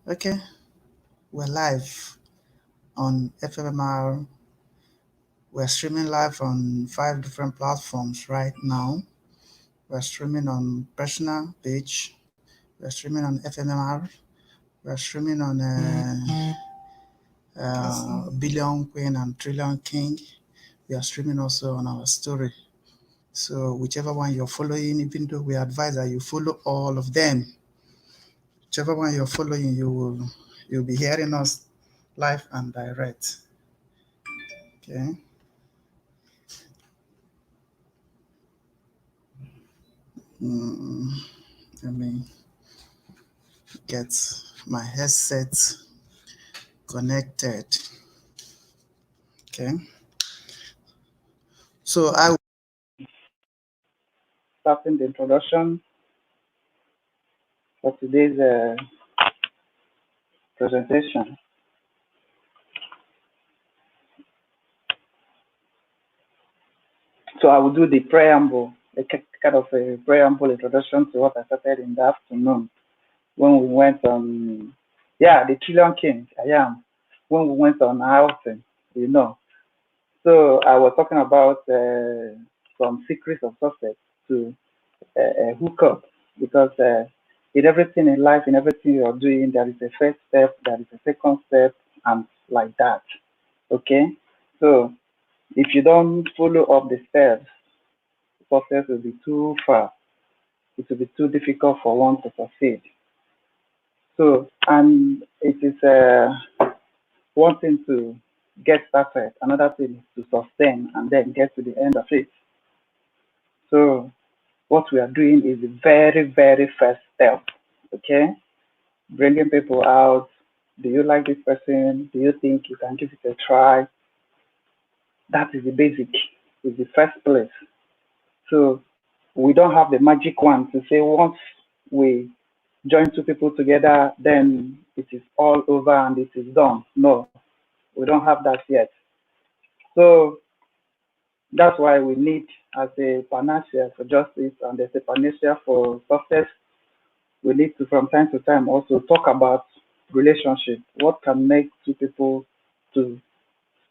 Okay, we're live on FMR. We're streaming live on 5 different platforms right now. We're streaming on personal page. We're streaming on FMR. We're streaming on Billion Queen and Trillion King. We are streaming also on our story. So whichever one you're following, even though we advise that you follow all of them, whichever one you're following, you'll be hearing us live and direct. Okay. Mm, let me get my headset connected. Okay. So I will starting the introduction for today's presentation. So I will do the preamble, a kind of a preamble introduction to what I started in the afternoon when we went on, the Trillion King, I am, when we went on outing, you know. So I was talking about some secrets of success to hook up because in everything in life, in everything you're doing, there is a first step, there is a second step, and like that. Okay? So if you don't follow up the steps, success will be too far. It will be too difficult for one to succeed. So, and it is one thing to get started, another thing is to sustain and then get to the end of it. So, what we are doing is the very, very first step. Okay? Bringing people out. Do you like this person? Do you think you can give it a try? That is the basic, is the first place. So we don't have the magic one to say once we join two people together, then it is all over and it is done. No, we don't have that yet. So that's why we need as a panacea for justice and as a panacea for success, we need to from time to time also talk about relationship. What can make two people to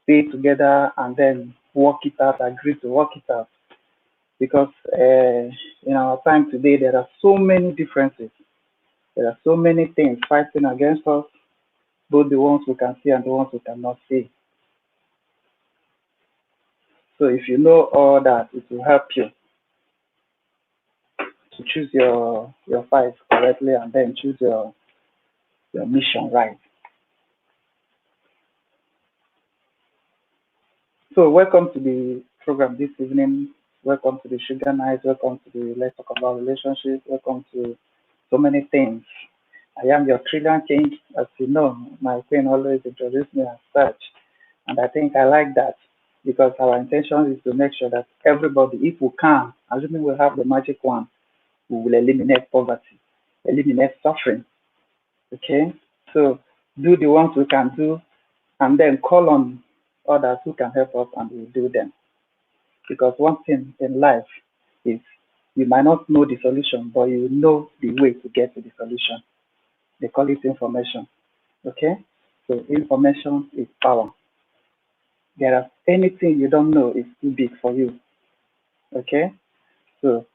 stay together and then work it out, agree to work it out. Because in our time today, there are so many differences. There are so many things fighting against us, both the ones we can see and the ones we cannot see. So if you know all that, it will help you to choose your fight correctly and then choose your mission right. So welcome to the program this evening. Welcome to the Sugar Night. Welcome to the Let's Talk About Relationships. Welcome to so many things. I am your Trillion King. As you know, my queen always introduced me as such. And I think I like that because our intention is to make sure that everybody, if we can, assuming we have the magic one, we will eliminate poverty, eliminate suffering. Okay? So do the ones we can do and then call on others who can help us and we'll do them. Because one thing in life is you might not know the solution, but you know the way to get to the solution. They call it information. Okay? So information is power. There is anything you don't know is too big for you. Okay? So,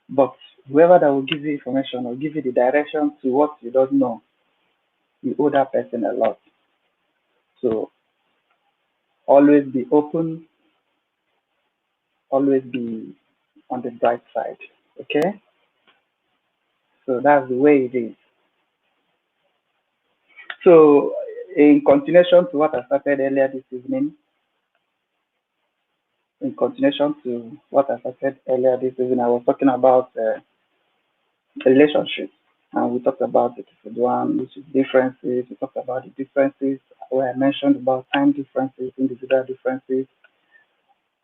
but whoever that will give you information or give you the direction to what you don't know, you owe that person a lot. So always be open, always be on the bright side. Okay? So that's the way it is. So in continuation to what I started earlier this evening, I was talking about relationships. And we talked about the one, which is differences. We talked about the differences where I mentioned about time differences, individual differences,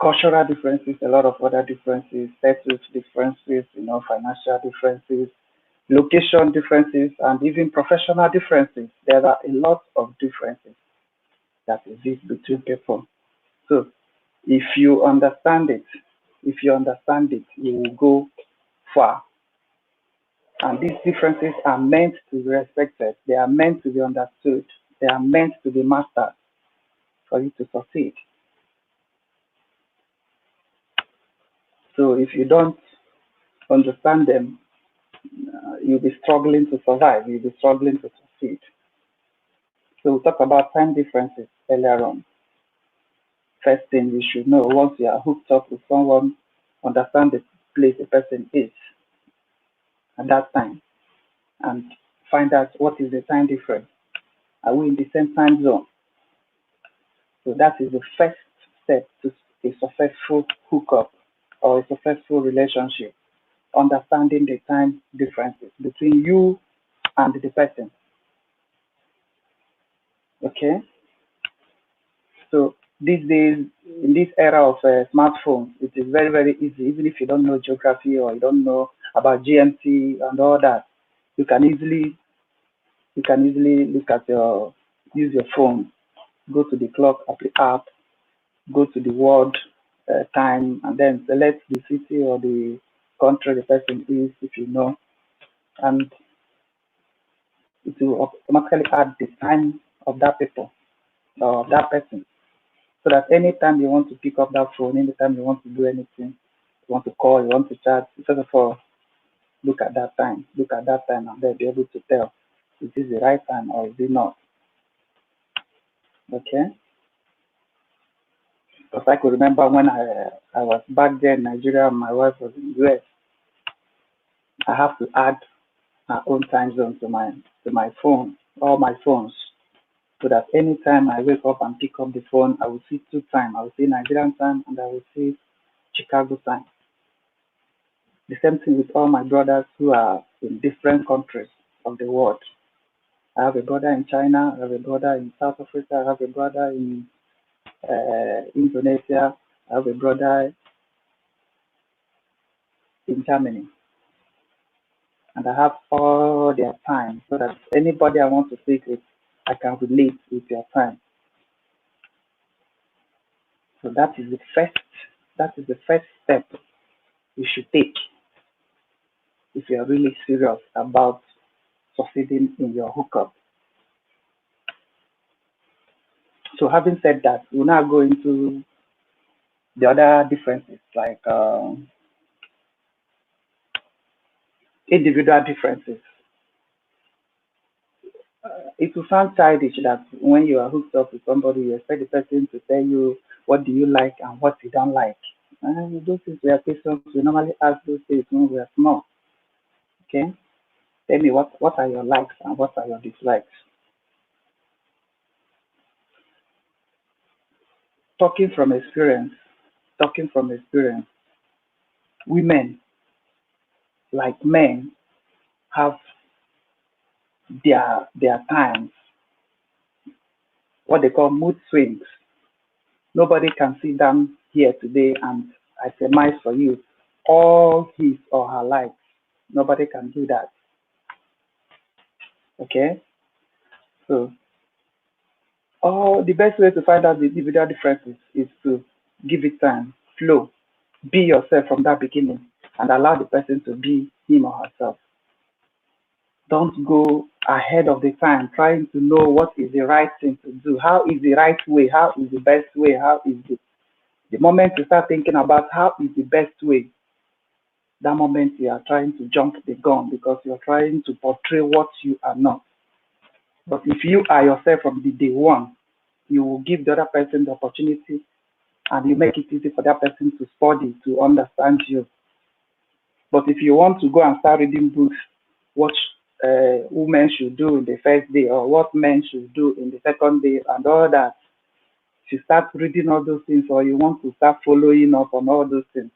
cultural differences, a lot of other differences, status differences, financial differences, location differences, and even professional differences. There are a lot of differences that exist between people. So if you understand it, you will go far. And these differences are meant to be respected. They are meant to be understood. They are meant to be mastered for you to succeed. So if you don't understand them, you'll be struggling to survive. You'll be struggling to succeed. So we talked about time differences earlier on. First thing you should know once you are hooked up with someone, understand the place the person is at that time and find out what is the time difference. Are we in the same time zone? So that is the first step to a successful hookup or a successful relationship. Understanding the time differences between you and the person. Okay? So these days, in this era of smartphones, it is very, very easy. Even if you don't know geography or you don't know about GMT and all that, you can easily look at use your phone, go to the clock app, go to the world time, and then select the city or the country the person is, if you know, and it will automatically add the time of that people or that person. So that anytime you want to pick up that phone, anytime you want to do anything, you want to call, you want to chat, first of all, look at that time, and then be able to tell is this the right time or is it not. Okay? Because I could remember when I was back there in Nigeria, and my wife was in the US, I have to add my own time zone to my phone, all my phones, so that anytime I wake up and pick up the phone, I will see two time. I will see Nigerian time and I will see Chicago time. The same thing with all my brothers who are in different countries of the world. I have a brother in China, I have a brother in South Africa, I have a brother in Indonesia, I have a brother in Germany, and I have all their time so that anybody I want to speak with, I can relate with their time. So that is the first step you should take if you are really serious about succeeding in your hookup. So having said that, we'll now go into the other differences like individual differences. It will sound childish that when you are hooked up with somebody, you expect the person to tell you what do you like and what you don't like. And those things were questions we normally ask those days when we are small. Okay, tell me what are your likes and what are your dislikes. Talking from experience, talking from experience, women like men have their times, what they call mood swings. Nobody can sit down here today and I surmise for you all his or her life. Nobody can do that. Okay? So the best way to find out the individual differences is to give it time, flow, be yourself from that beginning and allow the person to be him or herself. Don't go ahead of the time trying to know what is the right thing to do. How is the right way? How is the best way? How is the moment you start thinking about how is the best way, that moment you are trying to jump the gun because you're trying to portray what you are not. But if you are yourself from the day one, you will give the other person the opportunity and you make it easy for that person to study, to understand you. But if you want to go and start reading books, what women should do in the first day or what men should do in the second day and all that, if you start reading all those things or you want to start following up on all those things,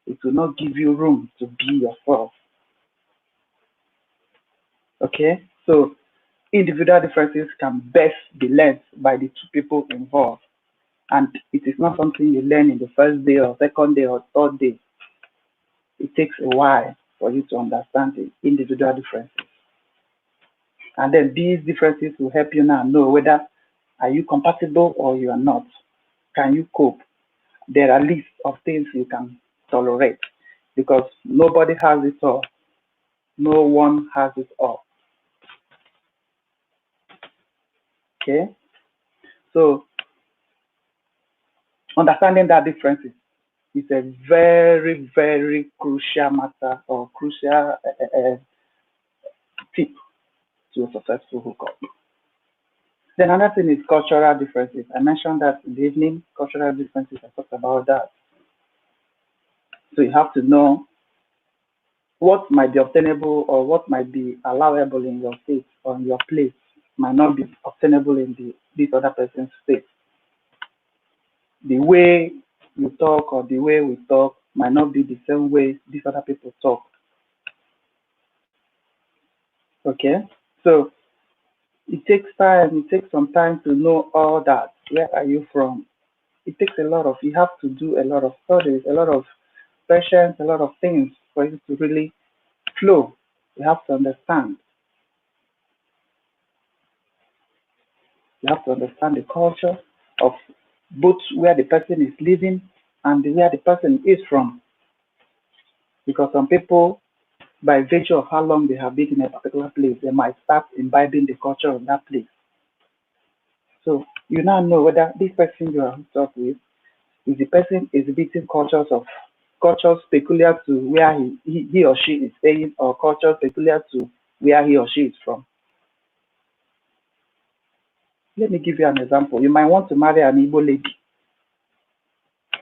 it will not give you room to be yourself. Okay? So individual differences can best be learned by the two people involved. And it is not something you learn in the first day or second day or third day. It takes a while for you to understand the individual differences. And then these differences will help you now know whether are you compatible or you are not. Can you cope? There are lists of things you can tolerate because nobody has it all. No one has it all. Okay? So understanding that differences is a very, very crucial matter or crucial tip to a successful hookup. Then another thing is cultural differences. I mentioned that in the evening, cultural differences, I talked about that. So you have to know what might be obtainable or what might be allowable in your state or in your place might not be obtainable in this other person's state. The way you talk or the way we talk might not be the same way these other people talk. Okay? So it takes time, it takes some time to know all that. Where are you from? It takes a lot of, you have to do a lot of studies, a lot of patience, a lot of things for you to really flow. You have to understand. You have to understand the culture of both where the person is living and where the person is from. Because some people, by virtue of how long they have been in a particular place, they might start imbibing the culture of that place. So you now know whether this person you are hooked up with is the person exhibiting cultures peculiar to where he or she is staying or cultures peculiar to where he or she is from. Let me give you an example. You might want to marry an Igbo lady,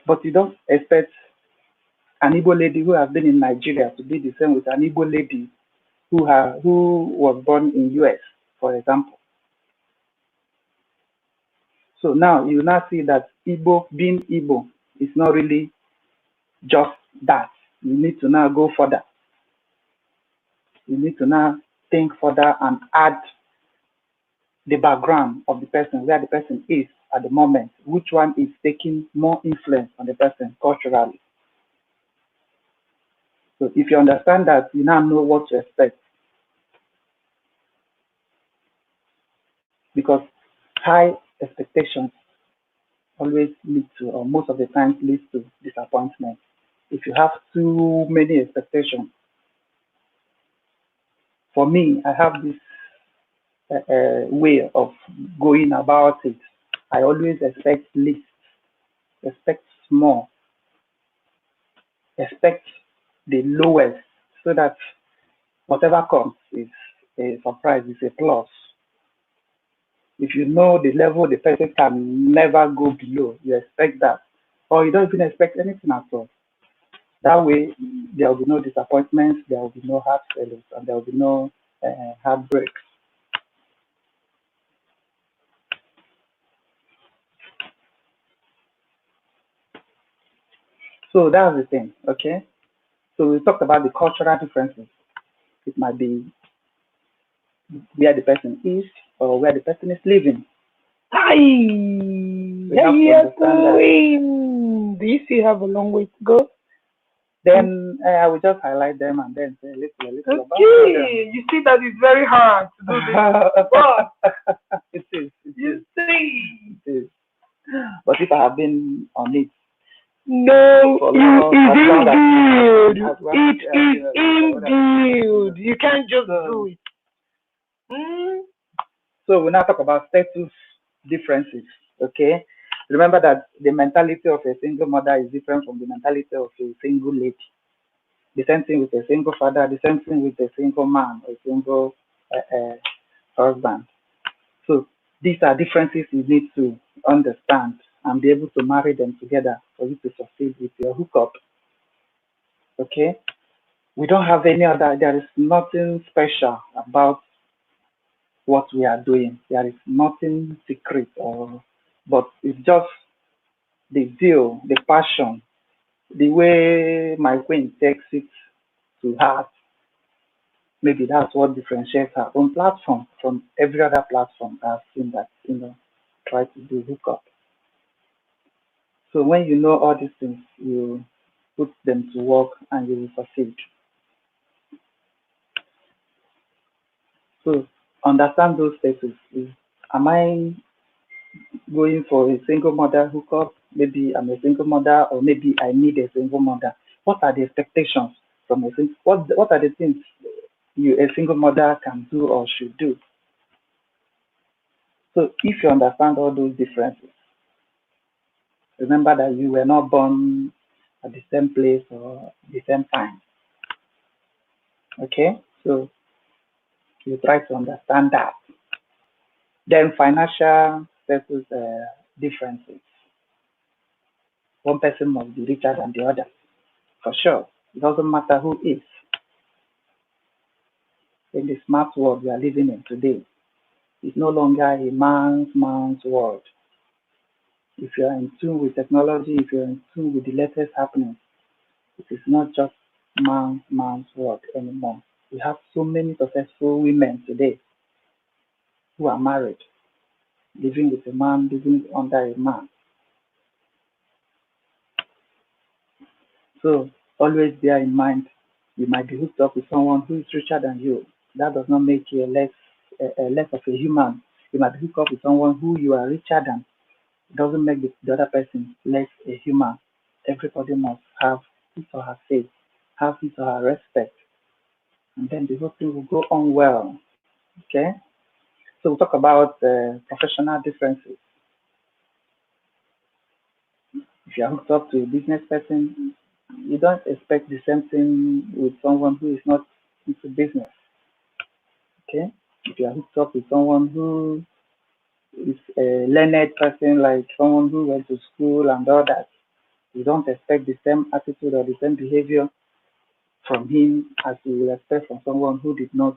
but you don't expect an Igbo lady who has been in Nigeria to be the same with an Igbo lady who was born in US, for example. So now you now see that Igbo being Igbo is not really just that. You need to now go further. You need to now think further and add the background of the person, where the person is at the moment, which one is taking more influence on the person culturally. So if you understand that, you now know what to expect. Because high expectations always lead to, or most of the time leads to disappointment. If you have too many expectations, for me, I have this way of going about it. I always expect least, expect small, expect the lowest, so that whatever comes is a surprise, is a plus. If you know the level the person can never go below, you expect that. Or you don't even expect anything at all. That way, there will be no disappointments, there will be no heart failures, and there will be no heartbreaks. So that's the thing, okay? So we talked about the cultural differences. It might be where the person is or where the person is living. Hi, We how have to you understand that. doing? Do you still have a long way to go? Then I will just highlight them and then say a little about Okay, you see that it's very hard to do this, them. but It is, it is, you see, it is. But if I have been on it no, for it long, is as long indeed. as long It yeah, is what have indeed. You can't just do so it. Mm? so we now talk about status differences. Okay. Remember that the mentality of a single mother is different from the mentality of a single lady. The same thing with a single father, the same thing with a single man, a single husband. So these are differences you need to understand and be able to marry them together for you to succeed with your hookup. Okay? We don't have any other, there is nothing special about what we are doing. There is nothing secret or but it's just the zeal, the passion, the way my queen takes it to heart. Maybe that's what differentiates her own platform from every other platform I've seen that, try to do hookup. So when you know all these things, you put them to work and you will succeed. So understand those stages. Am I going for a single mother hookup? Maybe I'm a single mother, or maybe I need a single mother. What are the expectations from a single? What are the things a single mother can do or should do. So if you understand all those differences, remember that you were not born at the same place or the same time. Okay? So you try to understand that. Then financial status differences. One person must be richer than the other, for sure. It doesn't matter who is. In the smart world we are living in today, it's no longer a man's world. If you are in tune with technology, if you are in tune with the latest happenings, it is not just man's world anymore. We have so many successful women today who are married, living with a man, living under a man. So always bear in mind, you might be hooked up with someone who is richer than you. That does not make you less of a human. You might be hooked up with someone who you are richer than. It doesn't make the other person less a human. Everybody must have his or her faith, have his or her respect, and then the whole thing will go on well. Okay? So we'll talk about professional differences. If you are hooked up to a business person, you don't expect the same thing with someone who is not into business. Okay? If you are hooked up with someone who is a learned person, like someone who went to school and all that, you don't expect the same attitude or the same behavior from him as you will expect from someone who did not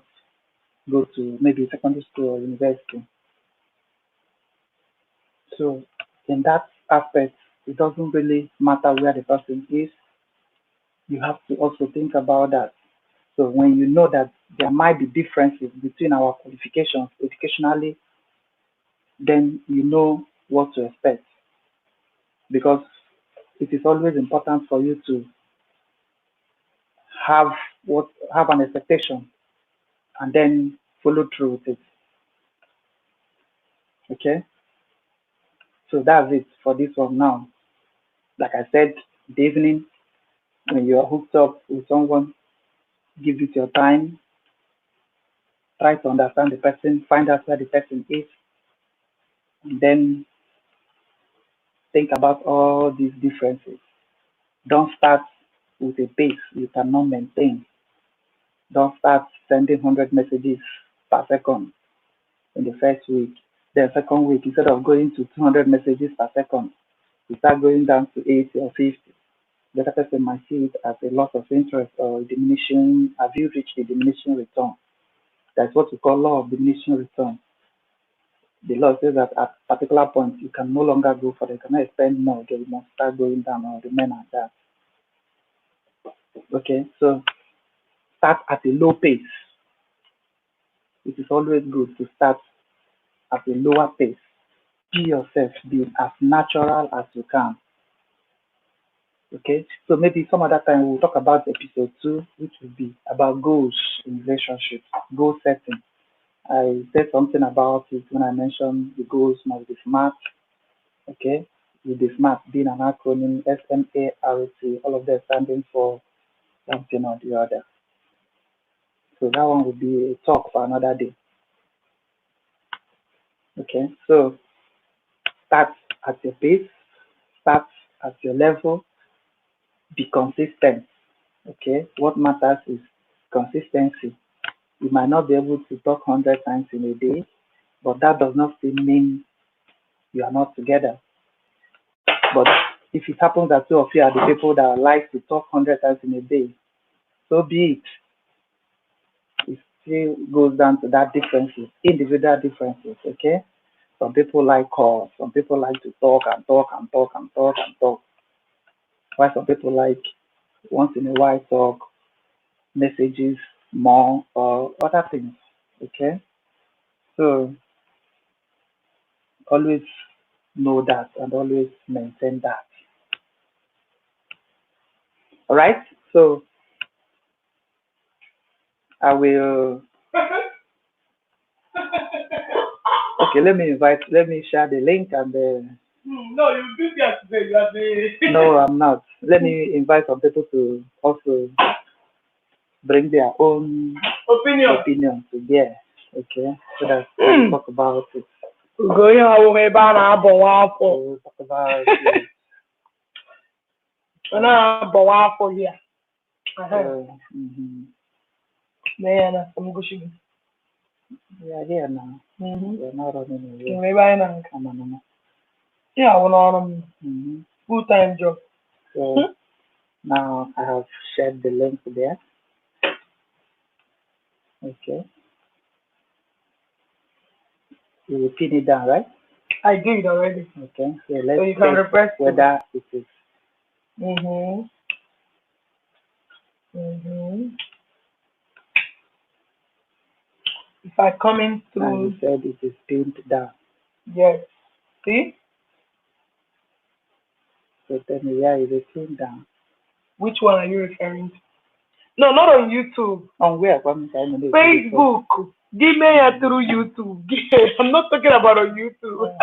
go to maybe secondary school or university. So in that aspect, it doesn't really matter where the person is. You have to also think about that. So when you know that there might be differences between our qualifications educationally, then you know what to expect, because it is always important for you to have have an expectation and then follow through with it. Okay, so that's it for this one now. Like I said, the evening when you are hooked up with someone, give it your time, try to understand the person, find out where the person is, and then think about all these differences. Don't start with a pace you cannot maintain. Don't start sending 100 messages per second in the first week. The second week, instead of going to 200 messages per second, you start going down to 80 or 50. The other person might see it as a loss of interest or diminishing. Have you reached the diminishing return? That's what we call law of diminishing return. The law says that at a particular point you can no longer go for it. You cannot spend more again. You must start going down or remain at that. Okay, so start at a low pace. It is always good to start at a lower pace. Be yourself, be as natural as you can. Okay, so maybe some other time we'll talk about episode 2, which will be about goals in relationships, goal setting. I said something about it when I mentioned the goals must be smart. Okay, with the SMART being an acronym, SMART, all of them standing for something or the other. So that one will be a talk for another day. Okay, so start at your pace, start at your level, be consistent. Okay, what matters is consistency. You might not be able to talk 100 times in a day, but that does not still mean you are not together. But if it happens that two of you are the people that like to talk 100 times in a day, so be it. It still goes down to that differences, individual differences, okay? Some people like calls, some people like to talk and talk and talk and talk and talk. While some people like once in a while talk, messages more or other things. Okay? So always know that and always maintain that. All right? So I will okay, let me share the link and No, you did that today. You are the. no, I'm not. Let me invite some people to also bring their own opinion to bear. Okay, so that we talk about it. Going home about We'll talk about it. for here. Man, I'm gushing. We are here now. We're not running away. Maybe I know. Yeah, I want full-time job. So now I have shared the link there. Okay. You will pin it down, right? I did already. Okay. So let's So you can request whether it is. If I come in through. And you said it is pinned down. Yes. See? So tell me where is it pinned down? Which one are you referring to? No, not on YouTube. On where? Facebook. Give me it through YouTube. I'm not talking about on YouTube.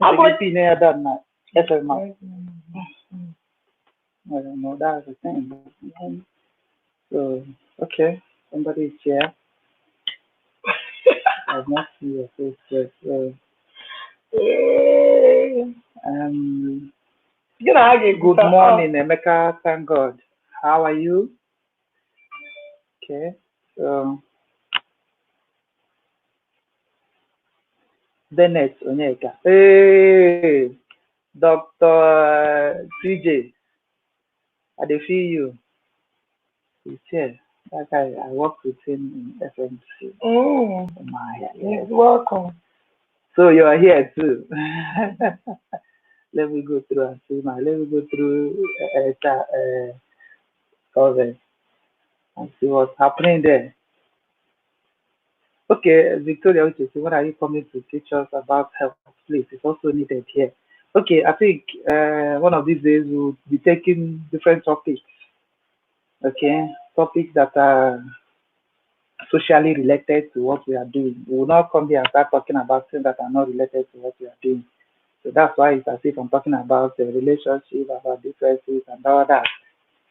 I'm going to pin it down now. Yes, I don't know. That's the thing. So, okay. Somebody is here. I've not seen your face yet. So, good morning, Emeka. Thank God. How are you? Okay. So, Bennett Onyeka. Hey, Dr. CJ. I dey feel you. He's here. That guy, I worked with him in FMC. He's welcome. So you are here too. Let me go through and see my. Let me go through comment and see what's happening there. Okay, Victoria, what are you coming to teach us about health? Please, it's also needed here. Okay, I think one of these days we'll be taking different topics. Okay, topics that are socially related to what we are doing. We will not come here and start talking about things that are not related to what we are doing. So that's why it's as if I'm talking about the relationship, about differences and all that.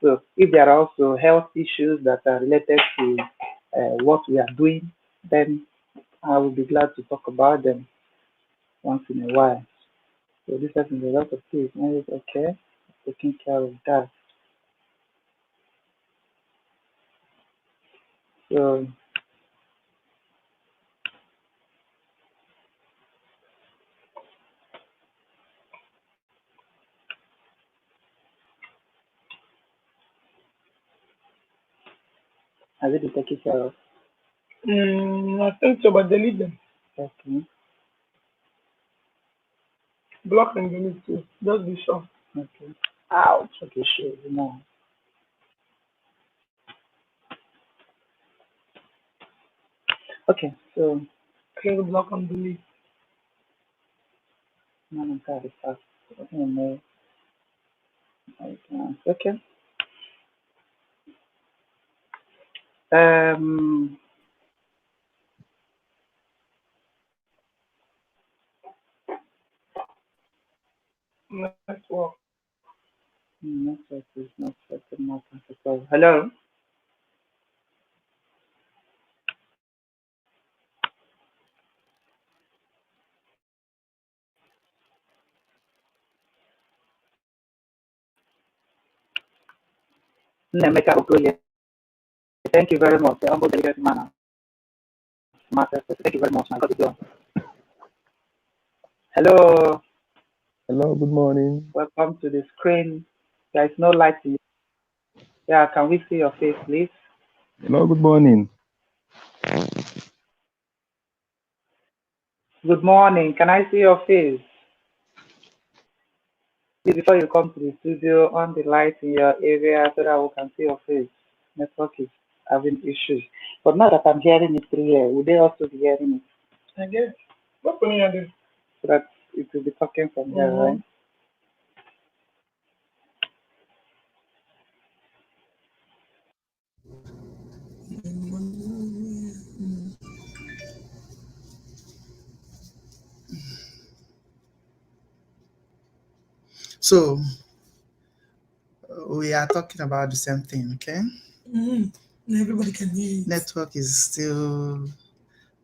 So if there are also health issues that are related to what we are doing, then I will be glad to talk about them once in a while. So this has been a lot of things. Okay, taking care of that. So has it been taken care of? I think so, but delete them. Okay. Block and delete too. Just be sure. Okay. Ouch. Okay, sure. No. Okay, so Clear block and delete. I'm kind of fast. Okay. Um, Network. network is not setting up. Hello. Nemeka Okoye. Thank you very much. The humble delegate man. Thank you very much. I got it done. Hello. Hello, good morning. Welcome to the screen. There is no light to you. Yeah, can we see your face, please? Hello, good morning. Good morning. Can I see your face? Please, before you come to the studio, on the light in your area so that we can see your face. Network is having issues. But now that I'm hearing it through here, will they also be hearing it? I guess. What can you do? So that it will be talking from there, right? So we are talking about the same thing, okay? Everybody can hear it. Network is still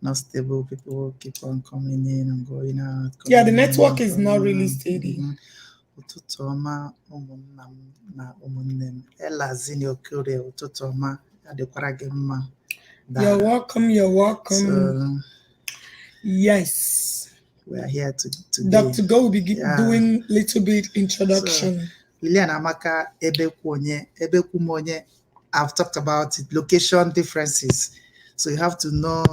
not stable. People will keep on coming in and going out. Yeah, the network is not really steady. Ụtụtụ ọma ụmụnna m na ụmụnne m. Elazini Okorie, ụtụtụ ọma, ya dịkwara gị mma. You're welcome, you're welcome. So, yes. we are here today. Dr. Go will be doing little bit introduction. So, Lilian Amaka Ebekumonye, I've talked about it, location differences. So you have to know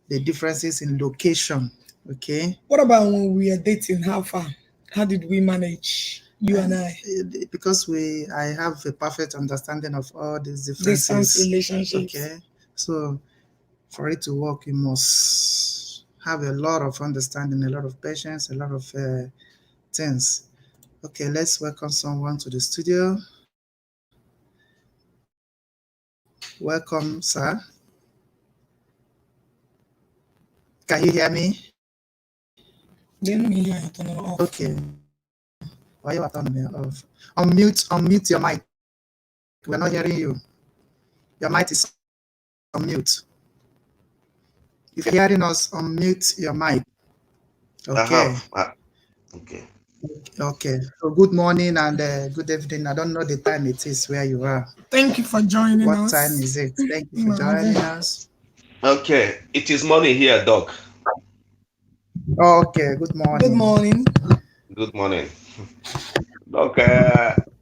the differences in location, okay? What about when we are dating? How far? How did we manage, you and I? Because I have a perfect understanding of all these differences. Distance relationships. Okay, so for it to work, you must have a lot of understanding, a lot of patience, a lot of things. Okay, let's welcome someone to the studio. Welcome, sir. Can you hear me? Then we hear it on or off. Okay. Why you are turning me off? Unmute your mic. We're not hearing you. Your mic is on mute. If you're hearing us, unmute your mic. Okay. Okay. Okay. So good morning and good evening. I don't know the time it is where you are. Thank you for joining us. What time is it? Thank you for joining us. Okay. It is morning here, Doc. Okay. Good morning. Good morning. Good morning. Doc,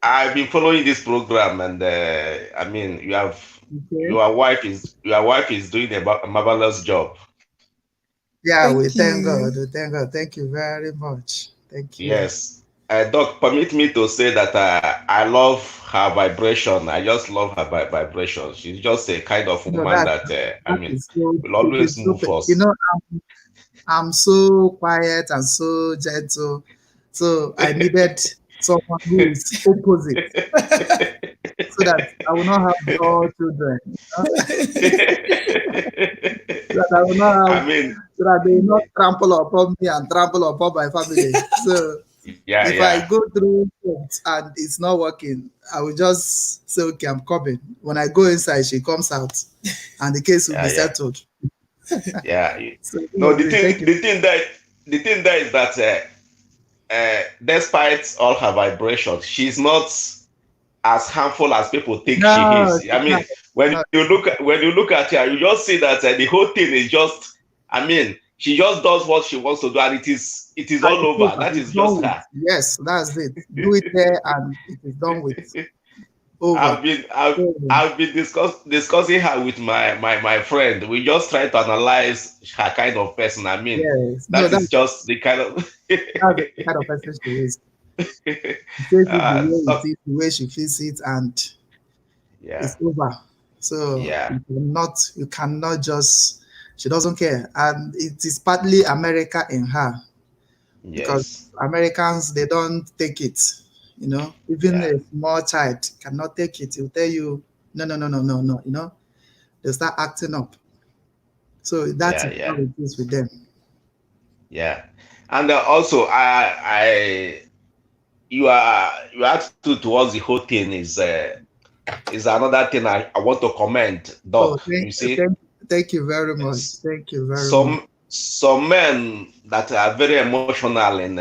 I've been following this program, and I mean, your wife is doing a marvelous job. Yeah, we thank God. We thank God. Thank you very much. Thank you. Yes. Doc, permit me to say that I love her vibration. I just love her vibration. She's just a kind of woman that will always move us. You know, I'm so quiet and so gentle. So I needed someone who is opposite. So that I will not have all children. So that I will not have, so that they will not trample upon me and trample upon my family. So if I go through it and it's not working, I will just say, okay, I'm coming. When I go inside, she comes out, and the case will be settled. Yeah. So, no, the thing that is that despite all her vibrations, she's not as harmful as people think she is. I mean, when you look at her, you just see that the whole thing is just. I mean, she just does what she wants to do, and it is all over. That is just her. Yes, that's it. Do it there, and it is done with. Over. I've been discussing her with my friend. We just try to analyze her kind of person. I mean, that's just the kind of that's the kind of person she is. The way she feels it, and it's over. So you cannot just. She doesn't care, and it is partly America in her, because Americans, they don't take it. You know, even a small child cannot take it. He'll tell you, no. You know, they start acting up. So that's how it is with them. Yeah, and also your attitude towards the whole thing is another thing I want to comment, Doc. You see, thank you very much. Thank you very much. Some men that are very emotional in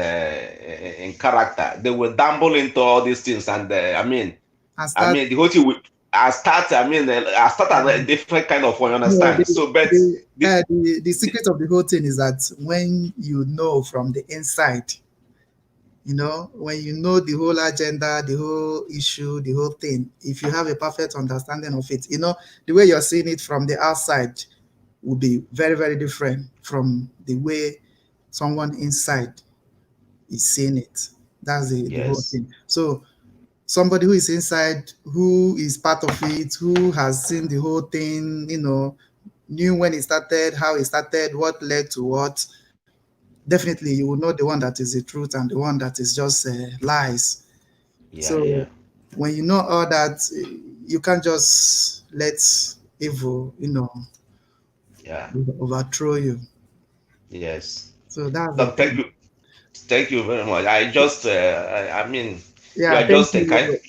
character, they will dabble into all these things, and I mean, the whole thing I start a different kind of one, you understand? The secret of the whole thing is that when you know from the inside, you know, when you know the whole agenda, the whole issue, the whole thing, if you have a perfect understanding of it, you know, the way you're seeing it from the outside will be very, very different from the way someone inside is seeing it. That's the whole thing. So somebody who is inside, who is part of it, who has seen the whole thing, you know, knew when it started, how it started, what led to what, definitely you will know the one that is the truth and the one that is just lies. When you know all that, you can't just let evil, you know, overthrow you. Yes. So that's thank you very much. I just I mean, you are just a kind.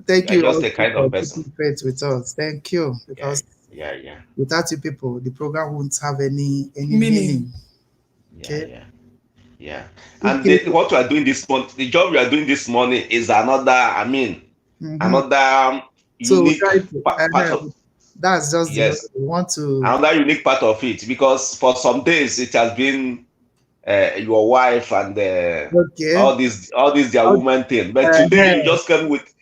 Thank You are you just also a kind for of person. keeping faith with us. Thank you, Yeah, because yeah, yeah, without you people, the program won't have any Meaning. meaning. yeah, Okay. yeah, yeah. And Okay. what we are doing this month, the job we are doing this morning is another. I mean, Mm-hmm. another So we unique try to. part of. That's just the Yes, we want to. another unique part of it, because for some days it has been your wife and Okay. all these their woman thing. But today you Uh-huh. just came with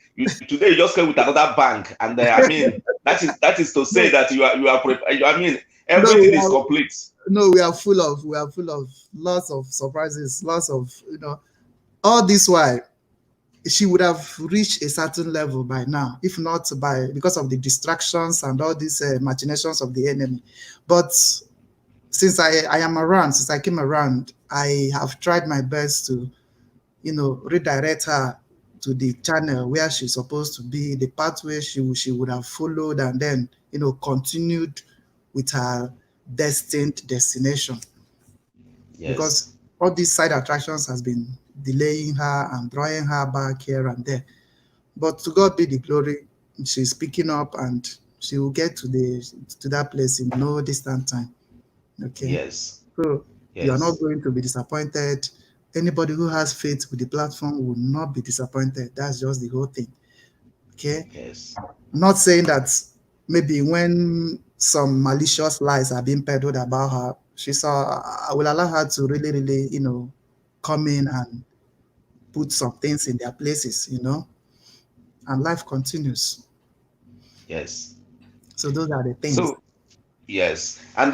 today you just came with another bang, and I mean that is to say No, that you are prepared. I mean no, everything is complete. no. We are full of lots of surprises, lots of all this while she would have reached a certain level by now, if not by because of the distractions and all these machinations of the enemy. But since I am around, since I came around, I have tried my best to, redirect her to the channel where she's supposed to be, the pathway she would have followed, and then, continued with her destined destination. Because Yes, all these side attractions has been delaying her and drawing her back here and there. But to God be the glory. She's picking up and she will get to that place in no distant time. Okay. yes, So you are not yes, going to be disappointed. Anybody who has faith with the platform will not be disappointed. That's just the whole thing. Okay. yes, Not saying that maybe when some malicious lies are being peddled about her, I will allow her to really, really, come in and put some things in their places, and life continues. yes. So those are the things. So yes, and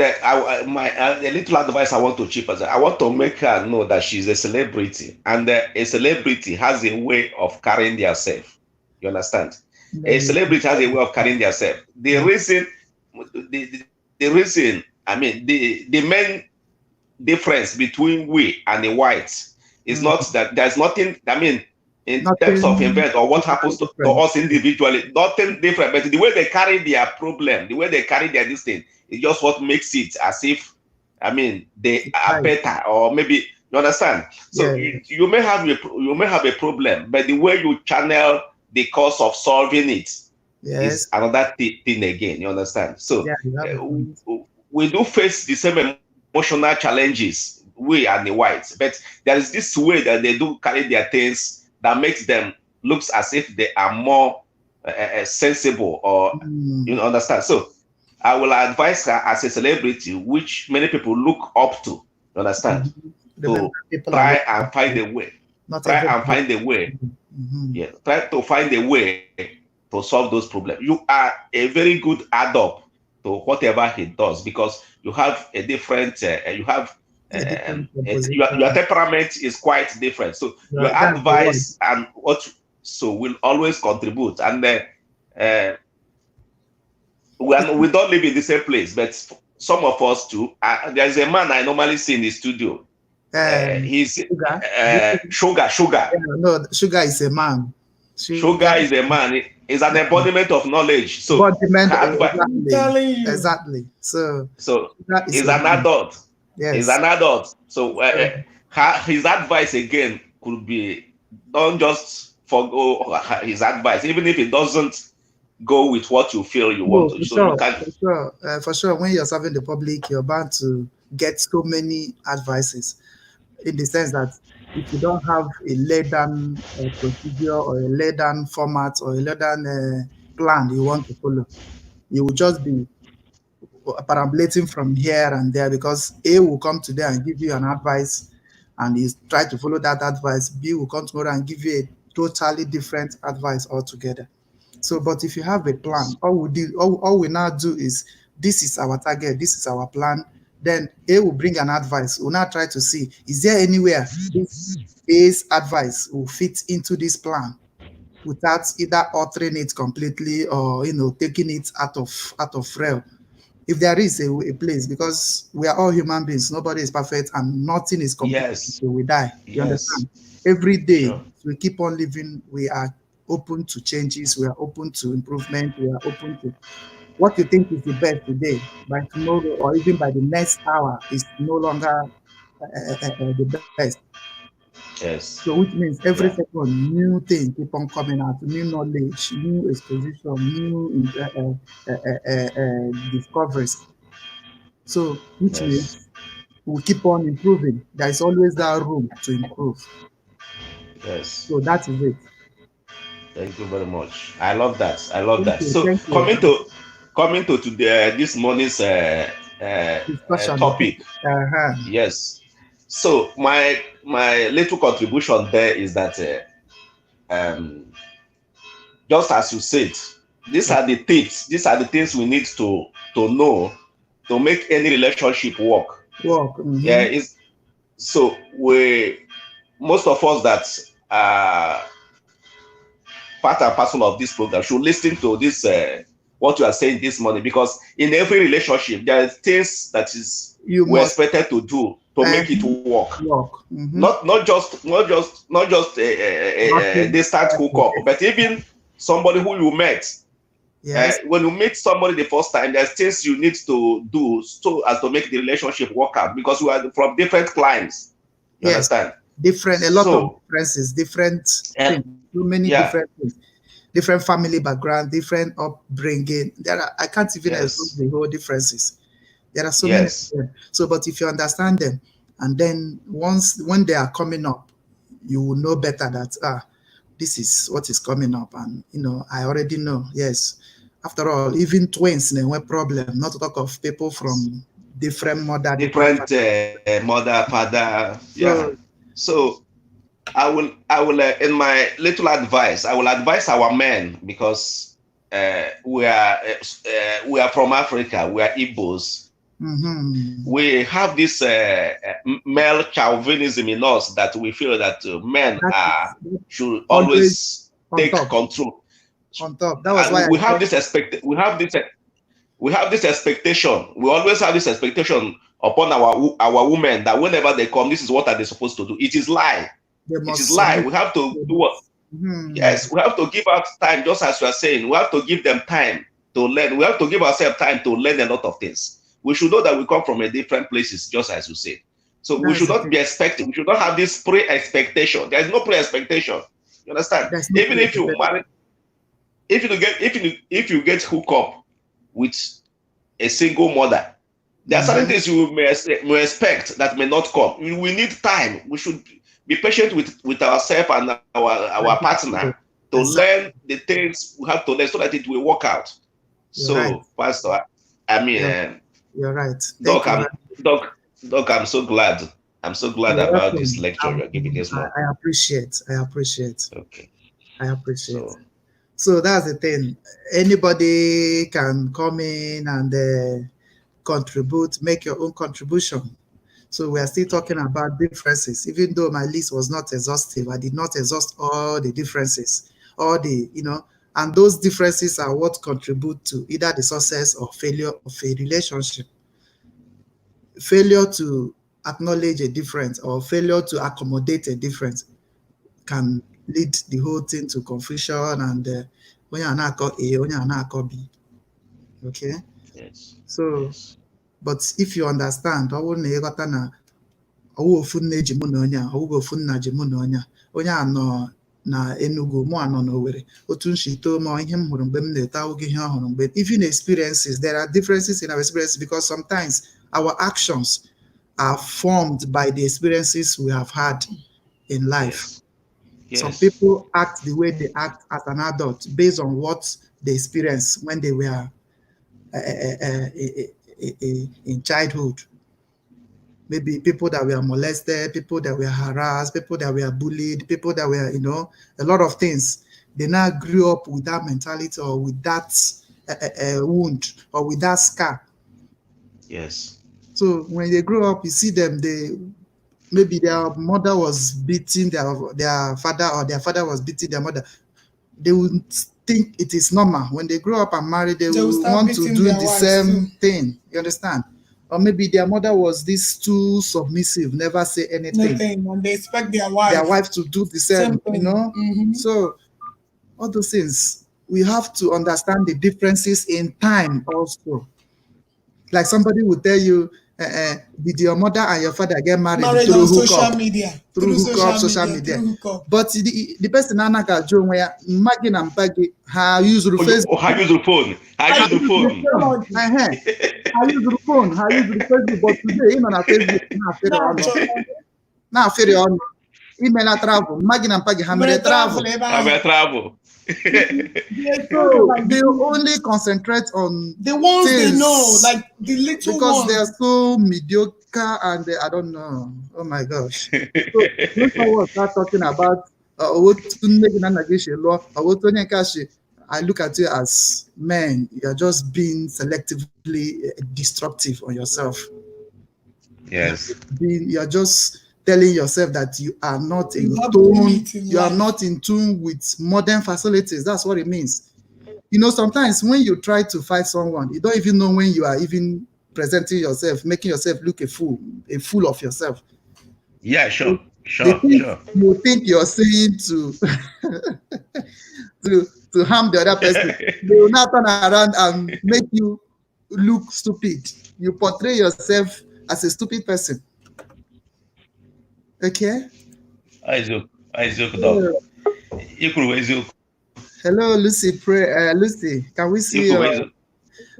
my a little advice I want to chip as I want to make her know that she's a celebrity, and a celebrity has a way of carrying themselves. You understand? A Maybe. celebrity has a way of carrying themselves. The reason, I mean, the main difference between we and the whites is Mm, not that there's nothing. I mean, in terms of nothing event or what happens to different. us individually, nothing different. But the way they carry their problem, the way they carry their this thing, is just what makes it as if, I mean, they are Right. better, or maybe you understand. So Yeah. you may have you may have a problem, but the way you channel the cause of solving it is Yes. another thing again. You understand? So Yeah. You have a point. we do face the same emotional challenges, we and the whites, but there is this way that they do carry their things that makes them looks as if they are more sensible, or you Mm, know, understand. So I will advise her as a celebrity, which many people look up to. You understand? mhm. Remember, To people are try looking and up find to a way. not Try and everybody. find a way. Mm-hmm. Yeah, try to find a way to solve those problems. You are a very good add up to whatever he does, because you have a different, you have, A different your composition. temperament is quite different. So your That's the word. advice and what so will always contribute. And uh, we don't live in the same place, but some of us too. There's a man I normally see in the studio. He's Sugar. Sugar. Yeah, no, sugar is a man. Sugar Sugar, is a man. Is an embodiment of knowledge. So embodiment, I'm exactly, telling you. exactly. So so sugar is he's a an man. adult. He's Yes. an adult. So So, his advice again could be, don't just forgo his advice, even if it doesn't go with what you feel you want no, to. So you can. for sure. When you're serving the public, you're bound to get so many advices. In the sense that if you don't have a laid down procedure or a laid down format or a laid down plan you want to follow, you will just be perambulating from here and there because A will come today and give you an advice and you try to follow that advice. B will come tomorrow and give you a totally different advice altogether. So, but if you have a plan, all we now do is this is our target, this is our plan. Then A will bring an advice. We'll now try to see is there anywhere this A's advice will fit into this plan without either altering it completely or taking it out of rail. If there is a place, because we are all human beings, nobody is perfect and nothing is complete Yes. until we die. You Yes. understand? Every day Sure. we keep on living, we are open to changes, we are open to improvement, we are open to what you think is the best today, by tomorrow or even by the next hour is no longer the best. Yes. So which means every second, new thing keep on coming out, new knowledge, new exposition, new discoveries. So which means we keep on improving. There is always that room to improve. Yes. So that is it. Thank you very much. I love that. I love Thank that. you. So Thank you. coming to today, this morning's Discussion. topic. Uh-huh. Yes. So my little contribution there is that just as you said, these are the things. These are the things we need to know to make any relationship work. Mm-hmm. Yeah. So most of us that are part and parcel of this program should listen to this what you are saying this morning, because in every relationship there are things that is we're expected to do to make it work. Mm-hmm. Not just a distant hookup, but even somebody who you met. Yes. When you meet somebody the first time, there's things you need to do so as to make the relationship work out, because we are from different climes. You understand? A lot of differences, different things, so many different things, different family background, different upbringing. I can't even explain the whole differences. There are so many of them. So, but if you understand them, and then when they are coming up, you will know better that this is what is coming up, and I already know. Yes, after all, even twins they have problem. Not to talk of people from different mother, mother, father. So I will in my little advice, I will advise our men, because we are from Africa, we are Igbos. Mm-hmm. We have this male chauvinism in us, that we feel that men should always take control. On top, that was why we have this expectation. We always have this expectation upon our women, that whenever they come, this is what are they supposed to do. It is lie. It is lie. We have to do what? Yes, we have to give out time, just as you are saying. We have to give them time to learn. We have to give ourselves time to learn a lot of things. We should know that we come from a different places, just as you said. So we should not be expecting. We should not have this pre-expectation. There is no pre-expectation. You understand? Even if you marry, if you get hooked up with a single mother, there are certain things you may expect that may not come. We need time. We should be patient with ourselves and our partner to learn the things we have to learn, so that it will work out. Pastor, I mean, you're right. Doc, I'm so glad. I'm so glad about this lecture you're giving this morning. I appreciate. Okay. I appreciate. So that's the thing. Anybody can come in and contribute, make your own contribution. So we are still talking about differences. Even though my list was not exhaustive, I did not exhaust all the differences, and those differences are what contribute to either the success or failure of a relationship. Failure to acknowledge a difference or failure to accommodate a difference can lead the whole thing to confusion and when you're not A, when you're not B. Okay? Yes. So, but if you understand, onye na Enugu, mụ anọ n'Owerri, otu nshito ma ihe m hụrụ mgbe m na-eta oge ihe ọhụrụ mgbe even experiences, there are differences in our experiences, because sometimes our actions are formed by the experiences we have had in life. Some people act the way they act as an adult based on what they experienced when they were in childhood. Maybe people that were molested, people that were harassed, people that were bullied, people that were, a lot of things. They now grew up with that mentality or with that wound or with that scar. Yes. So when they grow up, you see them, maybe their mother was beating their father, or their father was beating their mother. They would think it is normal. When they grow up and marry, they will want to do the same thing. You understand? Or maybe their mother was too submissive, never say anything. Nothing, and they expect their wife to do the same Mm-hmm. So all those things, we have to understand the differences in time also. Like somebody would tell you, did your mother and your father get married Marriage through on hookup? social media. Through hookup, social media. But the person Anaka Joe where Magin and Baggy have used the Facebook. How use the phone? How use the phone? I use the phone. I use the Facebook. But today, even on Facebook, now fair on. Email a travel. Magin and Baggy have travel. Travel. So they only concentrate on the ones things, they know, like the little because ones. they are so mediocre and I don't know. Oh my gosh. So when someone start talking about I look at you as men, you're just being selectively destructive on yourself. Yes. You're just telling yourself that you are not in tune. You are not in tune with modern facilities. That's what it means. You know, sometimes when you try to fight someone, you don't even know when you are even presenting yourself, making yourself look a fool of yourself. Yeah, sure. You think you're saying to to harm the other person. They will now turn around and make you look stupid. You portray yourself as a stupid person. Okay? Hello, Lucy. Lucy, can we see you?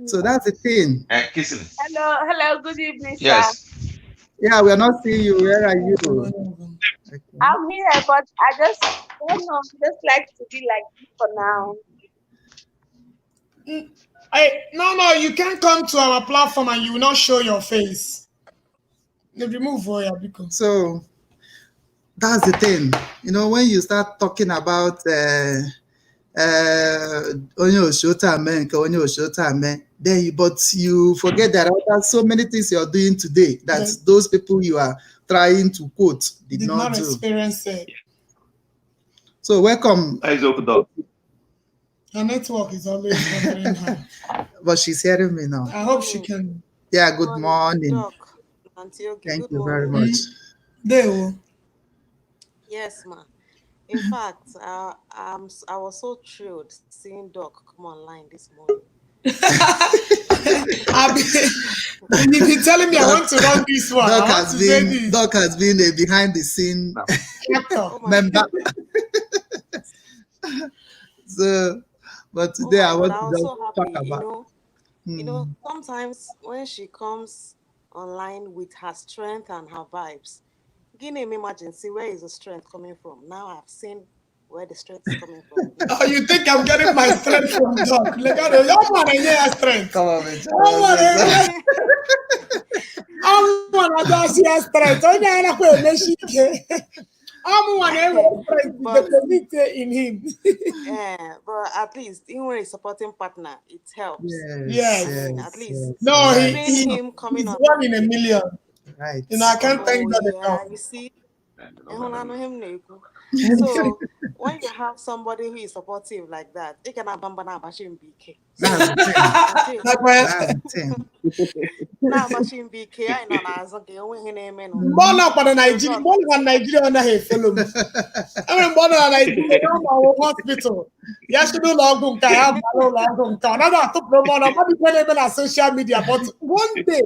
So that's the thing. Hello, good evening, yes. sir. Yeah, we are not seeing you. Where are you? Okay. I'm here, but I just don't know, just like to be like this for now. No, you can't come to our platform and you will not show your face. They remove because. So that's the thing. You know, when you start talking about but you forget that there are so many things you're doing today that those people you are trying to quote did not do. Experience it. So welcome. Her network is always bothering her. But she's hearing me now. I hope she can. Yeah, good morning. Thank you very much. Yes, ma. In fact, I was so thrilled seeing Doc come online this morning. You've been telling me I want to run this one. Doc has been a behind the scene member. So, but today I want to just talk about. You know, sometimes when she comes online with her strength and her vibes, give me emergency, where is the strength coming from? Now I've seen where the strength is coming from. Oh, you think I'm getting my strength from Doc? Strength. Come on, bitch. In him. Yeah, but at least even when a supporting partner, it helps. Yes. At least. No, he's him coming on 1 in a million. Right. You know, I can't thank God enough. You see, so when you have somebody who is supportive like that, they can have bashing BK. That's the thing. Now bashing BK, I know as okay, when he name born up on Nigeria, on a film. I mean, born on Nigeria, hospital. Yes, you do log another took no more. I'm not on social media, but one day,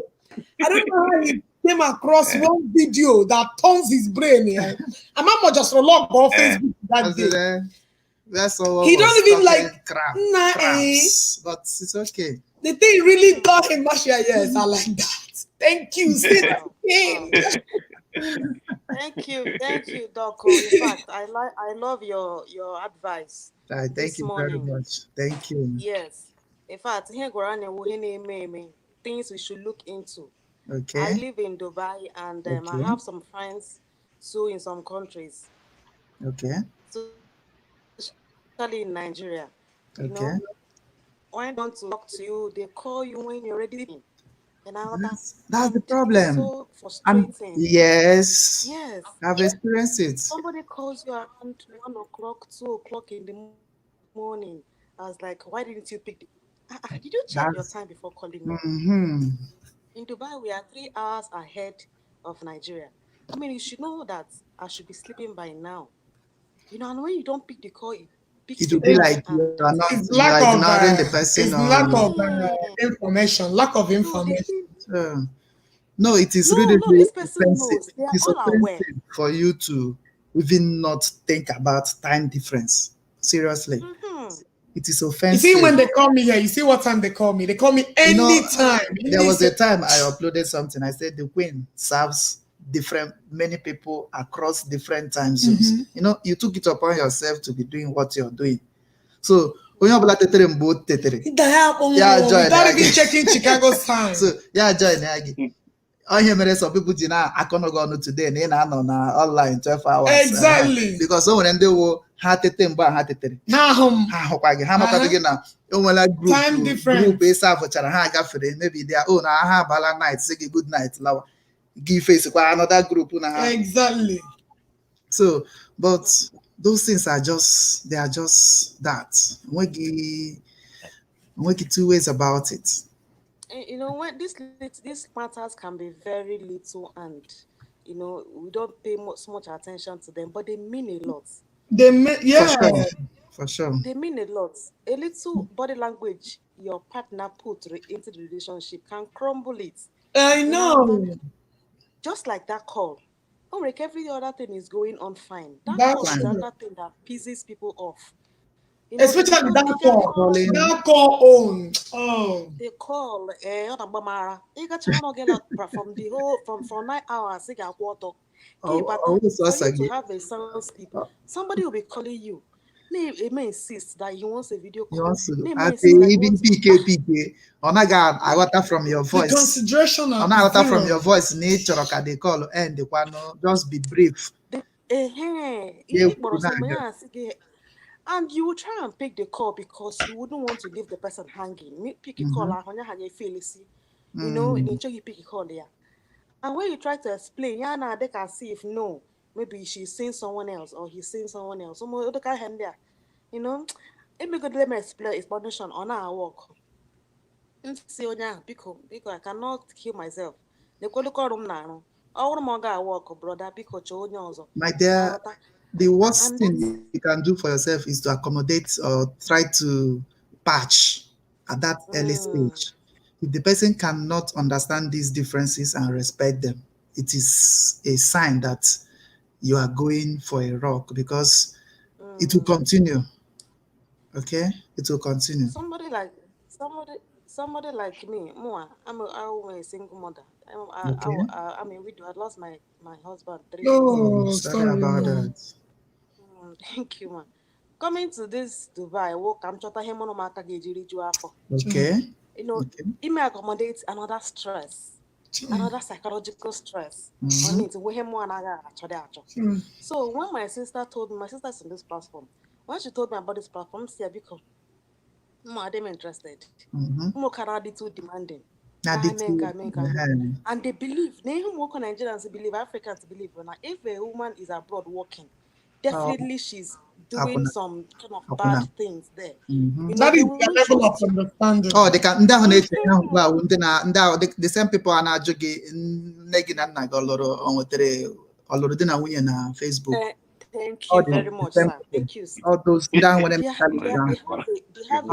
I don't know how he came across one video that turns his brain. Yeah. I'm not just log on Facebook that day. That's all. He don't even like cramps, but it's okay. The thing really got him. Yes, I like that. Thank you. Thank you, Doc. In fact, I love your advice. Thank you very much. Thank you. Yes. In fact, things we should look into. Okay. I live in Dubai and I have some friends too in some countries. Okay. Especially in Nigeria. You know, when they want to talk to you, they call you when you're ready. And that's the problem. So frustrating. Yes. I've experienced it. Somebody calls you around 1 o'clock, 2 o'clock in the morning. I was like, why didn't you pick did you check your time before calling me? Mm-hmm. In Dubai, we are 3 hours ahead of Nigeria. I mean, you should know that I should be sleeping by now. You know, and when you don't pick the call, it will be like you are not ignoring the person. It's lack of information. Lack of information. No, it is No, really, no, really this person offensive. knows. They It are is all aware. offensive for you to even not think about time difference. Seriously. It is You offensive. see, when they call me here, you see what time they call me? They call me anytime. There was a time I uploaded something. I said the Queen serves many people across different time zones. You took it upon yourself to be doing what you're doing. So onye ọbụla tetere mgbe o tetere ya join without even checking Chicago's time. So ya join ya gị. Onye mere some people ji na akọnọgọ ọnụ today na ị na-anọ na online 12 hours. Exactly. Because o nwere ndị wo ha tete mgbe ha tetere ha hụkwa gị ha makwadụ gị na o nwela group ịsa afụchara ha agafere maybe their own ha abala night say gị good night lawa gị face kwa another group na ha. Exactly. So but those things are just that. Nwegi two ways about it. When these matters can be very little, and we don't pay so much attention to them, but they mean a lot. They mean, yeah, for sure. They mean a lot. A little body language your partner put into the relationship can crumble it. I know. Just like that call. Like every other thing is going on fine. That call is another thing that pisses people off. Especially that call. That call on. Oh. They call from 9 hours. To have a sound sleep. Somebody will be calling you. He may insist that he wants a video call. Even PK. I got that from your voice. The consideration of I got that from your voice. Nature they call and the one just be brief. And you will try and pick the call because you wouldn't want to leave the person hanging. Pick a call, you pick a call there. And when you try to explain, they can see if no, maybe she's seeing someone else or he's seeing someone else. If we could let me explain explanation on our work. Because I cannot kill myself. They call the room now. I work, brother, because my dear. The worst thing you can do for yourself is to accommodate or try to patch at that early stage. If the person cannot understand these differences and respect them, it is a sign that you are going for a rock because it will continue. Okay? It will continue. Somebody like me, I'm a single mother. I'm a widow. I lost my husband 3 years ago. Sorry about that. Thank you, man. Coming to this Dubai, I'm okay. It may accommodate another stress, another psychological stress on it. So when my sister told me, my sister's in this platform, when she told me about this platform, I become I'm interested. Too demanding. And they believe, Nigerians believe, Africans believe, if a woman is abroad working, definitely she's doing some kind of bad things there. That is the level of understanding. Oh, they can. The same people are not joking. Facebook. Thank you very much, sir. Thank you. All those they have a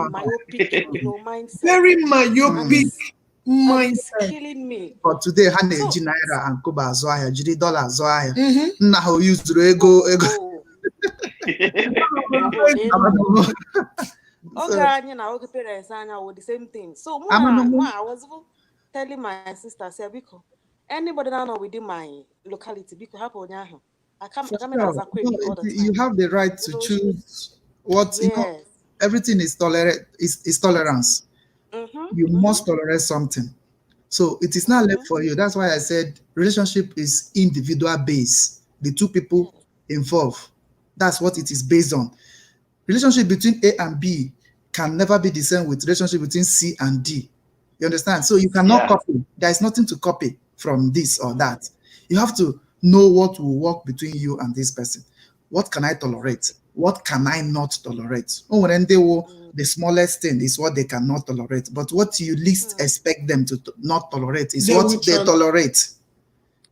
myopic, mindset. Very myopic. It's killing me. But today, Hane Naira and Kuba Zoya, Jiri dollar Zoya. Now use ego. Parents are the same thing. So I was telling my sister, anybody now within my locality, because I come as a quick all the time. You have the right to choose what everything is tolerance. You must tolerate something. So it is not left for you. That's why I said relationship is individual based. The two people involved. That's what it is based on. Relationship between A and B can never be the same with relationship between C and D. You understand? So you cannot copy. There is nothing to copy from this or that. You have to know what will work between you and this person. What can I tolerate? What can I not tolerate? The smallest thing is what they cannot tolerate. But what you least expect them to not tolerate is what they tolerate.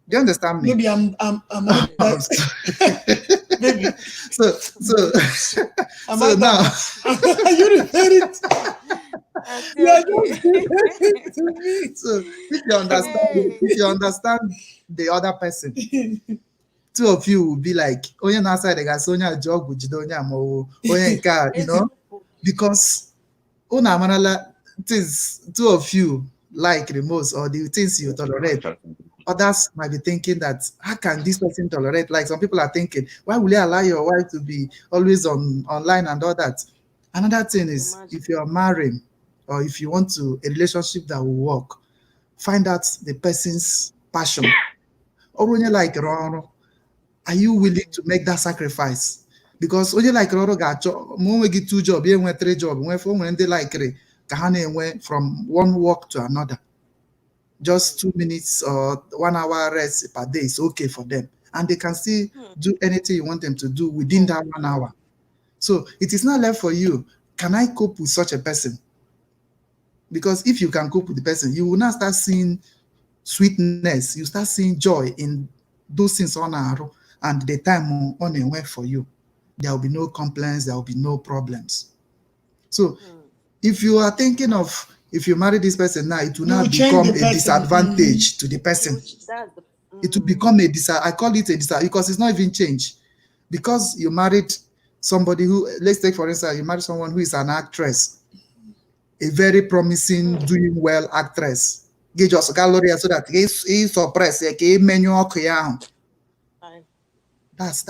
Do you understand me? Maybe I'm maybe. So now you repeat it. You're Okay. just doing it to me. So if you understand the other person, two of you will be like, onye na side ga so onye ajogwu jide onye amawo, onye nke, you know, because una amarala things two of you like the most or the things you tolerate. Others might be thinking that how can this person tolerate? Like some people are thinking, why will you allow your wife to be always online and all that? Another thing is if you're married or if you want to a relationship that will work, find out the person's passion. Or when you like Roro, are you willing to make that sacrifice? Because when you like Roro got when we get two jobs, you went three jobs, when they like Kahane went from one work to another. Just 2 minutes or 1 hour rest per day is okay for them. And they can still do anything you want them to do within that 1 hour. So it is not left for you. Can I cope with such a person? Because if you can cope with the person, you will not start seeing sweetness. You start seeing joy in those things on our and the time on a way for you. There will be no complaints. There will be no problems. So if you are thinking of if you marry this person now, it will now become a disadvantage to the person. It will become I call it a disadvantage because it's not even change. Because you married somebody who, let's take for instance, you married someone who is an actress, a very promising, doing well actress. Get just gallery so that he suppress menu. That's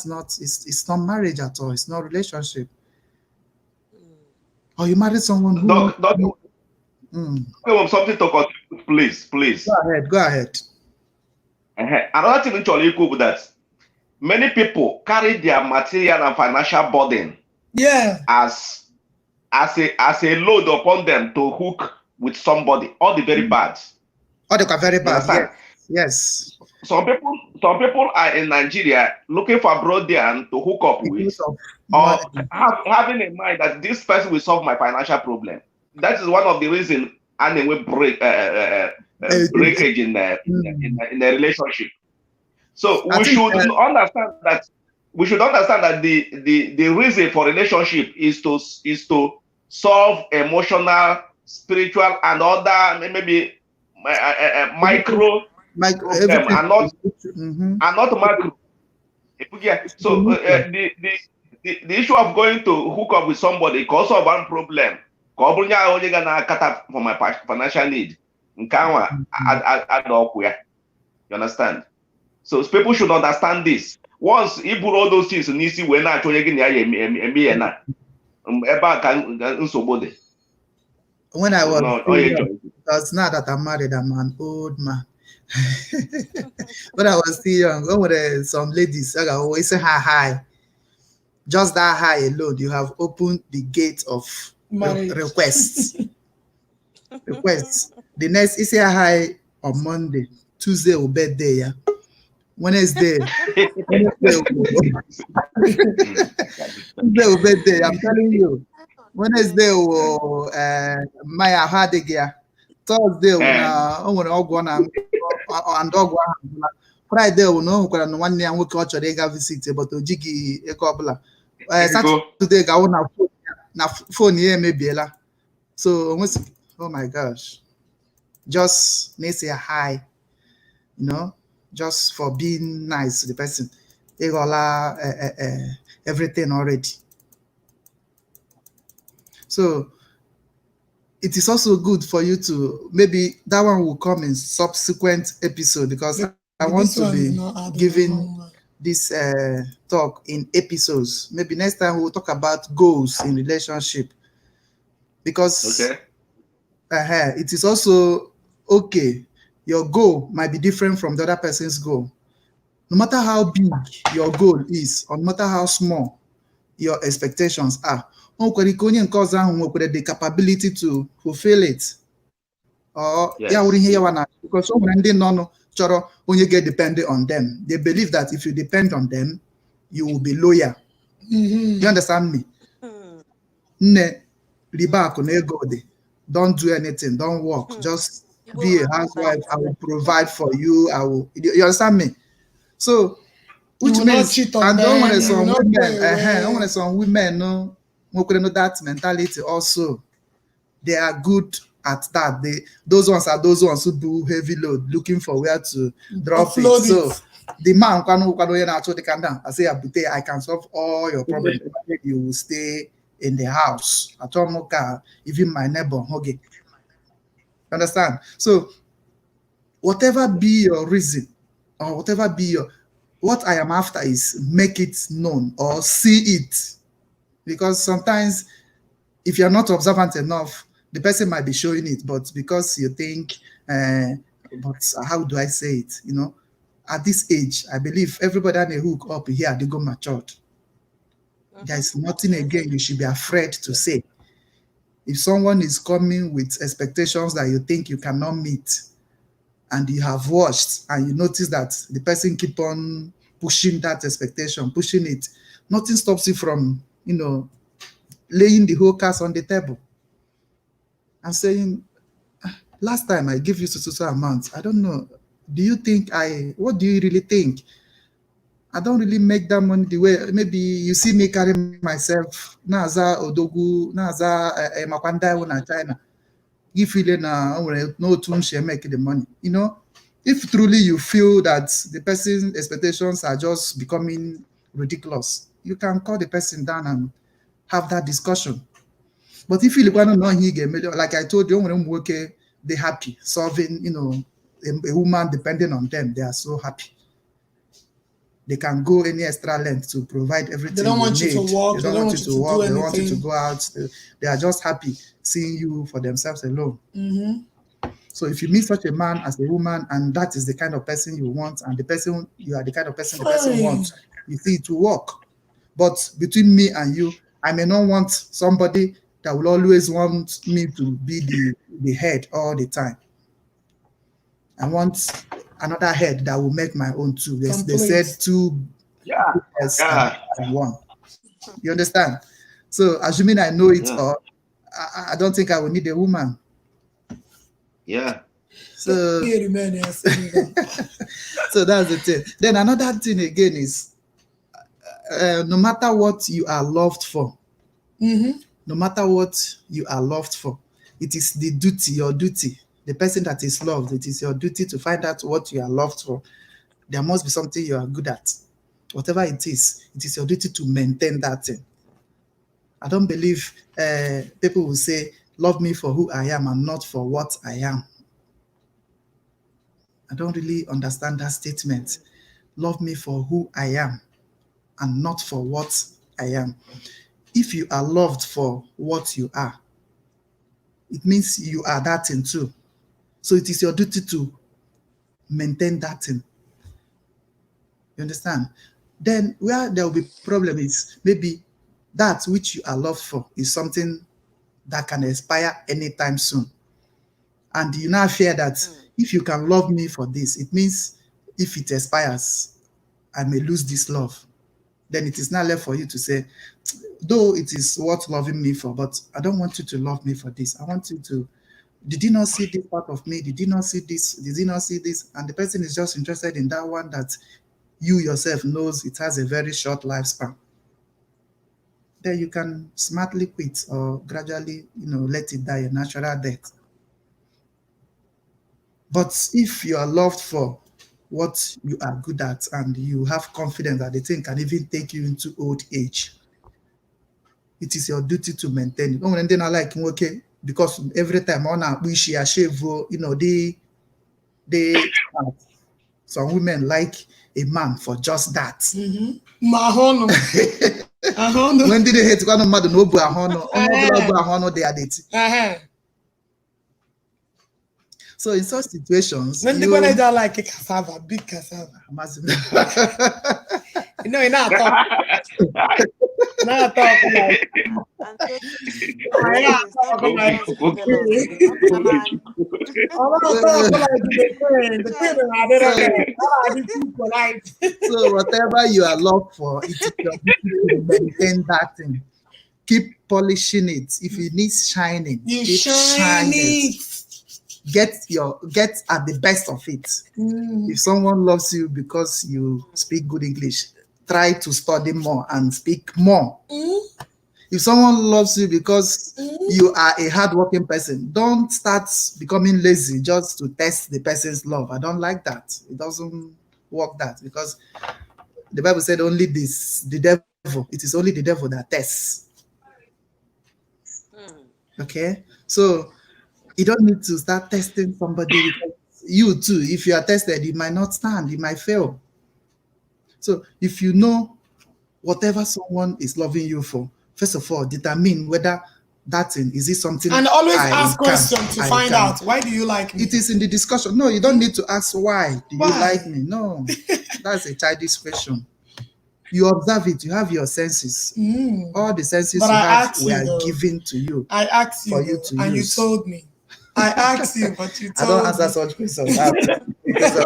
not it's not marriage at all. It's not relationship. Or you married someone who something to contribute, please. Go ahead. Another thing to equal with that, many people carry their material and financial burden as a load upon them to hook with somebody, or the very bad. Or they are very bad. Yes. Some people are in Nigeria looking for a Brodian to hook up with, or having in mind that this person will solve my financial problem. That is one of the reasons anyway breakage in a relationship. So we should understand that the reason for relationship is to solve emotional, spiritual, and other maybe micro problem, and not macro. So the issue of going to hook up with somebody cause of one problem. You for my financial need. You understand? So people should understand this. Once you put all those things in easy when I when I was because now that I'm married, I'm an old man. When I was still young, when some ladies I always say hi. Just that high alone, you have opened the gate of requests. The next is a high on Monday, Tuesday will be there. Yeah? Wednesday will be there. I'm telling you. Wednesday will Maya Hadigia. Thursday will and dog Friday will know one year we culture they got visit but Ojigi Ekobla. Saturday go na phone here maybe la. So oh my gosh. Just say hi, you know, just for being nice to the person. They got everything already. So it is also good for you to maybe that one will come in subsequent episode because I want to be giving this talk in episodes. Maybe next time we'll talk about goals in relationship because it is also okay. Your goal might be different from the other person's goal. No matter how big your goal is, or no matter how small your expectations are, the capability to fulfill it. Or because someone didn't know when you get dependent on them, they believe that if you depend on them, you will be loyal. You understand me? Don't do anything, don't work, just be a housewife. I will provide for you. You understand me? So, which means I don't want some women. I want some women know that mentality also. They are good at that. Those ones are those ones who do heavy load, looking for where to drop it. So the man I say, I can solve all your problems. You will stay in the house. Even my neighbor, okay. Understand? So whatever be your reason, or whatever be your, what I am after is make it known or see it. Because sometimes if you're not observant enough, the person might be showing it, but because you think, but how do I say it? You know, at this age, I believe everybody on a hook up here, they go matured. There's nothing again you should be afraid to say. If someone is coming with expectations that you think you cannot meet, and you have watched and you notice that the person keep on pushing that expectation, pushing it, nothing stops you from, laying the whole cards on the table and saying, last time I give you so amount, I don't know, what do you really think? I don't really make that money the way, maybe you see me carry myself, naza odogu, naza makwanda na China. If you no tune share make the money, if truly you feel that the person's expectations are just becoming ridiculous, you can call the person down and have that discussion. But if you want to know, like I told you, they're happy solving, a woman depending on them, they are so happy. They can go any extra length to provide everything. They don't want you to work. They don't want you to work. They want you to go out. They are just happy seeing you for themselves alone. So if you meet such a man as a woman, and that is the kind of person you want, and you are the kind of person the person wants, you see it will work. But between me and you, I may not want somebody that will always want me to be the head all the time. I want another head that will make my own too. They said two and one. You understand? So assuming I know it, or I don't think I will need a woman. Yeah. So, so that's the thing. Then another thing again is, no matter what you are loved for, no matter what you are loved for, it is your duty. The person that is loved, it is your duty to find out what you are loved for. There must be something you are good at. Whatever it is your duty to maintain that thing. I don't believe people will say, love me for who I am and not for what I am. I don't really understand that statement. Love me for who I am and not for what I am. If you are loved for what you are, it means you are that thing too. So it is your duty to maintain that thing. You understand? Then where there will be problem is maybe that which you are loved for is something that can expire anytime soon. And you now fear that if you can love me for this, it means if it expires, I may lose this love. Then it is not left for you to say, though it is worth loving me for, but I don't want you to love me for this. I want you to, did you not see this part of me? Did you not see this? Did you not see this? And the person is just interested in that one that you yourself knows it has a very short lifespan. Then you can smartly quit or gradually, let it die a natural death. But if you are loved for what you are good at and you have confidence that the thing can even take you into old age, it is your duty to maintain it. And then I like, okay, because every time we share, some women like a man for just that. When did they hate one mother no they are dating? So in such situations, when the manager like a cassava, big cassava. You know, now talk like so whatever you are loved for, it is your duty to maintain that thing. Keep polishing it. If it needs shining, you keep shine it. Get at the best of it. If someone loves you because you speak good English, try to study more and speak more. If someone loves you because you are a hardworking person, don't start becoming lazy just to test the person's love. I don't like that. It doesn't work that, because the Bible said only the devil, it is only the devil that tests. Okay? So you don't need to start testing somebody, because you too, if you are tested, you might not stand, you might fail. So if you know whatever someone is loving you for, first of all, determine whether that thing, is it something, and always ask questions to find out, why do you like me? It is in the discussion. No, you don't need to ask why do you like me. No, that's a childish question. You observe it, you have your senses. All the senses you have were given to you. I asked you, for you to and use. you told me. I asked you, but you I told don't answer me. such questions. Because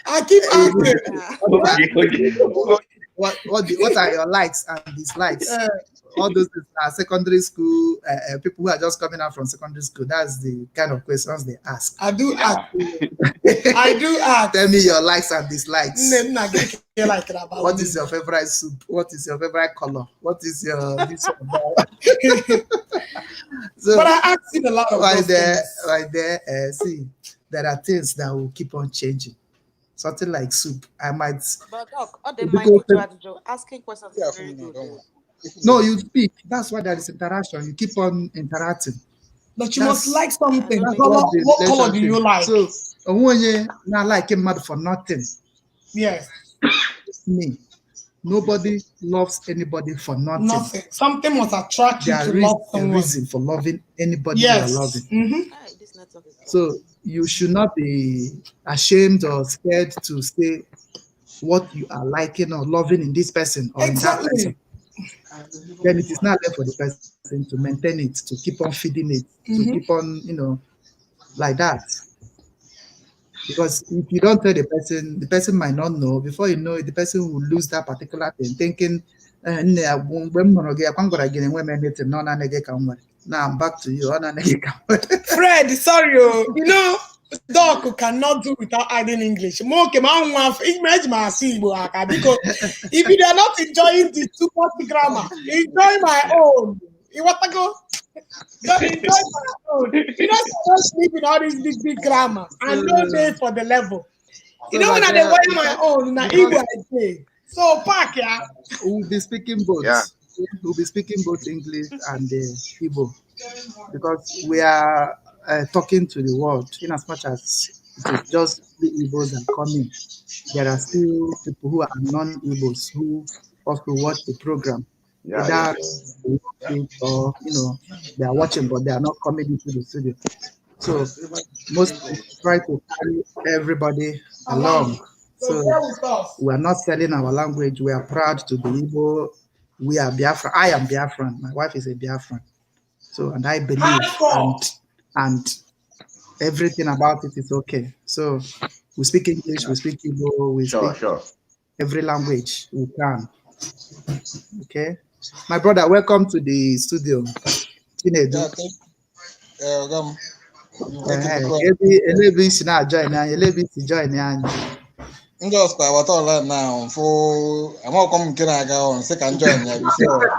I keep asking. What are your likes and dislikes? All those are secondary school people who are just coming out from secondary school. That's the kind of questions they ask. I do ask. I do ask. Tell me your likes and dislikes. What is your favorite soup? What is your favorite color? What is your this? So, but I asked you a lot of those things. Right there, see, there are things that will keep on changing. Something like soup, I might. But Doc, all the mind asking questions is very good. No, you speak. That's why there is interaction. You keep on interacting. But you must like something. What color do you like? So, when you not like him mad for nothing. Yes. Me. Nobody loves anybody for nothing. Something must attract you to love someone. A reason for loving anybody you are loving. So you should not be ashamed or scared to say what you are liking or loving in this person or in that person. Then it is not left for the person to maintain it, to keep on feeding it, to keep on, like that. Because if you don't tell the person might not know. Before you know it, the person will lose that particular thing, thinking, now I'm back to you. Fred, sorry, Doc cannot do without adding English. Because if you are not enjoying the super grammar, enjoy my own. You want to go? Don't enjoy my own. You don't sleep in all this big grammar and no day for the level. You know when I wear my own, I say. So pack, yeah. We'll be speaking both. Yeah. We'll be speaking both English and Igbo, because we are talking to the world. In as much as it is just the Igbos that come in, there are still people who are non-Igbos who also watch the program. Or they are watching, but they are not coming into the studio. So most try to carry everybody along. So we are not selling our language. We are proud to be Igbo. We are Biafran. I am Biafran. My wife is a Biafran. So, and I believe and everything about it is okay. So we speak English, we speak Igbo, we speak every language we can. Okay. My brother, welcome to the studio. Chinedu. Ndị ọspa agbata ọla na for amakom nke na-aga on second join ya before.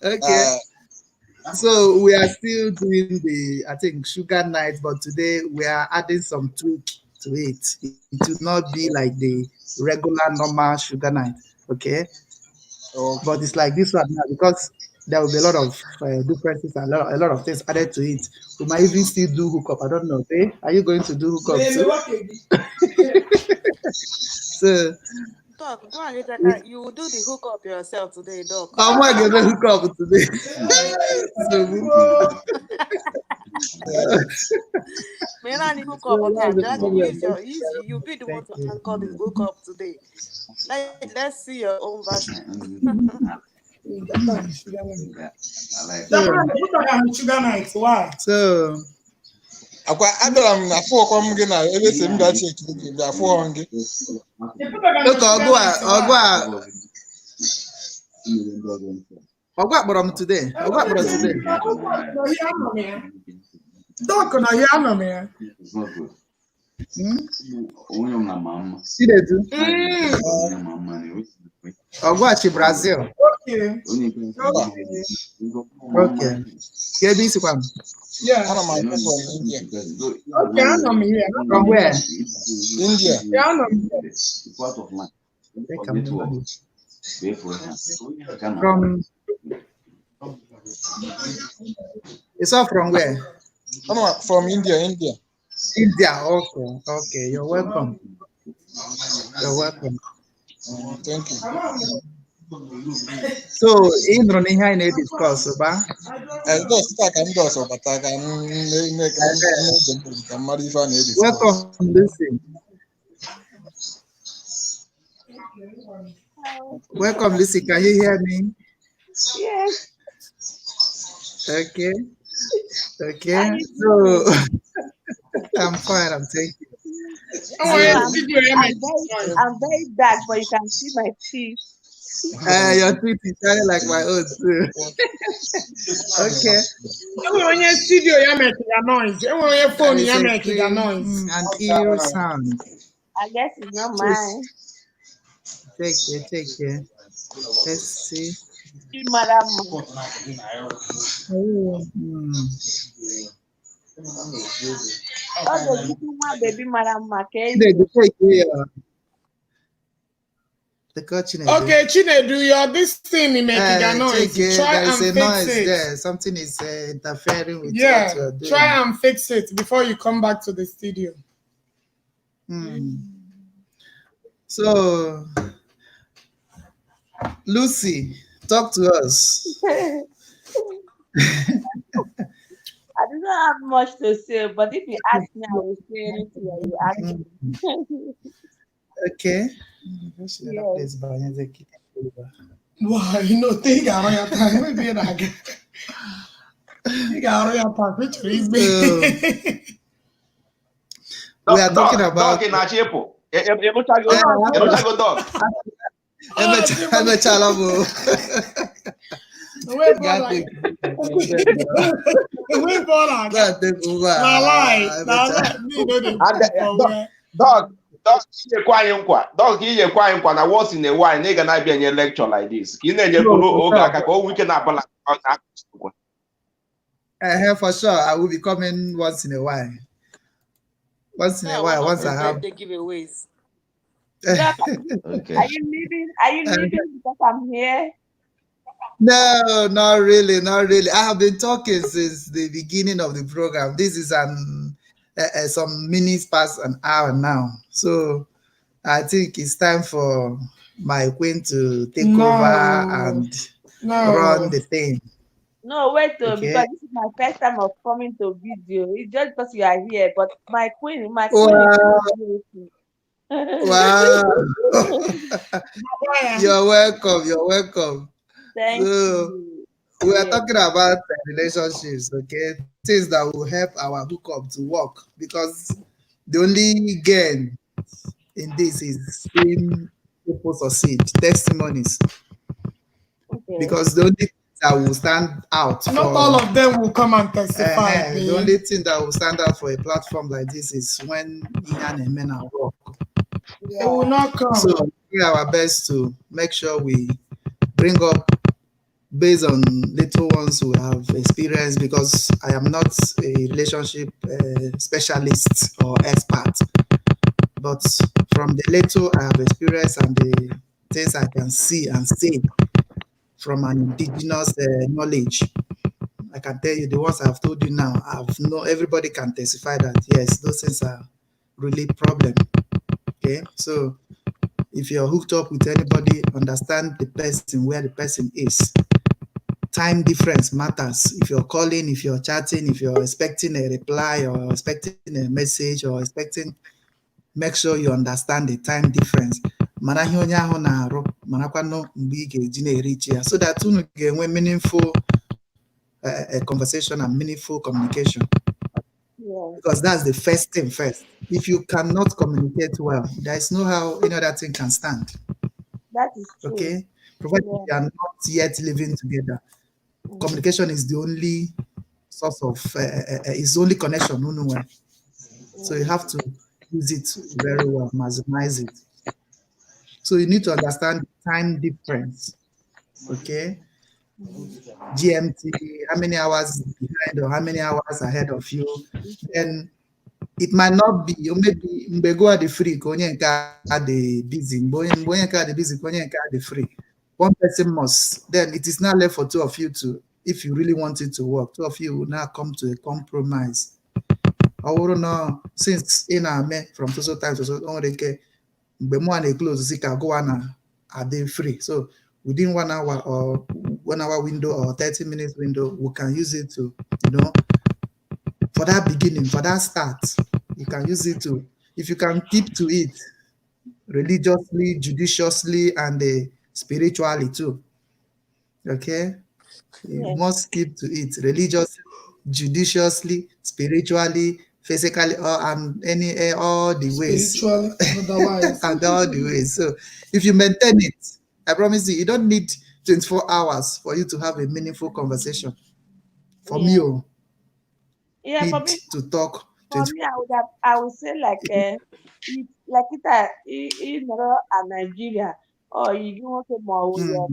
Okay. So we are still doing I think sugar night, but today we are adding some tweak to it. It will not be like the regular normal sugar night. Okay. But it's like this one now, because there will be a lot of differences and a lot of things added to it. We might even still do hookup. I don't know. Okay? Are you going to do hookup too? So, Doc, you will do the hookup yourself today, Doc. I'm not going to hook up today. You'll be the one to anchor the hookup today. Let's see your own version. Sugar night. Why? So, abịara m na fụọkwa m gị na ebe si m bịa cheki gị bịa fụọ gị. Ọgụ akpọrọ m today. Doc, na here, no man. See they do. Ogwachi Brazil. Okay. Okay. KBC one. Yeah. From India. Okay, I know me here. From where? India. Yeah, I know me here. From it's all from where? From India. India. Okay. You're welcome. You're welcome. Thank you. So in running high need discuss, ba? Just I can do so, but I can make Welcome, Lucy. Welcome, Lucy. Can you hear me? Yes. Okay. How you So doing? I'm fine. I'm thank you. Oh, I'm, yeah, I'm, video, yeah, I'm very dark, but you can see my teeth. Your tweet is sounding like my own too. Okay. When you studio, you make the noise. When your phone, you make the noise. An ear sound. I guess it's not Just mine. take care. Let's see. Madam. Oh, Oh, the good baby, Madam Mackenzie. They take care. The coaching. Okay, Chinedu, your this thing is making a noise. Try there is and a fix noise it. there. Something is interfering with what Yeah, you're doing. try and fix it before you come back to the studio. So, Lucy, talk to us. I do not have much to say, but if you ask me, I will say anything that you ask me. Okay. Yes. Wow, you know, think around your time. Maybe I get. Think around your time. Which is me. We are talking about. Dog in Achepo. Emuchago dog. Wait, Dog iyekwa anyị nkwa na once in a while na ị ga na-abịa nye lecture like this ka ị na-enyekwuru oge aka ka o nwee ike na-abala for sure, I will be coming once in a while. Once I have the giveaways. Okay. Are you leaving because I'm here? No, not really. I have been talking since the beginning of the program. This is some minutes past an hour now. So I think it's time for my queen to take over and run the thing. No, wait though, because this is my first time of coming to video. It's just because you are here, but my queen Wow. You're welcome. Thank you. We are talking about relationships, okay? Things that will help our hookup to work, because the only gain in this is seeing people succeed, testimonies. Okay. Because the only thing that will stand out not all of them will come and testify. The only thing that will stand out for a platform like this is when Ian and men are work. They will not come. So we do our best to make sure we bring up based on little ones who have experience, because I am not a relationship specialist or expert, but from the little I have experience and the things I can see and say from an indigenous knowledge, I can tell you the ones I've told you now. Everybody can testify that yes, those things are really problem. Okay, so if you're hooked up with anybody, understand the person, where the person is. Time difference matters. If you're calling, if you're chatting, if you're expecting a reply or expecting a message or expecting, make sure you understand the time difference. So that you get meaningful conversation and meaningful communication. Yeah. Because that's the first thing first. If you cannot communicate well, there is no how any other thing can stand. That is true. Okay? Provided you are not yet living together. Communication is the only source of, is the only connection nowhere. So you have to use it very well, maximize it. So you need to understand time difference. Okay. GMT, how many hours behind or how many hours ahead of you. Then it might not be, or maybe mbego are the free, konye nka the busy, mboye nka the busy, konye nka the free. One person must, then it is not left for two of you to, if you really want it to work, two of you will now come to a compromise. I don't know, since in a me from so time to so on, mgbe mụ na close si ka go na are they free, so within 1 hour or 1 hour window or 30 minutes window, we can use it to, for that beginning, for that start, you can use it to, if you can keep to it religiously, judiciously, and spiritually too. Okay, you must keep to it religiously, judiciously, spiritually, physically, and all the ways. Spiritually, otherwise. And all the ways. So if you maintain it, I promise you don't need 24 hours for you to have a meaningful conversation. For me, for me, to talk. For me, I would say like in Nigeria or you want to more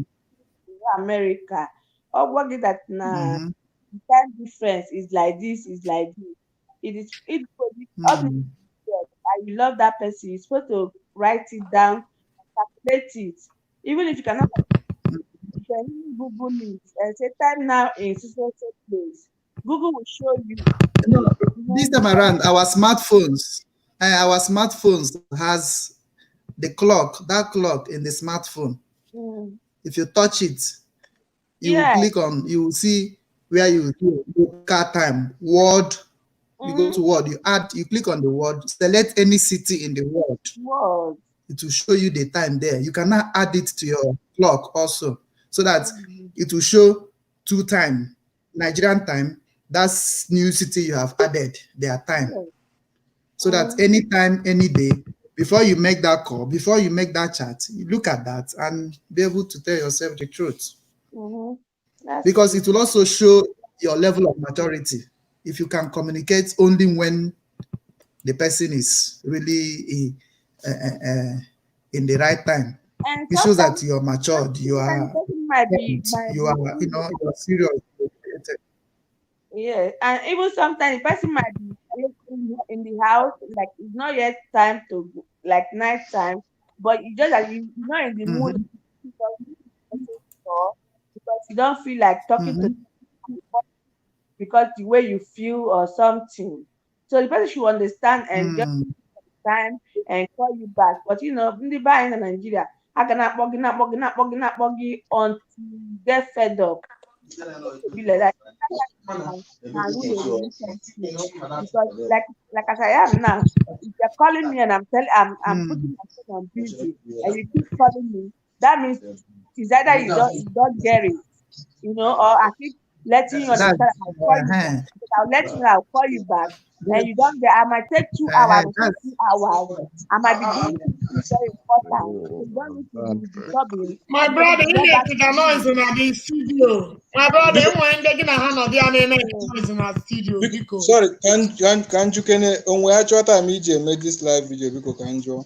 America. Or what is that now? The time difference is like this, is like this. I love that person. You're supposed to write it down, calculate it. Even if you cannot, you can Google it and say time now in so place. Google will show you. This time around, our smartphones has the clock, that clock in the smartphone. If you touch it, you will click on, you will see where you local time, word. You go to word, you click on the word, select any city in the world. It will show you the time there. You cannot add it to your clock also, so that it will show 2 time, Nigerian time. That's new city you have added their time. So that anytime, any day, before you make that call, before you make that chat, you look at that and be able to tell yourself the truth. Because it will also show your level of maturity. If you can communicate only when the person is really in the right time, it shows that you're matured, you are you're serious. Yeah, and even sometimes the person might be in the house, like it's not yet time to like night time, but you just like you're not in the mood because you don't feel like talking to because the way you feel or something. So the person should understand and just time and call you back. But in the bar in Nigeria, I cannot buggy until you get fed up. Be like that. And ruin a relationship. Because like as I am now, if you're calling me and I'm putting my phone on busy and you keep calling me, that means it's either you don't get it, or I keep letting you understand I'll call you back. I'll let you know I'll call you back. And you don't get, I might take 2 hours, 3 hours. I might be doing something very important. So you don't need to be disturbing. My brother, you need to get noise in the studio. My brother, you want to get a hand of the noise in the studio. Sorry, can't you onwe achọ time iji make this live video biko ka njọ?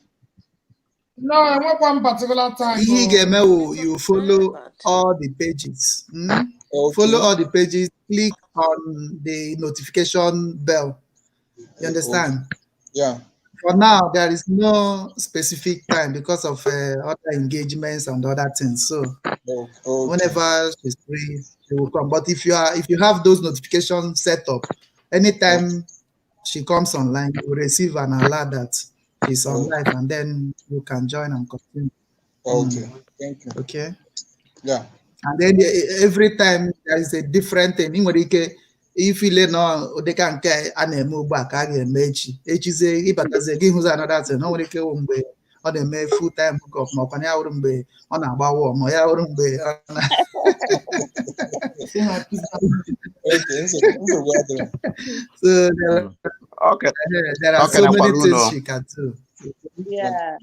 No, I want one particular time. You follow all the pages. Okay. Follow all the pages, click on the notification bell. You understand? Yeah. For now, there is no specific time because of other engagements and other things. So whenever she's free, she will come. But if you have those notifications set up, anytime she comes online, you will receive an alert that she's on live, and then you can join and continue. Okay. Thank you. Okay. Yeah. And then every time there is a different thing. If you know they can get an back again, say give another thing. No one can be on the full time hook up. No, on a bow, so there are so many things she can do. Yeah.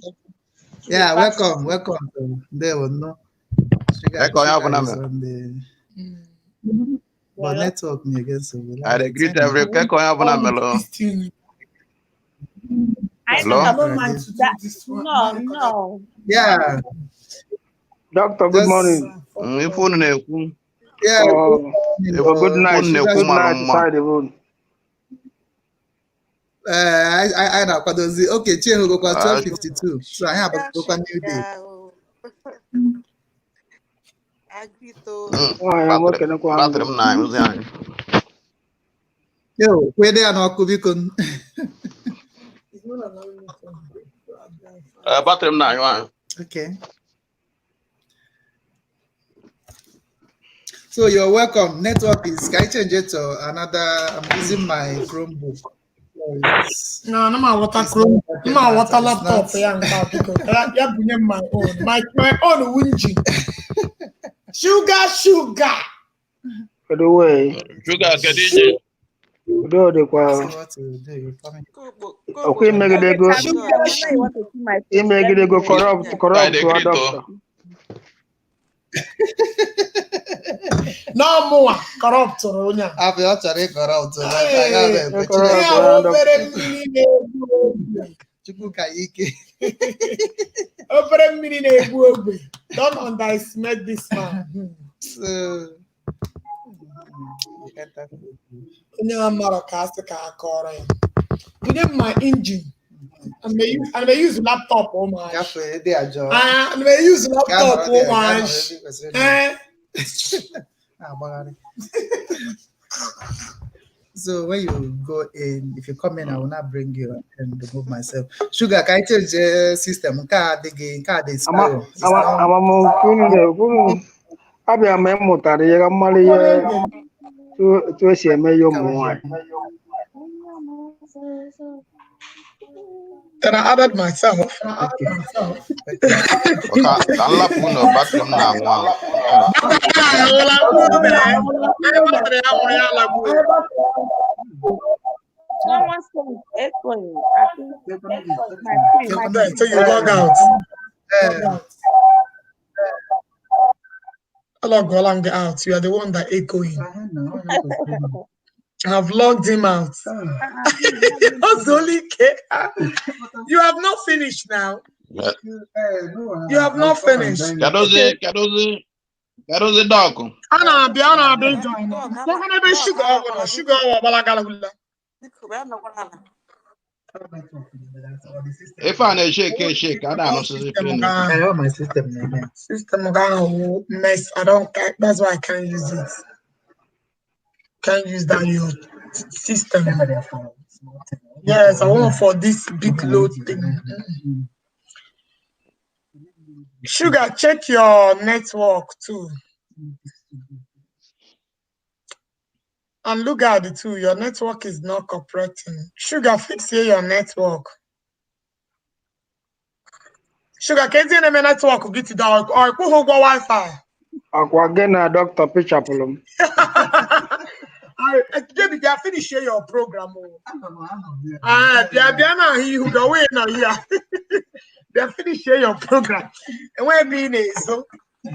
Yeah, welcome. There was no. But network me again, so I greet every melo. Hello? I don't mind to do this one. No. Yeah. Doctor, good morning. Phone na-ekwu. Yeah. Good night. Good night, side the road. I know what does it. Okay, change go 12:52. So I have a new day. Agrito. Battery m na-anyụzi anyị. Yo, where they are not kubikun. Battery m na-anyụ anyị. Okay. So you're welcome. Network is, can I change it to another? I'm using my Chromebook. No, I'm a water Chrome. I'm a water laptop. Yeah, my own. My own wingy. Sugar. By the way, Sugar Khadija. do the kwa. Okay, make it go. Make it go corrupt to a doctor. No more corrupt. I've got to corrupt. Don't underestimate this man. Within my engine, and they use laptop. Oh my! And they use laptop. Oh my! So when you go in, if you come in, I will not bring you and remove myself. Sugar, can I change the system? Card again, card is I'm a abia me mutare ya mali ya to se me yo mo. Then I added myself. Someone said echoing. I think So you log out. Log out. You are the one that echoing. I've logged him out. You have not finished now. You have not finished. Kadozi dog. Ana be join. Go gonna be sugar balagala. If I shake, I don't know. My system. System gonna mess. I don't. That's why I can't use it. Can't use that your system. Yes, I want for this big load thing. Sugar, check your network too. And look at it too. Your network is not cooperating. Sugar, fix here your network. Sugar, can't you name network get it down or go home Wi-Fi? Aquagena doctor picture problem. David, they are finished your program. They are not here who go away now here. They are finished your program. And where being is so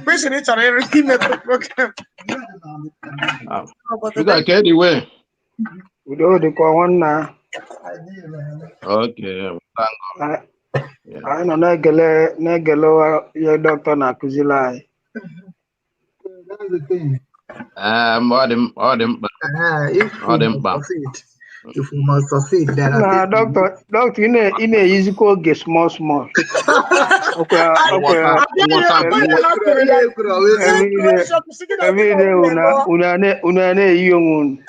question it on everything the program. You got carried away. We do the one now. Okay. I know negelo your doctor na kuzilai. That's the thing. If we must succeed, there are doctor, in a easy call get small. Okay. Every day, una young.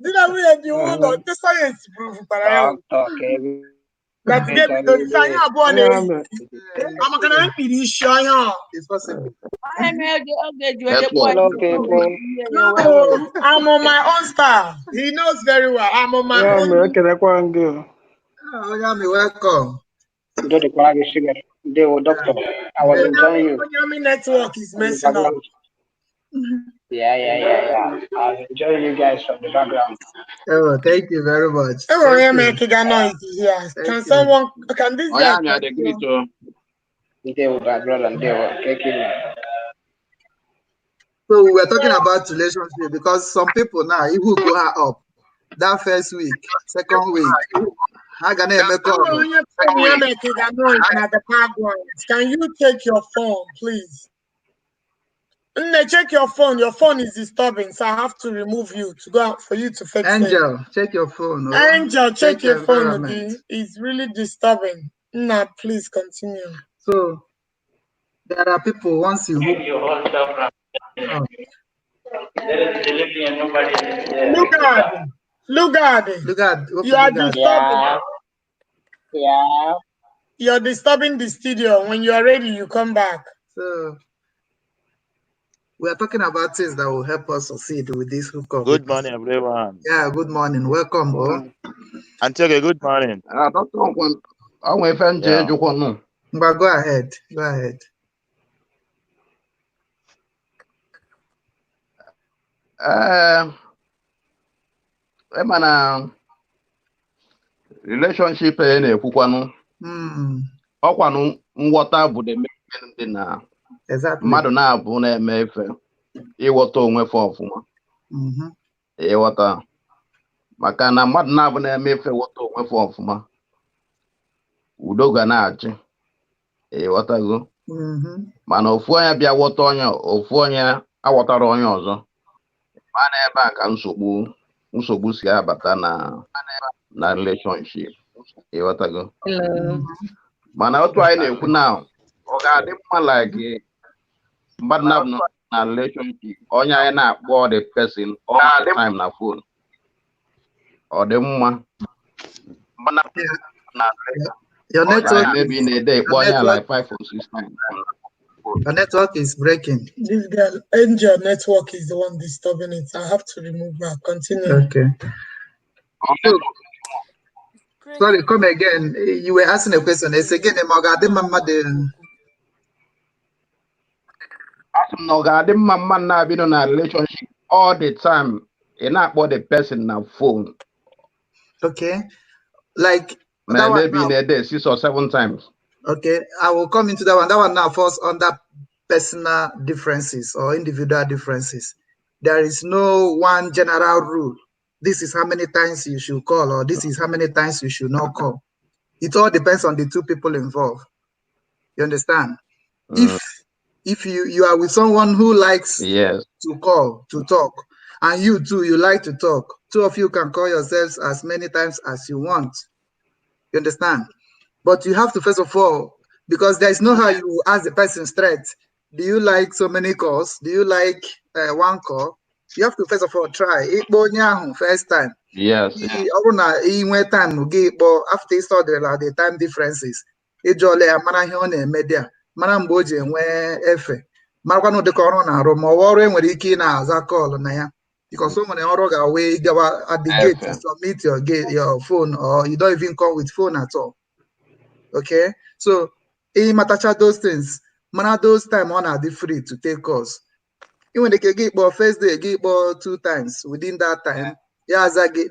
Did I read you on the science proof? Okay. That's David. I'm gonna be shy. it's possible. I'm on my own style. He knows very well. I'm on my own. Welcome. Doctor, I was enjoying you. My network is messing up. Yeah. I'm enjoying you guys from the background. Oh, thank you very much. Can someone, can this guy? So we were talking about relationship because some people now, if we go her up that first week, second week, Can you take your phone, please? Check your phone. Your phone is disturbing, so I have to remove you to go out for you to fix it. Angel, check your phone. Angel, check your phone. It's really disturbing. Nah, please continue. So there are people once you Look at it. You are disturbing. Yeah. You're disturbing the studio. When you are ready, you come back. So we are talking about things that will help us succeed with this hookup. Good morning, everyone. Yeah, good morning. Welcome, bro. Antigua, good morning. Go ahead. Go ahead. Relationship na-ekwukwanụ ọkwanụ nghọta bụ the main thing na mmadụ na-abụ na-eme ife ịghọta onwe fa ọfụma ịghọta maka na mmadụ na-abụ na-eme ife ịghọta onwe fa ọfụma udo ga na-achị ịghọtago mana ofu onye bịa ghọta onye ofu onye aghọtara onye ọzọ ma na ebe a ka nsogbu si abata na relationship ịghọtago mana otu anyị na-ekwu na ọ ga-adị mma like mmadụ na-abụ na relationship onye anyị na-akpọ the person all the time na phone ọ dị mma your network maybe in a day like 5 or 6 times. Your network is breaking. This girl, Angel network is the one disturbing it. I have to remove her. Continue. Okay. Sorry, come again. You were asking a question. It's again na be in a relationship all the time. You're not about the person na phone. Okay. Like maybe in a day 6 or 7 times. Okay, I will come into that one. That one now falls under personal differences or individual differences. There is no one general rule. This is how many times you should call, or this is how many times you should not call. It all depends on the two people involved. You understand? If you are with someone who likes to call, to talk, and you too, you like to talk, two of you can call yourselves as many times as you want. You understand? But you have to, first of all, because there is no how you ask the person straight, do you like so many calls? Do you like one call? You have to, first of all, try. First time. Yes. Time after you saw the time differences. Because someone away at the gate to submit your phone, or you don't even call with phone at all. Okay, so in matacha those things, those time on are free to take calls. Even they can get first day, get 2 times within that time.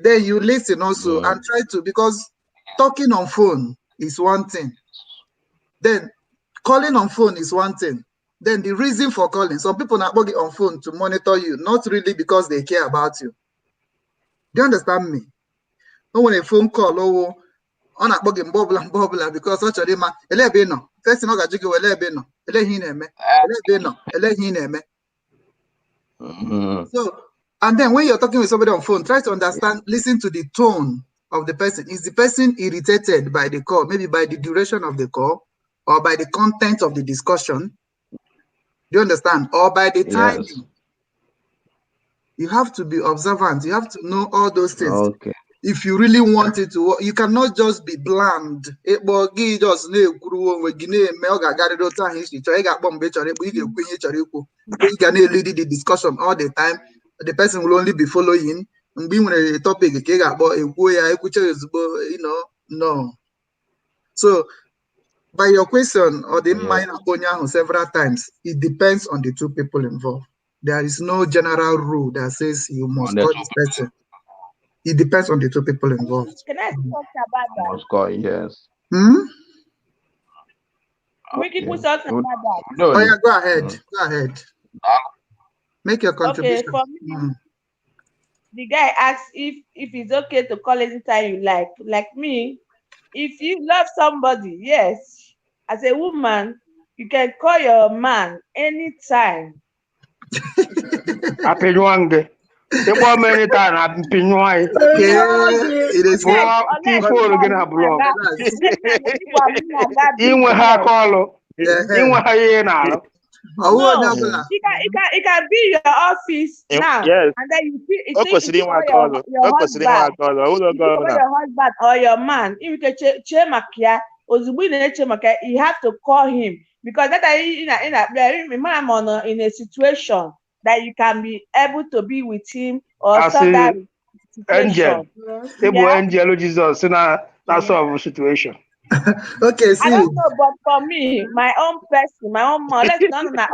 Then you listen also and try to, because talking on phone is one thing. Then calling on phone is one thing. Then the reason for calling, some people not get on phone to monitor you, not really because they care about you. Do you understand me? No, when a phone call, on a bugging bubble because such a dema, elebino. First, no got you go elebino, elehine. So, and then when you're talking with somebody on phone, try to understand, listen to the tone of the person. Is the person irritated by the call, maybe by the duration of the call, or by the content of the discussion? Do you understand? Or by the timing? Yes. You have to be observant. You have to know all those things. Okay. If you really want it to work, you cannot just be bland. You cannot lead the discussion all the time. The person will only be following. A topic, no. So, by your question or the mind several times, it depends on the two people involved. There is no general rule that says you must call this person. It depends on the two people involved. Can I talk about that? Must call, yes. We can put something about that. Oh yeah, go ahead. Go ahead. Make your contribution. Okay, for me, the guy asks if it's okay to call anytime you like. Like me, if you love somebody, yes, as a woman, you can call your man anytime. Apinywange. Igbo many time apinywange. Okay, it is Unless, T4 gonna block. Inwe ha call. Inwe ha ye na. No, it can be your office now, Yes. and then you see O kwesịrị inwe aka ọlụ. O kwesịrị inwe aka ọlụ. Ụlọ gọvanọ. your husband or your man. If you can che maka ya, ozugbo ị na-eche maka ya, you have to call him because that in a situation that you can be able to be with him or solve that situation. Angel. Angel Jesus na solve situation. Okay, see. I don't know, but for me, my own person, my own mom, let's not know how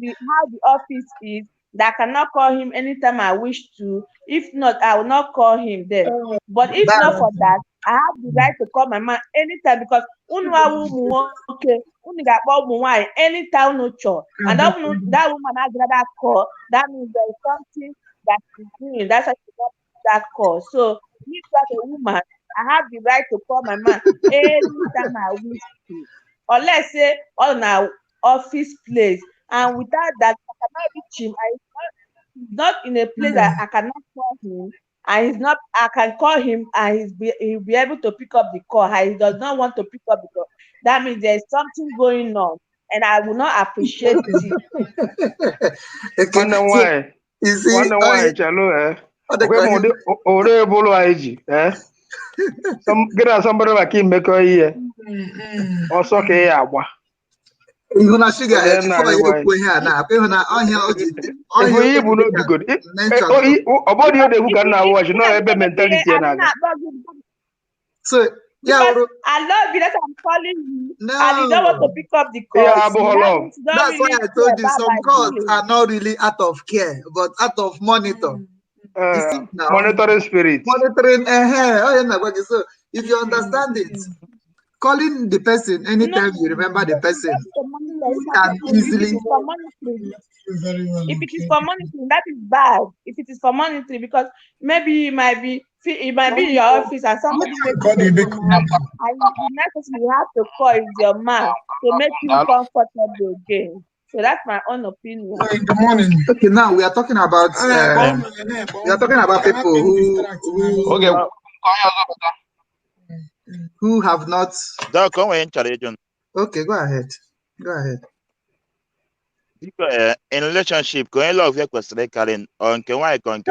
the office is that I cannot call him anytime I wish to. If not, I will not call him then. But if not for that, I have the right to call my man anytime because anytime no chore. And that woman has that call, that means there is something that she's doing. That's why she got that call. So me as a woman, I have the right to call my man anytime I wish to. Or let's say on our office place. And without that, I cannot reach him. He's not in a place that I cannot call him. And he's not, I can call him and he'll be able to pick up the call. He does not want to pick up the call. That means there's something going on. And I will not appreciate it. Okay, why? Wonder why, Chalo, somebody like him make a year. Also, okay, agua. You gonna sugar before you here now. If we even know the good. About you, they can now watch. No, every mentality. So yeah, I love you. That's why I'm calling you. No. And you don't want to pick up the call. Yeah, that's why I told you some calls are not really out of care, but out of monitor. Monitoring spirit. Monitoring. So if you understand it, calling the person anytime you remember the person, you can easily. If it is for monitoring, that is bad. If it is for monitoring, because maybe it might be in your office and somebody and the next person you have to call is your man to make you comfortable again. So that's my own opinion. In the morning. Okay, now we are talking about people who have not. Okay, go ahead. In relationship, going love your question, Karen, or can why can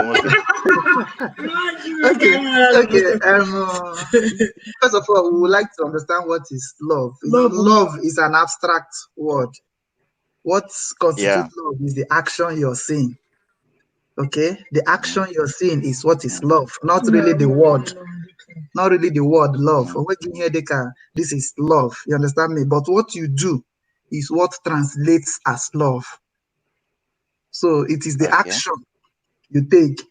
Okay. First of all, we would like to understand what is love. Love is an abstract word. What constitutes love is the action you're seeing. Okay, the action you're seeing is what is love, not really the word. Not really the word love. This is love. You understand me? But what you do is what translates as love. So it is the action you take.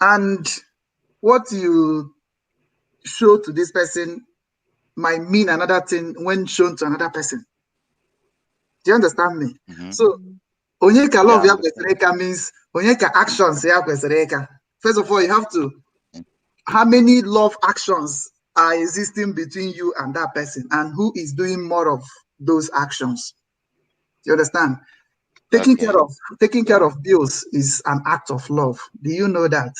And what you show to this person might mean another thing when shown to another person. Do you understand me? So Onyeka love means Onyeka actions. First of all, you have to, how many love actions are existing between you and that person, and who is doing more of those actions? Do you understand? Taking care of bills is an act of love. Do you know that?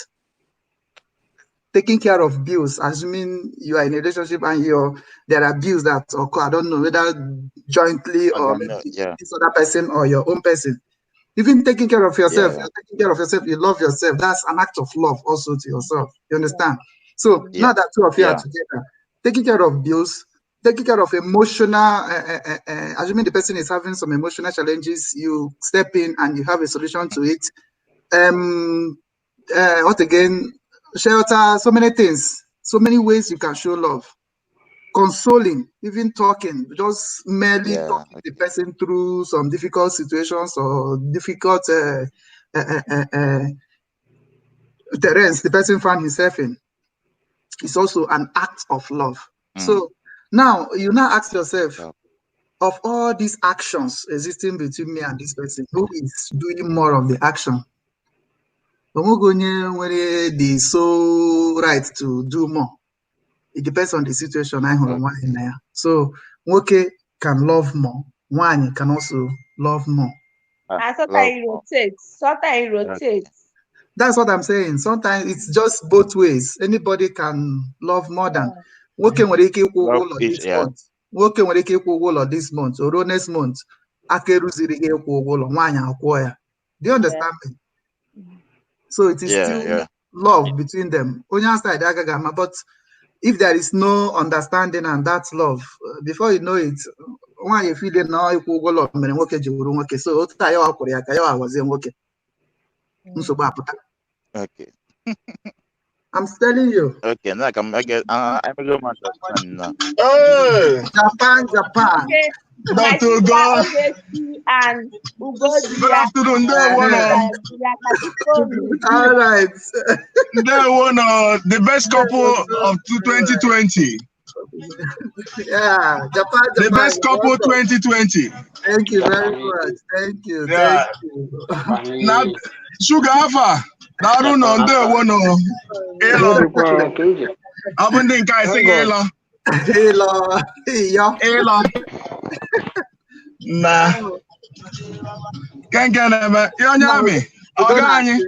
Taking care of bills, assuming you are in a relationship and there are bills that occur, I don't know whether jointly or this other person or your own person. Even taking care of yourself, you're taking care of yourself, you love yourself. That's an act of love also to yourself. You understand? So now that two of you are together, taking care of bills, taking care of emotional, assuming the person is having some emotional challenges, you step in and you have a solution to it. What again? Shelter, so many things, so many ways you can show love. Consoling, even talking, just merely talking the person through some difficult situations or difficult terrains the person found himself in. It's also an act of love. So now you ask yourself, of all these actions existing between me and this person, who is doing more of the action? The so right to do more. it depends on the situation. So nwoke can love more. One can also love more. And sometimes it rotates. That's what I'm saying. Sometimes it's just both ways. Anybody can love more than. Nwoke nwere ike ịkwụ ụgwọ ụlọ this month. Nwoke nwere ike ịkwụ ụgwọ ụlọ this month. Or next month, aka eruziri ihe ịkwụ ụgwọ ụlọ, nwaanyị akwụọ ya. Do you understand me? So it is still love between them. Onye aside agaghị ama, but if there is no understanding and that love, before you know it, nwaanyị feel na ịkwụ ụgwọ ụlọ mere nwoke ji wuru nwoke. So otu a ya akwụrụ ya ka ya awazie nwoke. Nsogbu apụta. Okay. I'm telling you. Okay, now I'm going to now. Hey! Japan. Okay. Dr. God. And Good afternoon. All right. They won the best couple of 2020. Yeah, Japan. The best couple 2020. Thank you very much. Thank you. Yeah. Thank you. Now, Sugar Alpha. Now, no, they won. I've been thinking I sing Ela. Nah. Can't get them. You're Yami. Ogani.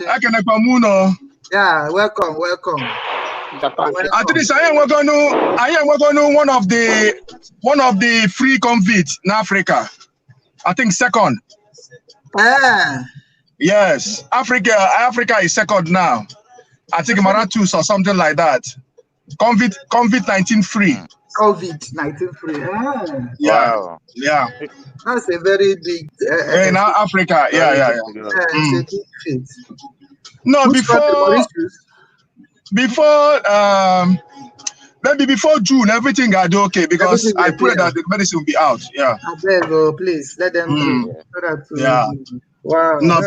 I can Pamuno. Yeah, welcome. At least I am going to one of the free convicts in Africa. I think second. Yes, Africa is second now. I think Maratus or something like that. COVID-19 free. COVID-19 free. Yeah. That's a very big. In Africa, yeah. It's a big feat. No, maybe before June, everything got do okay because I pray that the medicine will be out. Yeah. I beg, please let them. Yeah. Wow. No,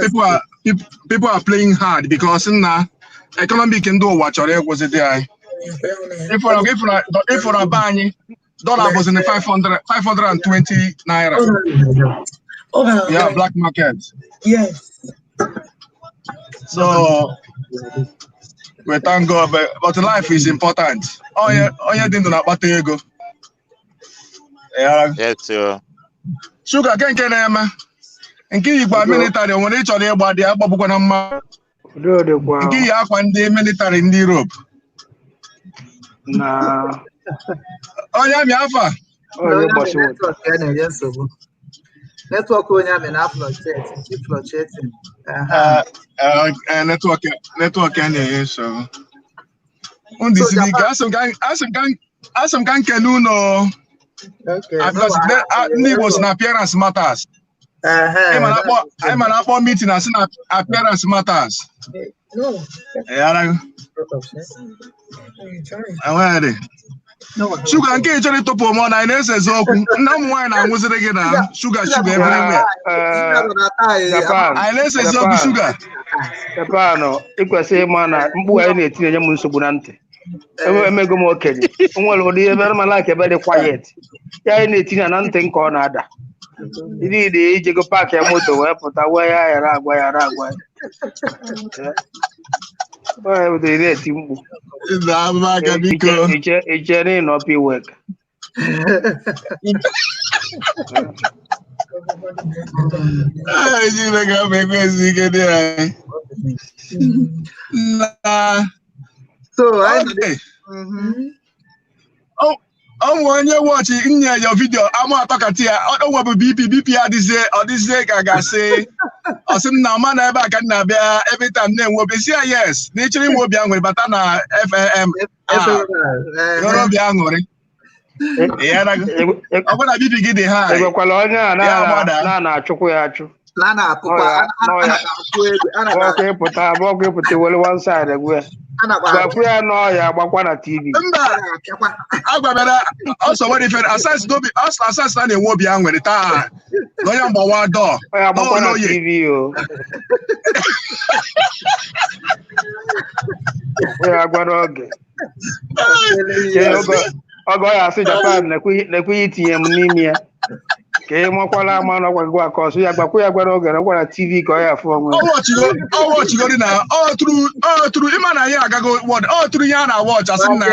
people are playing hard because now economy can do what your was it there. If for a bany, dollar was in the 520 naira. Yeah, black market. Yes. So we thank God, but life is important. Oh yeah, didn't know about the ego. Yeah. Yes, sir. Sugar can't get them. And give you by military when each other about the Ababukana. Give you up one day military in Europe. Nah. Oh yeah, Alpha. Oh yeah, boss. Network when I'm in fluctuating, keep fluctuating. Network and so. On this week, as some can no. Okay. Because there was an appearance matters. I'm an apple meeting as an appearance matters. No. Yeah. I'm ready. Sugar and cake to put more than I says, no wine. I was again. Sugar everywhere. I say sugar. Japano, ikwesị ịma na mkpu anyị na-etinye m nsogbu na ntị. Emego m okenye. Nwere ụdị ebe m like ebe dị quiet. Ya anyị na-etinye na ntị nke ọ na-ada. Ndị ijego paaki moto wee pụta wee ya yara agwa. Why would they let him? It's a not be work. So I when you watching your video, I'm not talking to you. I don't want to BP this day, I say, or some man ever can every time name will be yes. Naturally will be angry, but I'm FM. You're be angry. Yeah, I'm gonna be begin the high. Nana, put one side. TV. Also, what if an assassin don't be us assassin and won't be angry with the time? No, you're one door. No, TV. Ogo ya asị Japan na-ekwe itinye m n'ime ya. Ka ị makwala ama na ọgwago aka ọsọ ya gbakwa ya gwara oge na gwara TV ka ọ ya afụ onwe. Ọwọchigori na ọ tụrụ ịma na anyị agago wọd ọ tụrụ ihe a na-awọch asị na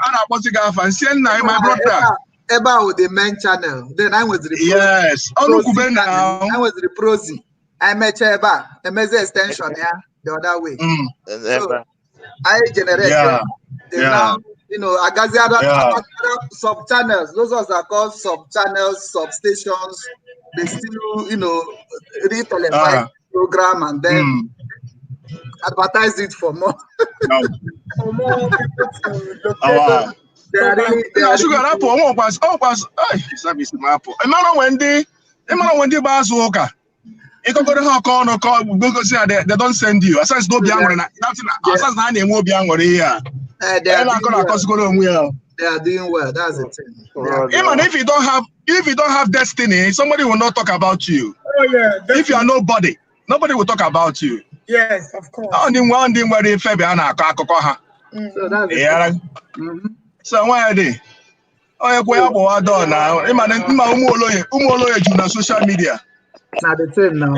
a na-akpọzi gị afa nsie nna my brother. Ebe ahụ the main channel. Then I was the yes. Ọnụ kwube na I was the prosi. I mecha ebe a emezi extension ya the other way. So I generate now, you know, agazi other sub channels. Those are called sub channels, substations. They still, you know, re-televise program and then advertise it for more. For more people to locate. They are really sugar apple. Service apple. When they buy ụka. Ịkọgoro ha ọkọ ọnụ kọ gogosi na they don't send you. Asas no bia nwere na nothing. Asas na na-enwe obi aṅụrị ihe a. They are doing well. That's the thing. Even if you don't have destiny, somebody will not talk about you. Oh yeah. Definitely. If you are nobody will talk about you. Yes, of course. Ndị nwere ife a na-akọ akụkọ ha. So that's so why dị? Onye kwe ya bụ adọ na ịma ụmụ oloye juru na social media. Not the same now.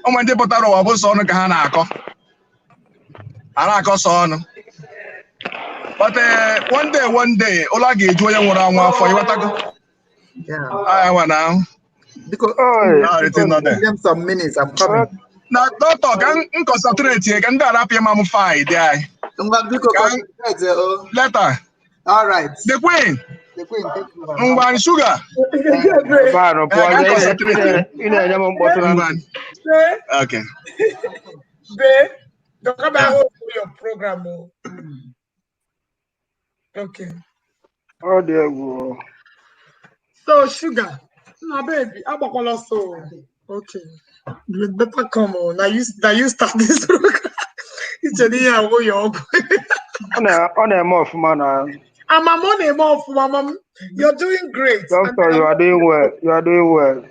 Ụmụ ndị pụtara ụwa bụ sọ ọnụ ka ha na-akọ. A na-akọ sọ ọnụ. But one day, all I get you for you. Yeah. I want now. Because give them some minutes. I'm coming. Now, don't talk. I'm concentrating. I'm not happy. I'm fine. There. Letter. All right. The Queen. The Queen. Thank you. One sugar. Okay. Don't come back home for your program. Okay. Oh dear. Go. So sugar, my baby, I'm gonna so okay. You better come on. Now you start this program. It's a year ago, you're on a off, man. I'm on a off, mama. You're doing great. Doctor, you are doing well. You are doing well.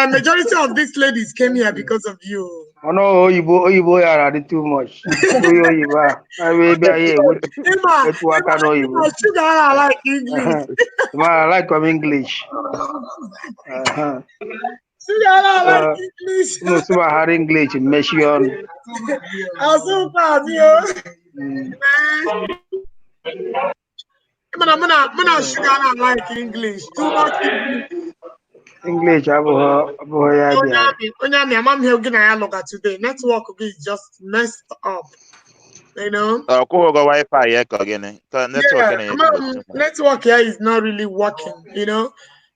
Majority of these ladies came here because of you. Oh no, you boy are too much. I will be here with what I know you. Sugar, I like English. I like English. Sugar, I like English. No, so I had English in Mission. I'm so proud, yo. I'm not sugar, I like English. Too much English. English, I'm here today. Network is just messed up. You know? Wi-Fi, network here is not really working, you know.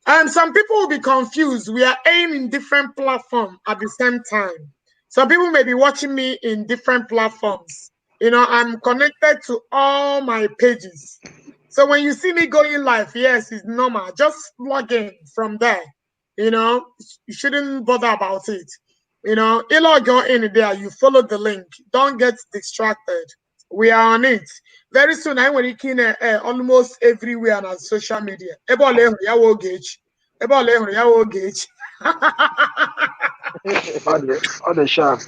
And some people will be confused. We are aiming different platforms at the same time. Some people may be watching me in different platforms. You know, I'm connected to all my pages. So when you see me going live, yes, it's normal. Just log in from there. You know, you shouldn't bother about it. You know, you log in there, you follow the link. Don't get distracted. We are on it. Very soon, I'm going to almost everywhere on social media. All the sharp.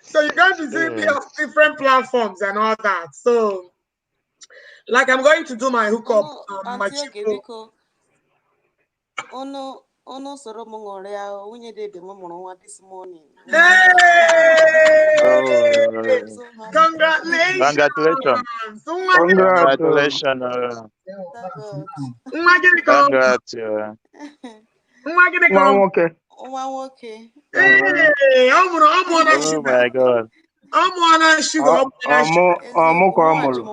So you're going to see me on different platforms and all that. So, like I'm going to do my hookup. Ono soro mongorea unye de mama this morning. Hey! Congratulations. Okay. Hey, oh my God. I'm sugar. Wow, congratulations.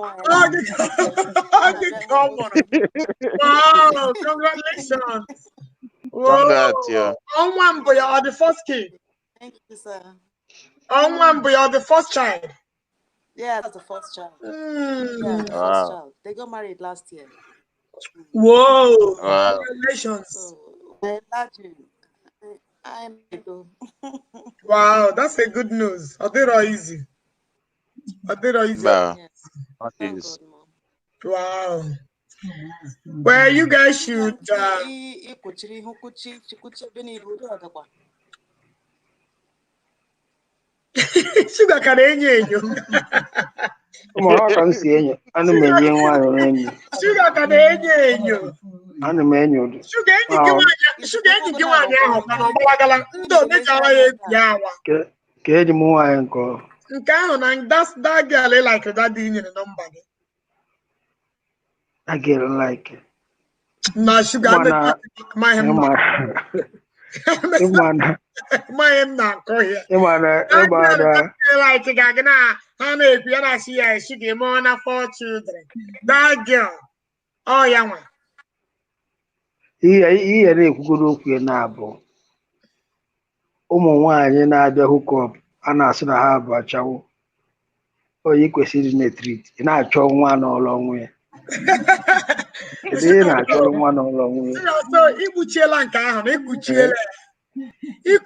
Congrats, On one boy, you're the first kid. Thank you, sir. On one boy, you're the first child. Yeah, that's the first child. Yeah, the first child. They got married last year. Whoa! Wow. Congratulations. So, I'm wow, that's a good news. I did all easy. Yes. Wow. Well, you guys should. Sugar can you? ụmụ ha ka m si enyo ana m enye nwaanyị enyo Sugar ka na-enyo enyo. ana m enyo ụdị Sugar enyi gị nwaanyị ahụ mana ọ gbawagala ndị omechara ya eku ya awa. ka eji m nwaanyị nke Nke ahụ na that girl like that dị nyere nọmba gị. I get like Na Sugar amaghị mma. Amaghị m na-akọ ya. Like ga-agị na ha na-ekwu ya na-asị ya esi ga-eme ọ na 4 children. That girl. Oh ya nwa. ihe na-ekwugoro okwu ya na-abụ ụmụ nwaanyị na-abịa hookup a na-asị na ha bụ achawo onye kwesịrị na-etrit ị na-achọ nwa n'ụlọ onwe ya kedu ihe na-achọrọ nwa n'ụlọ onwe ya so ikpuchiela nke ahụ na ikpuchiela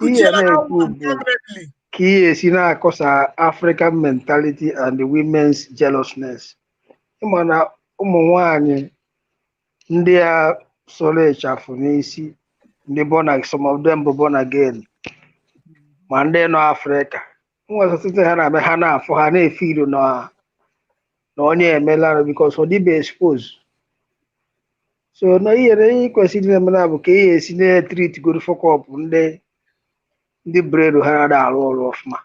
ihe na-ekwu bụ ka ihe esi na-akọsa African mentality and the women's jealousness ịma na ụmụ nwaanyị ndị a sọrọ ịchafụ n'isi ndị some of them bụ born again ma ndị nọ Afrịka nwere ọtụtụ ha na-eme ha na-afụ ha na-efe ilu na onye emela because ọ dịbe expose so na ihe kwesịrị na-emela bụ ka ihe esi na-etrit goro fọkọp ndị bredu ha na-arụ ọrụ ọfụma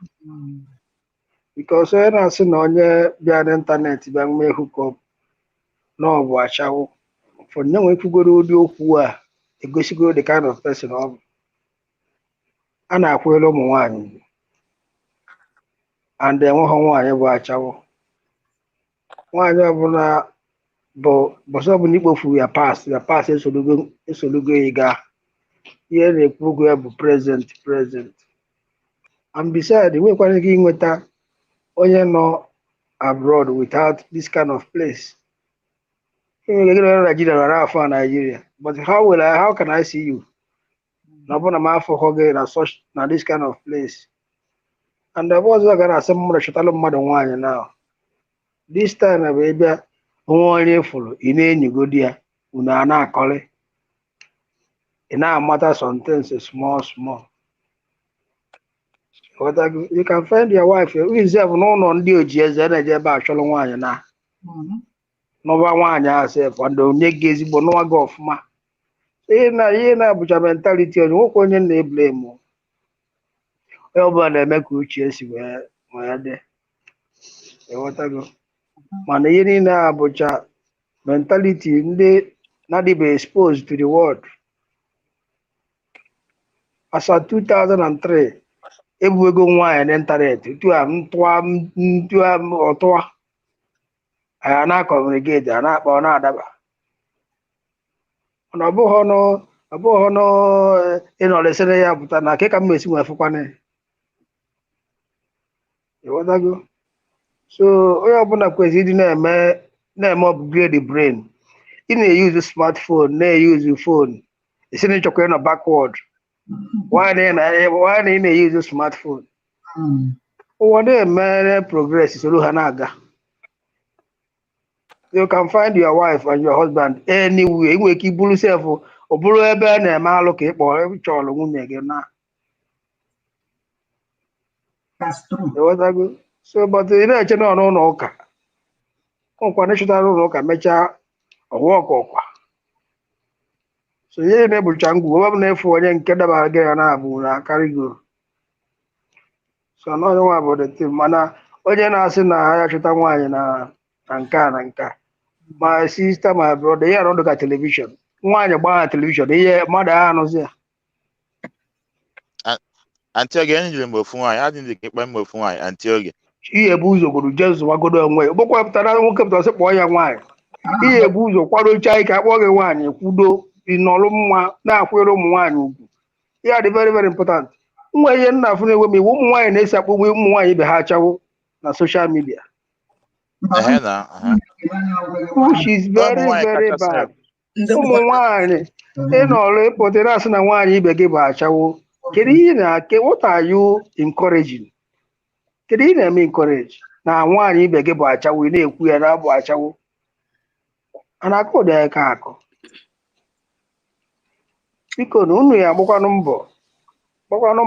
because onye na-asị na onye bịa n'ịntanetị bịa mee hookup na ọ bụ achawo ụfọdụ nye nwee kwugoro ụdị okwu a egosigoro the kind of person ọ bụ a na-akwụnyere ụmụ nwaanyị and enweghị nwaanyị bụ achawo nwaanyị ọbụla bọsọ ọbụla ikpofu ya pas esolugo ịga ihe na-ekwu ogo ya bụ present and beside enwekwara ike ịnweta onye nọ abroad without this kind of place Nigeria nara afọ a Nigeria but how can I see you na ọ bụ na m afọ gị na this kind of place and ọ bụ ọzọ ga na-asị m chọtalụ mmadụ nwaanyị na this time bụ ịbịa onwe onye fụrụ ị na-enyigodi ya unu a na-akọrị ị na-amata something small you can find your wife reserve n'ụlọ ndị oji eze na-eje ebe a chọrọ nwaanyị na n'ọba nwaanyị asị kwado onye gị ezigbo n'ụwa gị ọfụma ihe na-abụcha mentality onye nwoke onye na-eblem onye ọbụla na-eme ka uche si wee dị ịghọtago mana ihe niile abụcha mentality ndị na-adịbe exposed to the world as at 2003 ebuego nwaanyị n'ịntanetị ọtụa anyị na-akọmuniketi a na-akpa ọ na-adaba mana ọ bụghị ọnụ ịnọresịrị ya pụta na ke ka m esi nwee fụkwana ịghọtago so onye ọbụla kwesịrị ịdị na-eme upgrade brain ị na-eyuzu smartphone na-eyuzu phone isi na ịchọkwa ịnọ backward why na ị na-eyuzu smartphone ụwa na-eme progress soro ha na-aga you can find your wife and your husband anywhere ị nwere ike iburu sef ọ bụrụ ebe a na-eme alụ ka ị kpọrọ chọrọ nwunye gị na so but ị na-eche na n'ụlọ ụka ọkwa na-echọtara ụlọ ụka mechaa ọkwa so ihe na-ebucha ngwu ọ bụ na-efu onye nke dabara gị ya na-abụ na akarịgo so na onye nwa bụ the team mana onye na-asị na ya chọta nwaanyị na nka my sister my brother ya nọdụ ka telivishọn nwaanyị gbaa na telivishọn ihe mmadụ agha anụzi ya anti oge enyi jiri m ofu nwaanyị adị ndị ka ịkpa m ofu nwaanyị anti oge ihe ebu ụzọ gwuru jee zụwagodo onwe ya ụgbọkwapụtara nwoke pụtara sị kpọọ ya nwaanyị ihe ebu ụzọ kwadocha ike akpọ gị nwaanyị kwudo ịnọrụ mma na-akwụnyere ụmụ nwaanyị ugwu ya dị very very important nwa ihe nna afụ na-enwe m iwu ụmụ nwaanyị na-esi akpọgbu ụmụ nwaanyị ibe ha achawo na social media which is very very bad ụmụ nwaanyị ịnọrụ ịpụta na-asị na nwaanyị ibe gị bụ achawo kedu ihe na-ake what are you encouraging kedu ihe na-eme encourage na nwaanyị ibe gị bụ achawo ị na-ekwu ya na abụ achawo a na-akọ ụdị ya ka akọ biko na unu ya gbakwanụ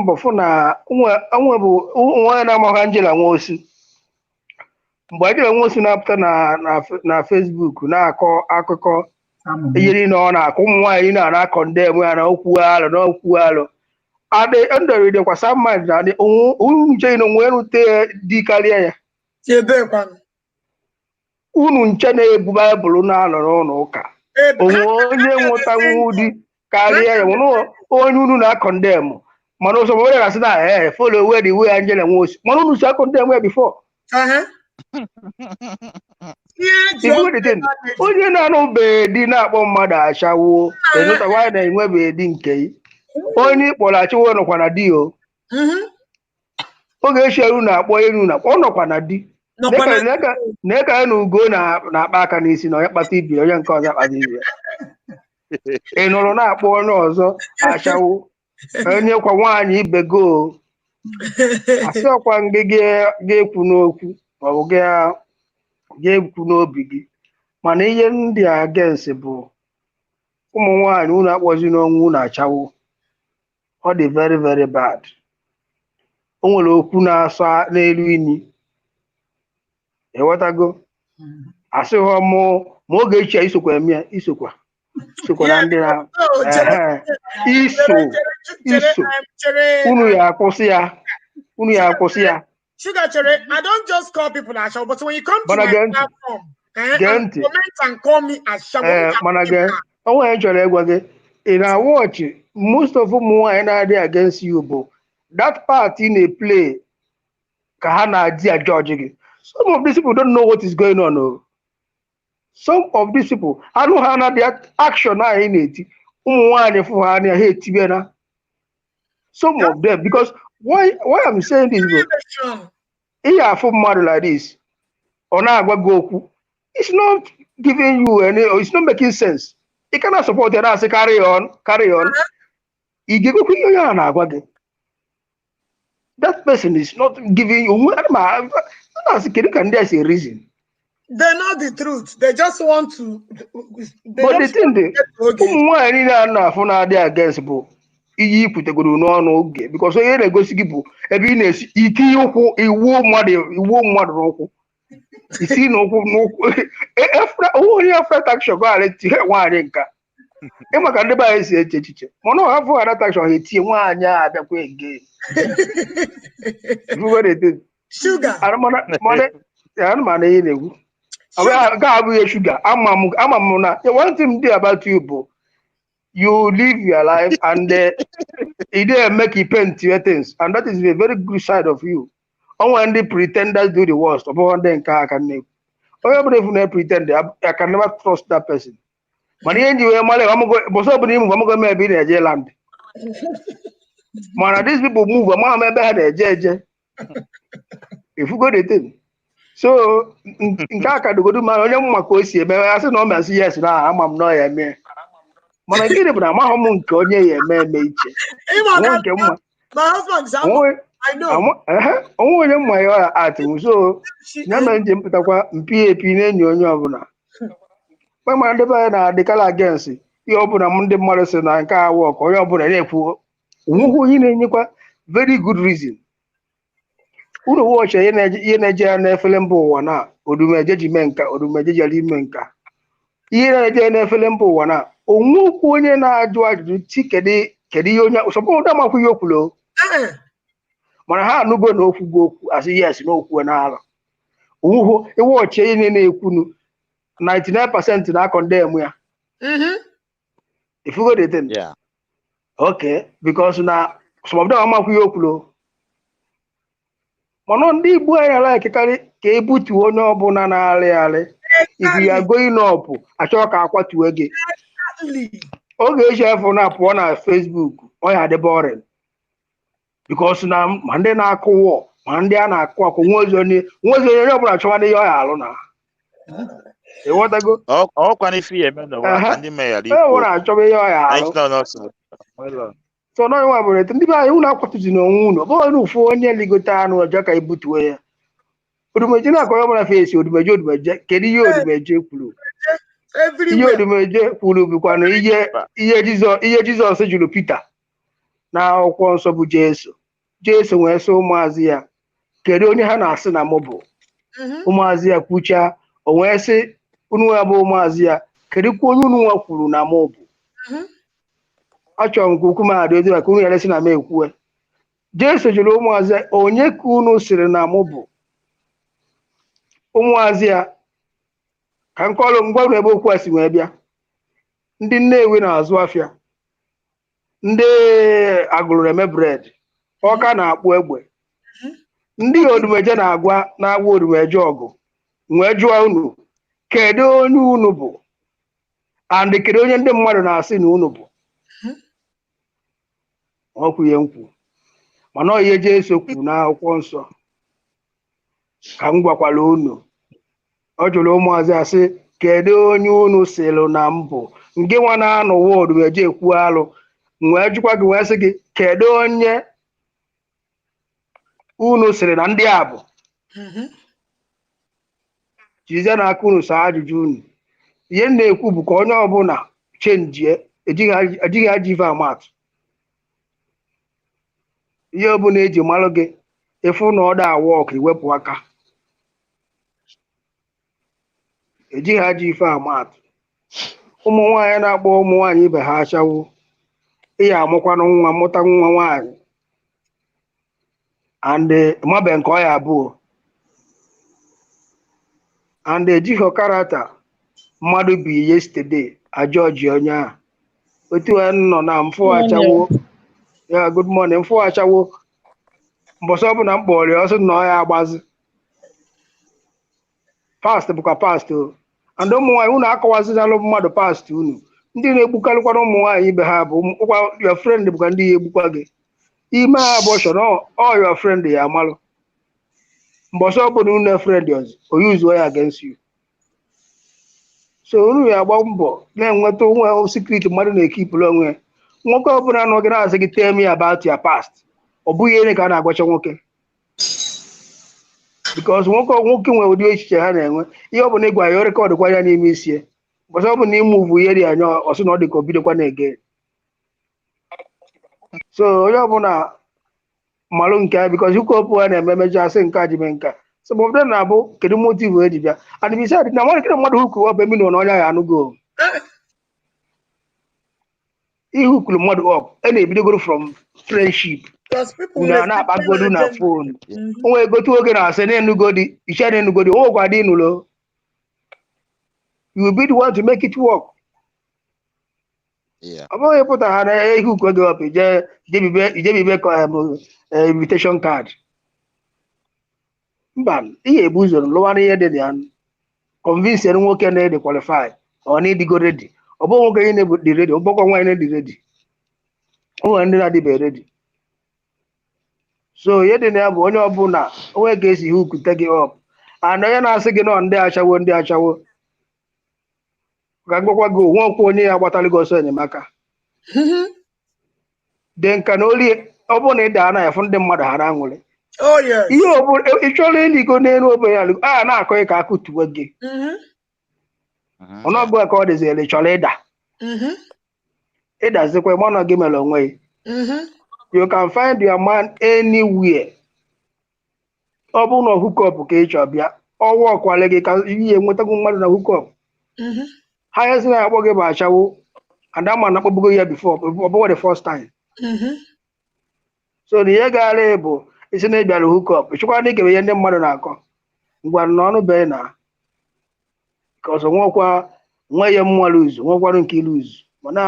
mbọ fụ na onwe bụ onye na-amaghị Angela Nwosu mgbe anyị enwe osi na-apụta na Facebook na-akọ akụkọ ihe niile ọ na-akọ ụmụ nwaanyị na kọndem ya na okwu alụ na okwu alụ ndọrọdekwa samad na adị unu nche na onwe rute dị karịa ya unu nche na-ebu baịbụl na-alọ n'ụlọ ụka onwe onye nwụtanwu dị karịa ya onye unu na-akọndem mana ụsọ nwere gasị na follow where the way Angela nwosi mana unu si akọndem ya before onye na-anụbeghị di na-akpọ mmadụ achawo enụta nwaanyị na-enwebeghị di nke onye ịkpọrọ achịwo nọkwa na di o oge echi eru na-akpọ elu na ọ nọkwa na di na-eka ya na ugo na-akpa aka n'isi na onye kpata ibi onye nke ọzọ akpata ibi ị nụrụ na-akpọ onye ọzọ achawo onye kwa nwaanyị ibe go asị ọkwa mgbe ga-ekwu n'okwu maọbụ ga-ekwu n'obi gị mana ihe ndị a against bụ ụmụ nwaanyị unu akpọzi n'ọnwụ unu achawo ọ dị very very bad. O nwere okwu na-asọ n'elu ini ewetago asịghọ ma oge echi isokwa eme isokwa na ndị na iso unu ya akwụsị ya Sugar Cherry, I don't just call people Asha, but when you come to my platform and comment and call me Asha, I want to in our watch, most of them who are against you, but that part in a play, Kahana Dia George. Some of these people don't know what is going on. No. Some of these people, I don't have the action in it. Hate some of them, because why I'm saying this, here for mother like this, or now Goku, it's not giving you any, or it's not making sense. You cannot support it as a carry on. You give that person is not giving you there's a reason. They know the truth. They just want to. But the thing they against iyi pute go no because onye na-egosi gị bụ ebe ị na-esi ike ụkwụ iwu mmadụ n'ụkwụ isi n'ụkwụ onye afret action go ale tie nwaanyị nka ịmaka ndị be anyị si eche echiche mana ọ hafụ ara action ha etie nwaanyị a abịakwa ege sugar mana ihe na-egwu ga abụghị sugar ama m na one thing dey about you bụ you live your life and it didn't make you paint your things, and that is a very good side of you. When the pretenders do the worst, everybody can pretend. I can never trust that person. But anyway, I'm going to be in a jail land. Man, these people move. I'm if you go the thing. So, in Kaka, the good man, I said, no, yes, now I'm not here. Mana gịnị bụ na amaghị m nke onye ya eme iche onwe onye mma ya atụ so ya mere njem pụtakwa mpi epi na-enyi onye ọbụla mara ndị be anyị na-adịkala against ihe ọbụla ndị mmadụ si na nke a wọk onye ọbụla na-ekwu onwegwe onye na-enyekwa very good reason unu wọchị ihe na-eje ya n'efere mba ụwa na odumeje ji mee nka odumeje jere ime nka ihe na-eje n'efere mba ụwa na onwekwu onye na-ajụ ajụjụ ti kedu ihe onye sọpụrụ amakwu ihe okwulo mana ha anụgo na okwugo okwu asị yes na okwu na-alụ onwuhu iwe ọchị ihe na-ekwunu 99% na condemn ya ifugo the thing okay because na some of them amakwu ihe okwulo mana ndị Igbo anyị like karị ka ebutu onye ọbụla na-alị if you are going up achọ ka akwatuo gị oge eji efu na pụọ na Facebook ọ ya dị boring because na ma ndị na-akụ wọ ma ndị a na-akụ akụ nwozi onye ọbụla chọwa n'ihe ọ ya alụ na ịghọtago ọkwa n'ife ya eme n'ụwa ndị meghara ikwu achọba ihe ọ ya alụ so na nwa bụrụ ndị be anyị unu akwatuzi n'onwe unu ọ bụghị ụfụ onye ligote anụ ọjọọ ka ibutuo ya odumeje na-akọ onye ọbụla fesi odumeje kedu ihe odumeje kwuru ihe odumeje kwuru bụkwa na ihe Jizọs jụrụ Pita na akwụkwọ nsọ bụ Jesu wee sị ụmụazị ya kedu onye ha na-asị na mụ bụ ụmụazị ya kwucha o wee sị unu ya bụ ụmụazị ya kedụkwa onye unu nwa kwuru na mụ bụ achọrọ m ka ukwu m adị otu ka unu ya si na m ekwue Jesu jụrụ ụmụazị ya onye ka unu sịrị na mụ bụ ụmụazị ya ka nkọlụ ngwa ebe okwu a si wee bịa ndị Nnewi na-azụ afịa ndị agụrụ eme bred ọka na-akpụ egbe ndị odumeje na-agwa odumeje ọgụ wee jụọ unu kedu onye unu bụ and kedu onye ndị mmadụ na-asị na unu bụ ọkwụ ihe nkwu mana ihe Jesu kwuru n'akwụkwọ nsọ ka m gwakwala unu ọ jụrụ ụmụazị asị kedu onye unu sịrị na m bụ nke nwa na-anọ wọdụ eje ekwu alụ wee jụkwa gị wee sị gị kedu onye unu sịrị na ndị a bụ jizie n'aka unu saa ajụjụ unu ihe m na-ekwu bụ ka onye ọbụla chenjie ejighị ajọ ife amatụ ihe ọbụla eji malụ gị ịfụ na ọ da awọ ọka iwepụ aka ejighị ajọ ife amatụ ụmụ nwaanyị na-akpọ ụmụ nwaanyị ibe ha achawo ịya amụkwanụ nwa mụta nwa nwaanyị and mabe nke ọ ya abụọ and ejighị karata mmadụ bi yesterday ajọji onye a otu nọ na mfụ achawo ya good morning mfụ achawo mbọsị ọbụla m kpọrọ ya ọsọ na ọ ya agbazi past bụkwa past o and ụmụ nwaanyị unu akọwazinalụ mmadụ past unu ndị na-egbukarịkwana ụmụ nwaanyị ibe ha bụ ụkwa your friend bụkwa ndị ya egbukwa gị ime ha abortion all your friend ya amalụ mbọsị ọbụla unu friend ọzọ o use ya against you so unu ya agba mbọ na-enweta onwe secret mmadụ na-ekipụrụ onwe ya nwoke ọbụla nọ gị na-asị gị tell me about your past ọ bụghị ihe ka a na-agwacha nwoke because nwoke nwere ụdị echiche ha na-enwe ihe ọ bụla ịgwa ya rekọdụkwa ya n'ime isi bọsị ọ bụ na ime ugwu ihe dị anya ọsị na ọ dị ka o bidokwa na-ege so onye ọbụla malụ nke ya because ụka ọpụ ha na-eme meja asị nke a jime nka so bụ obodo na-abụ kedu motiv eji bịa adịbisi adị na nwarekere mmadụ hụkụ ọbụ emi na ọnya ya anụgo ihukulu mmadụ ọp a na-ebidogoro from friendship unu na-akpagodu na fon onwe egotu oge na-asị na-enugodi iche na-enugodi onwekwa dị n'ụlọ you will be the one to make it work ọ bụghị pụta ha na ihuku oge ọp ijebibe invitation card mba ihe ebu ụzọ lụwara ihe dị ya convince nwoke na-ede qualify ọ na-edigo redi ọ bụ nwoke ihe na-dị redi ọgbọkọ nwaanyị na-dị redi onwere ndị na-adịbe redi so ihe dị na ya bụ onye ọbụla onwe ga-esi ihe ukwute gị ọp ana onye na-asị gị nọ ndị achawo ka mgbakwa gị onwe ọkwa onye ya gbatara gị ọsọ enyemaka dị nka na oli ọ bụrụ na ị daa na ya fụ ndị mmadụ ha na-anwụrị ihe ọbụla ị chọrọ eligo n'elu obenye alụ a na-akọ ka akụtuwe gị ọnụọgụ ka ọ dịzịrị chọrọ ịdazikwa mana gị mere onwe ya you can find your man anywhere ọ bụrụ na hookup ka ị chọọ bịa ọwa ọkwale gị ka ihe nwetago mmadụ na hookup ha ya si na akpọ gị bụ achawo adama na akpọbugo ya before ọ bụghị the first time so na ihe gara bụ isi na ịbịara hookup ịchịkwa na ikebe ihe ndị mmadụ na-akọ ngwa na ọnụ bee na ka ọzọ nwekwa nwe ya mmụọ luzu nwekwarụ nke iluzu mana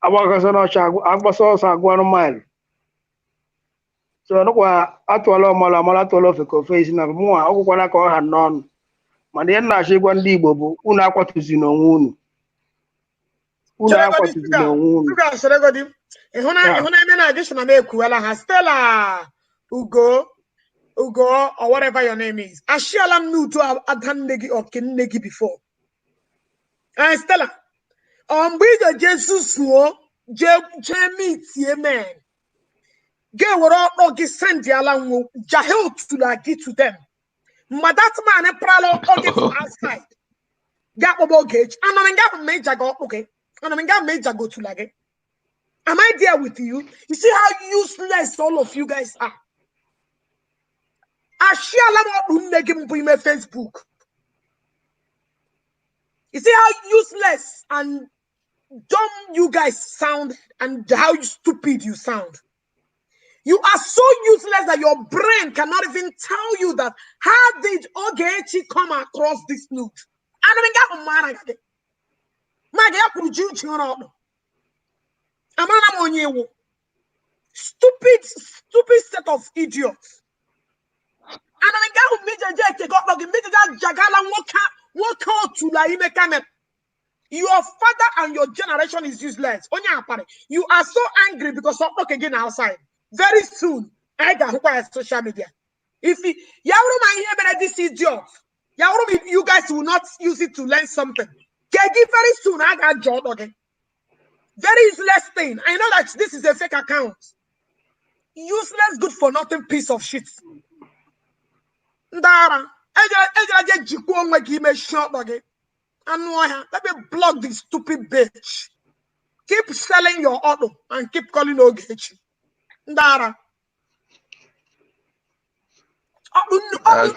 agbakọsọ n'ọcha agbasa ọsọ agụ anụ maịlụ so nụkwa atụọla ọmala amala atụọla ofe ka ofe isi na mụnwa ọgwụkwana ka ọ ha n'ọnụ mana ihe na-achọ ịgwa ndị Igbo bụ unu akwatuzi n'onwe unu akwatuzi n'onwe unu ịhụna eme na addition na-ekwuwela ha Stella Ugo or whatever your name is ashiala m n'utu ada nne gị ọke nne gị before Stella mgbe ị ga-ejesu suo jee meetie men ga-ewere ọkpọ gị send ala nwo jahil tụla gị to them ma that man pralo oge from outside ga kpọba oge echi ana m ga meja ga ọkpụ gị ana m ga meja go tụla gị am I there with you? You see how useless all of you guys are. I share my Facebook. You see how useless and dumb you guys sound and how stupid you sound. You are so useless that your brain cannot even tell you that how did Ogechi come across this nude? Stupid set of idiots. Your father and your generation is useless. You are so angry because of again outside. Very soon, I got social media. If this idiot, you guys will not use it to learn something. Very soon, I got job again. Very useless thing. I know that this is a fake account. Useless, good for nothing piece of shit. Let me block this stupid bitch. Keep selling your auto and keep calling Ogechi. Ndara.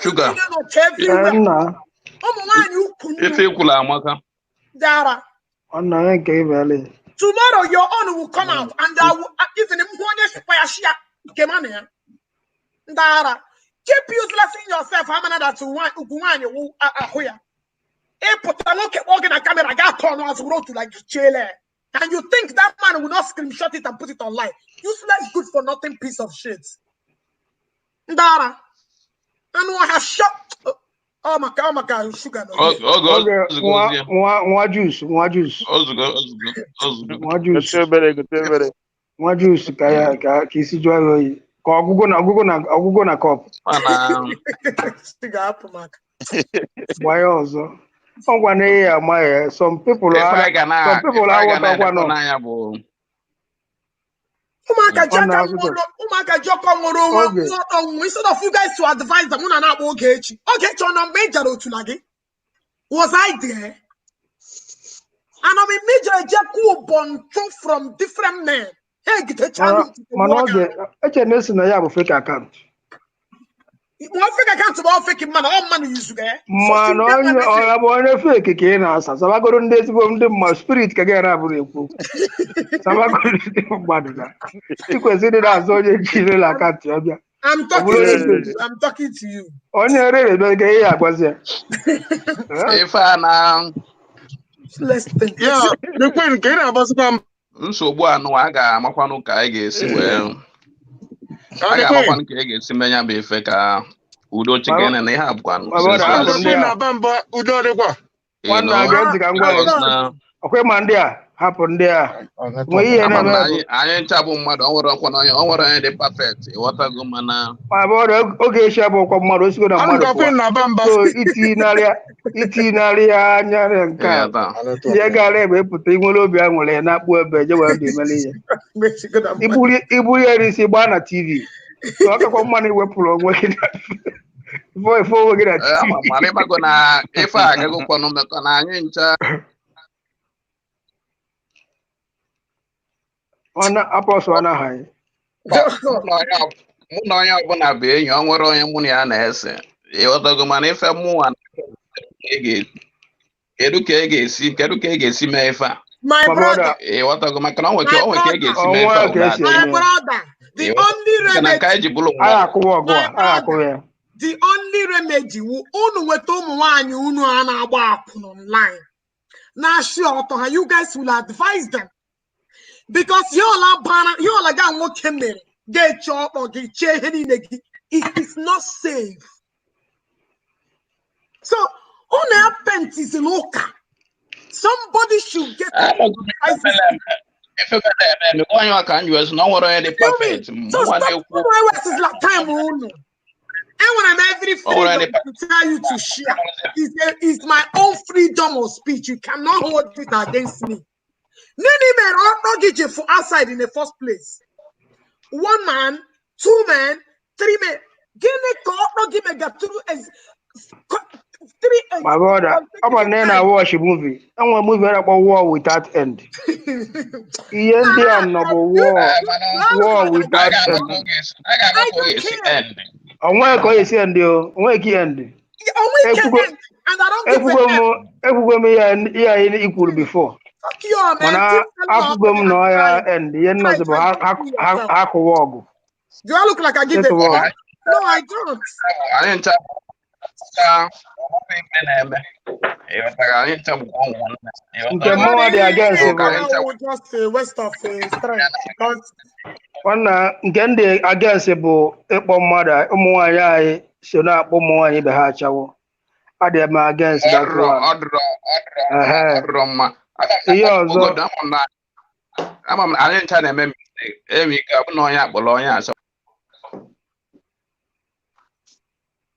Sugar. If you could amaka. Dara. Tomorrow your own will come out and I will even Dara. Keep uselessing yourself. How many that you put a look at walking a camera, got turned on road to like Chile. And you think that man will not screenshot it and put it online? Useless, good for nothing piece of shit. Dara. And I have shot. Oh my God, sugar. One juice. One juice. Kaya kisi joy. Google na cup. Why also? Some people are instead of you guys to advise them, was I there? And I'm a major from different men. Hey, get a channel. Fake account. One fake account about fake man, all money you there. Man, I fake again. So I go on this my spirit can get up with you. So I go to that. I'm talking to you. On your radio, was there. If I now. Yeah, the point can I was come. So, no, I got my one I guess. Well, I got my one I guess. Many be fake. Udo chicken and they have one. One okay, Mandia happened there. I ain't taboo mad over the puppet. What a good man. My boy, okay, Shabo, come on, let's go to Mother. So Itinalia, and Car. Yagale, put the Molobia, and not work by Joel de Malia. Ibuya is Ibana TV. So I got money we're pulling working. Before we get at Malema, if I go on the on Apostle Anna High. Munoya bona be yon woro yen muni anese. E otogo mane fe mu an kedu ke si mefa. My brother. E otogo makana wo ke si mefa. My brother. The only remedy unu weto umwanyi unu ana agba apun online. Na sure to you guys will advise them. Because y'all got what came get your or get it is not safe. So on our pent is local. Somebody should get if you can use no one any puppet. So stop is like time on. And when I'm every freedom to tell you to share, it's my own freedom of speech. You cannot hold it against me. Many men are not get you for outside in the first place. 1 man, 2 men, 3 men. Give me get through as 3. My brother, I'm a name I watch a movie. I'm a movie about war without end. War without end. I got no end. onwe ko esi end o onwe ki end Only can end, and I don't give a damn. Ekwugo m ya equal before. Fuck you, man. Mana akwugo m no ya end ye no se ha kwuwa ọgụ. Do I look like I give a fuck? No, I don't. I didn't tell Nke mụnwa dị against bụ just waste of strength because nwanna nke ndị against bụ ịkpọ mmadụ ụmụ nwaanyị anyị so na-akpọ ụmụ nwaanyị ibe ha achawo. Adị m against that one. Ihe ọzọ ama m anyị ncha na-eme mistake emi ike ọ bụ na onye akpọrọ onye asọ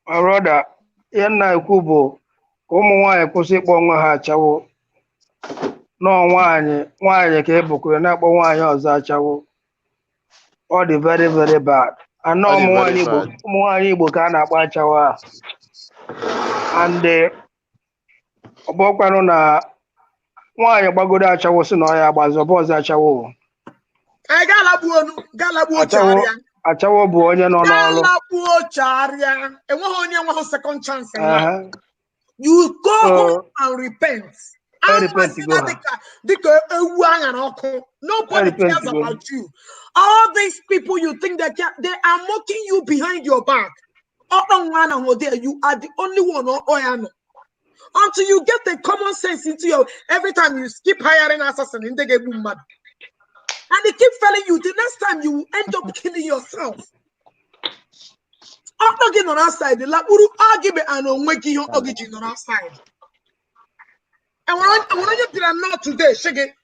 brother ihe nna ekwu bụ ka ụmụ nwaanyị kwụsị ịkpọ onwe ha achawo nọ nwaanyị ka ebukwe na-akpọ nwaanyị ọzọ achawo. Ọ dị very very bad. Anọ ụmụ nwaanyị Igbo ka a na-akpọ achawo a and ọ bụkwanụ na nwaanyị gbagodo achawo si na ọ ya agbazi ọbụ ọzọ achawo. Achawo bụ onye nọ n'ọrụ. Enweghị onye nweghị second chance in life. You go home and repent. Nobody cares about you. All these people you think that they are mocking you behind your back. You are the only one. Until you get the common sense into your every time you skip hiring assassin in the game mad. And they keep telling you the next time you end up killing yourself. I'm not getting on our side. The Laburu argument and on making your origin on our side. And when I get to now today, shake it.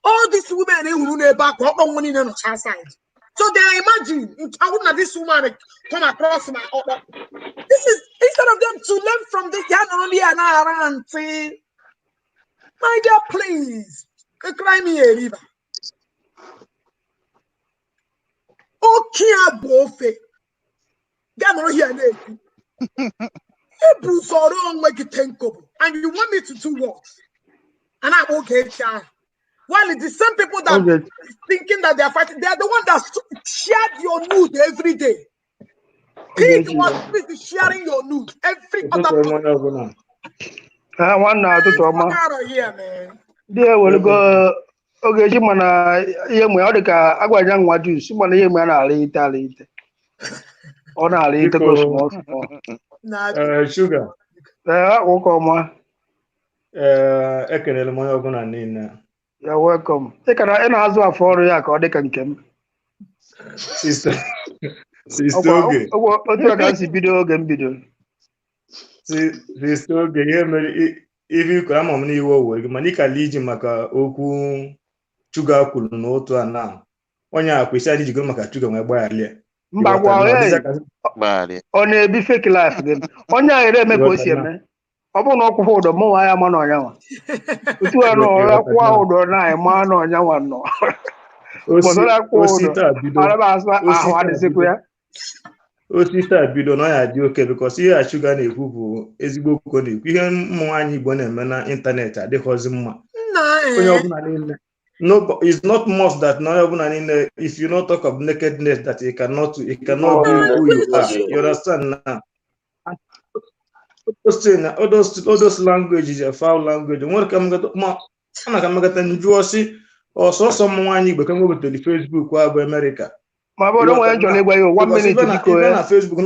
All these women who know back on one in on our side. So they imagine I wouldn't have this woman come across my order. This is instead of them to learn from this only an around say, my dear, please cry me a river. Okay, bofe. Gano here. And you want me to do what? And I'm okay, child. While it's the same people that are thinking that they are fighting, they are the ones that shared your nude every day. Pig was sharing your nude every other person. One now to here, man. There will go. Okay, she mana yemu odika agwaja nwa juice mana yemu na late. Ona late go small. Sugar. Welcome. Ekelele m onye ọbụla niile. You're welcome. Ị na-azụ afọ ọrụ ya ka ọ dịka nke m. Sister Oge. Otu a ka m si bido oge m bido. Sister Oge, ihe mere ife ikọ ama m n'iwe owe gị mana ịkala iji maka okwu Chuga kwuru n'otu a na onye akwa isi adị jigoro maka Chuga wee gbagharịa. Mba gwa ọ na-ebi fake life gị. Onye ahụ eme ka o si eme. Ọ bụrụ na ọ kwụfọ ụdọ mụ nwa ya ma n'ọnya nwa. Otu a na ọ kwụọ ụdọ na anyị ma n'ọnya nwa nọ. Osisi a bido na ya dị oke because ihe a Chuga na-ekwu bụ ezigbo okwu na-ekwu ihe ụmụ nwaanyị Igbo na-eme na ịntanetị adịghịzi mma. Onye ọbụla niile. No, it's not must that no ọbụla if you not talk of nakedness that it cannot be who you are. You understand now? All those languages are foul language. What come get njuosi or so some one Igbo can go to the Facebook or America. My boy, don't want to go 1 minute to go on Facebook.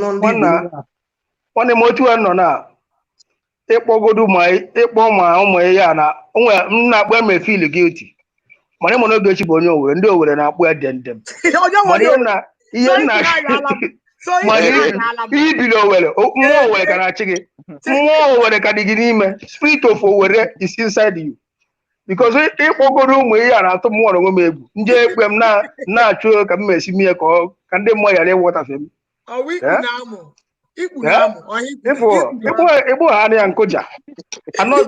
One emoji no na. Ekpo go do my ụmụ ya na onwe na akpọ me feel guilty. Mane mo no go chi bonyo we ndị owere na akpọ edendem. Mane na ihe na Mane ibilo owere mmụọ owere ka na chi gị. Mmụọ owere ka dị gị n'ime. Spirit of owere is inside you. Because ịkpọgoro ụmụ ya na atụ mmụọ onwe m egwu. Ndị ekwe m na-achụ ka m esi mie ka ndị mmụọ yara ịwọtafe m. Igbo ha ya nkụja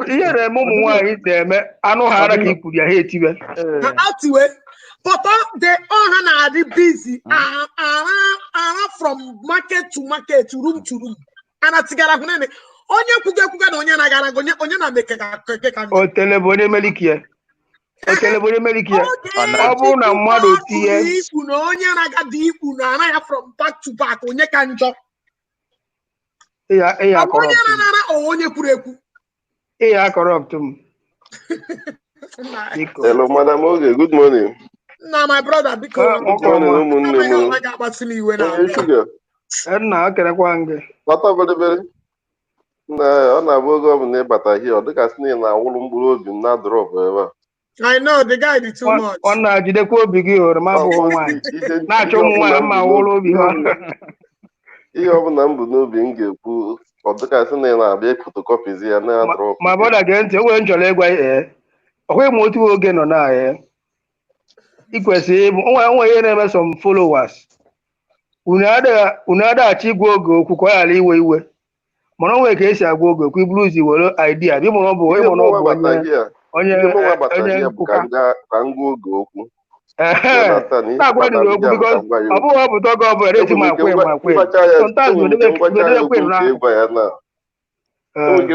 ihe na-eme ụmụ nwaanyị na-eme anụ ha ara ka ikwuru ya ha etiwe but they all are busy from market to market, room to room, and atigara hunene onye kwuga na onye na-agara onye na-meke ka o telefon emelikie okelebonye merike ya ọ bụrụ na mmadụ tinye ikwu na onye na-agadi ikwu na anaghị from back to back onye ka njọ ịya onye na-anara onye kwuru ekwu ịya corrupt m. Hello, Madam Oge. Good morning. Nah, my brother, because good morning, ụmụnne m. Onye shuga. Nna akerekwa gị. Kpata obere na ọ na-abụ oge ọ bụ na ịbata hie ọ dịka sị na ị na-awụrụ mkpụrụ obi m na drọp ebe a. I know the guy did too much. Ọ na-ajidekwa obi gị hụrụ ma bụ nwaanyị na-achọ ụmụ nwaanyị ma wụrụ obi ha. Ihe ọbụla m bụ n'obi m ga-ekwu ọ dịka sị na ị na-abịa fotokopizi ya na drọp. Ma bọda gee ntị, o nwere nchọrọ ịgwa ọhụghị m otu oge nọ na ị kwesịrị ịbụ onwe ihe na-eme some followers unu adaghachi igwe oge okwu ka ọ ghara iwe iwe mana onwe ka esi agwa oge okwu iburu ụzọ were idea bụ ịmụrụ ọ bụ onye nkwụka ka m gwa oge okwu na-agwa dị okwu bikos ọ bụghị ọ pụta oge ọ bụla eti ma kwe enwere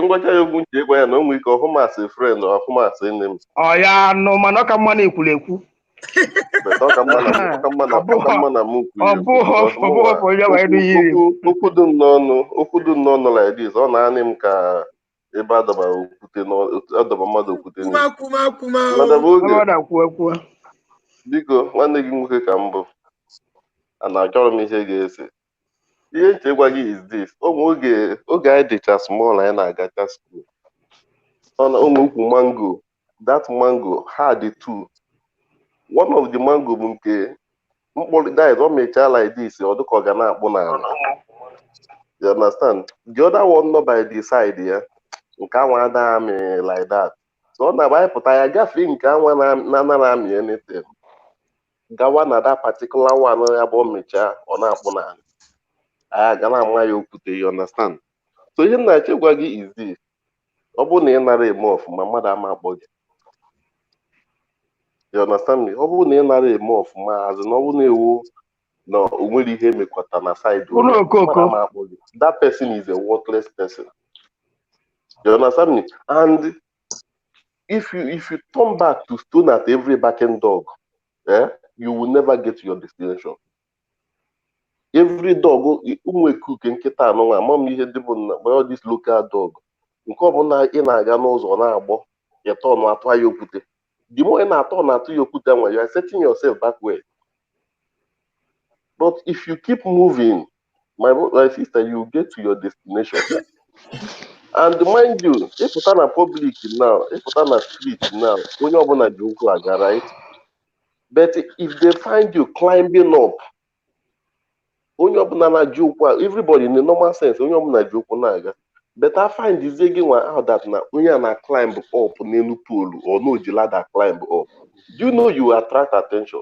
ngwacha ya okwu nche ịgwa ya na o nwere ike ọhụmasị frend ọhụmasị nne m ọ ya nụ mana ọ ka mma na ikwuru ekwu okwu dum n'ọnụ like this ọ na-anị m ka ebe adọba mmadụ okwute biko nwanne gị nwoke ka m bụ ana achọrọ m ihe ga-ese ihe nche gwa gị is this oge anyị dịcha small anyị na-agacha school ụmụ ukwu mango that mango ha dị two one of the mango bụ nke mkpụrụ diet ọ mechaa like this ọ dịka ọ ga na-akpụ n'ala you understand the other one nọ by the side ya nke anwa anaghị amị like that so ọ na-agba anyị pụta ya gafee nke anwa na-anaghị amị anything gawa na that particular one ya bụ ọ mechaa ọ na-akpụ n'ala anyị ga na-ama ya okwute you understand so ihe m na-achọ ịgwa gị is this ọ bụrụ na ị nara eme ọfụma mmadụ ama akpọ gị you understand me ọ bụrụ na ị nara eme ọfụma azụ na ọ bụrụ na ewu na o nwere ihe emekwata na side mmadụ ama akpọ gị that person is a worthless person you understand me and if you turn back to stone at every barking dog you will never get to your destination. Every dog ụmụ ekuke nkịta anụnwa ama m ihe ndị bụ na all this local dog nke ọbụla ị na-aga n'ụzọ na-agbọ ịtọ ọnụ atụ ya okwute the more ị na-atọ ọnụ atụ ya okwute nwa you are setting yourself backward but if you keep moving my sister you get to your destination and mind you ịpụta na public now ịpụta na street now onye ọbụla ji ụkwụ aga right but if they find you climbing up onye ọbụla na-ji ụkwụ everybody in the normal sense onye ọbụla ji ụkwụ na-aga but I find izie gị nwa out that na onye a na climb up n'elu polu or no ji ladder climb up do you know you attract attention?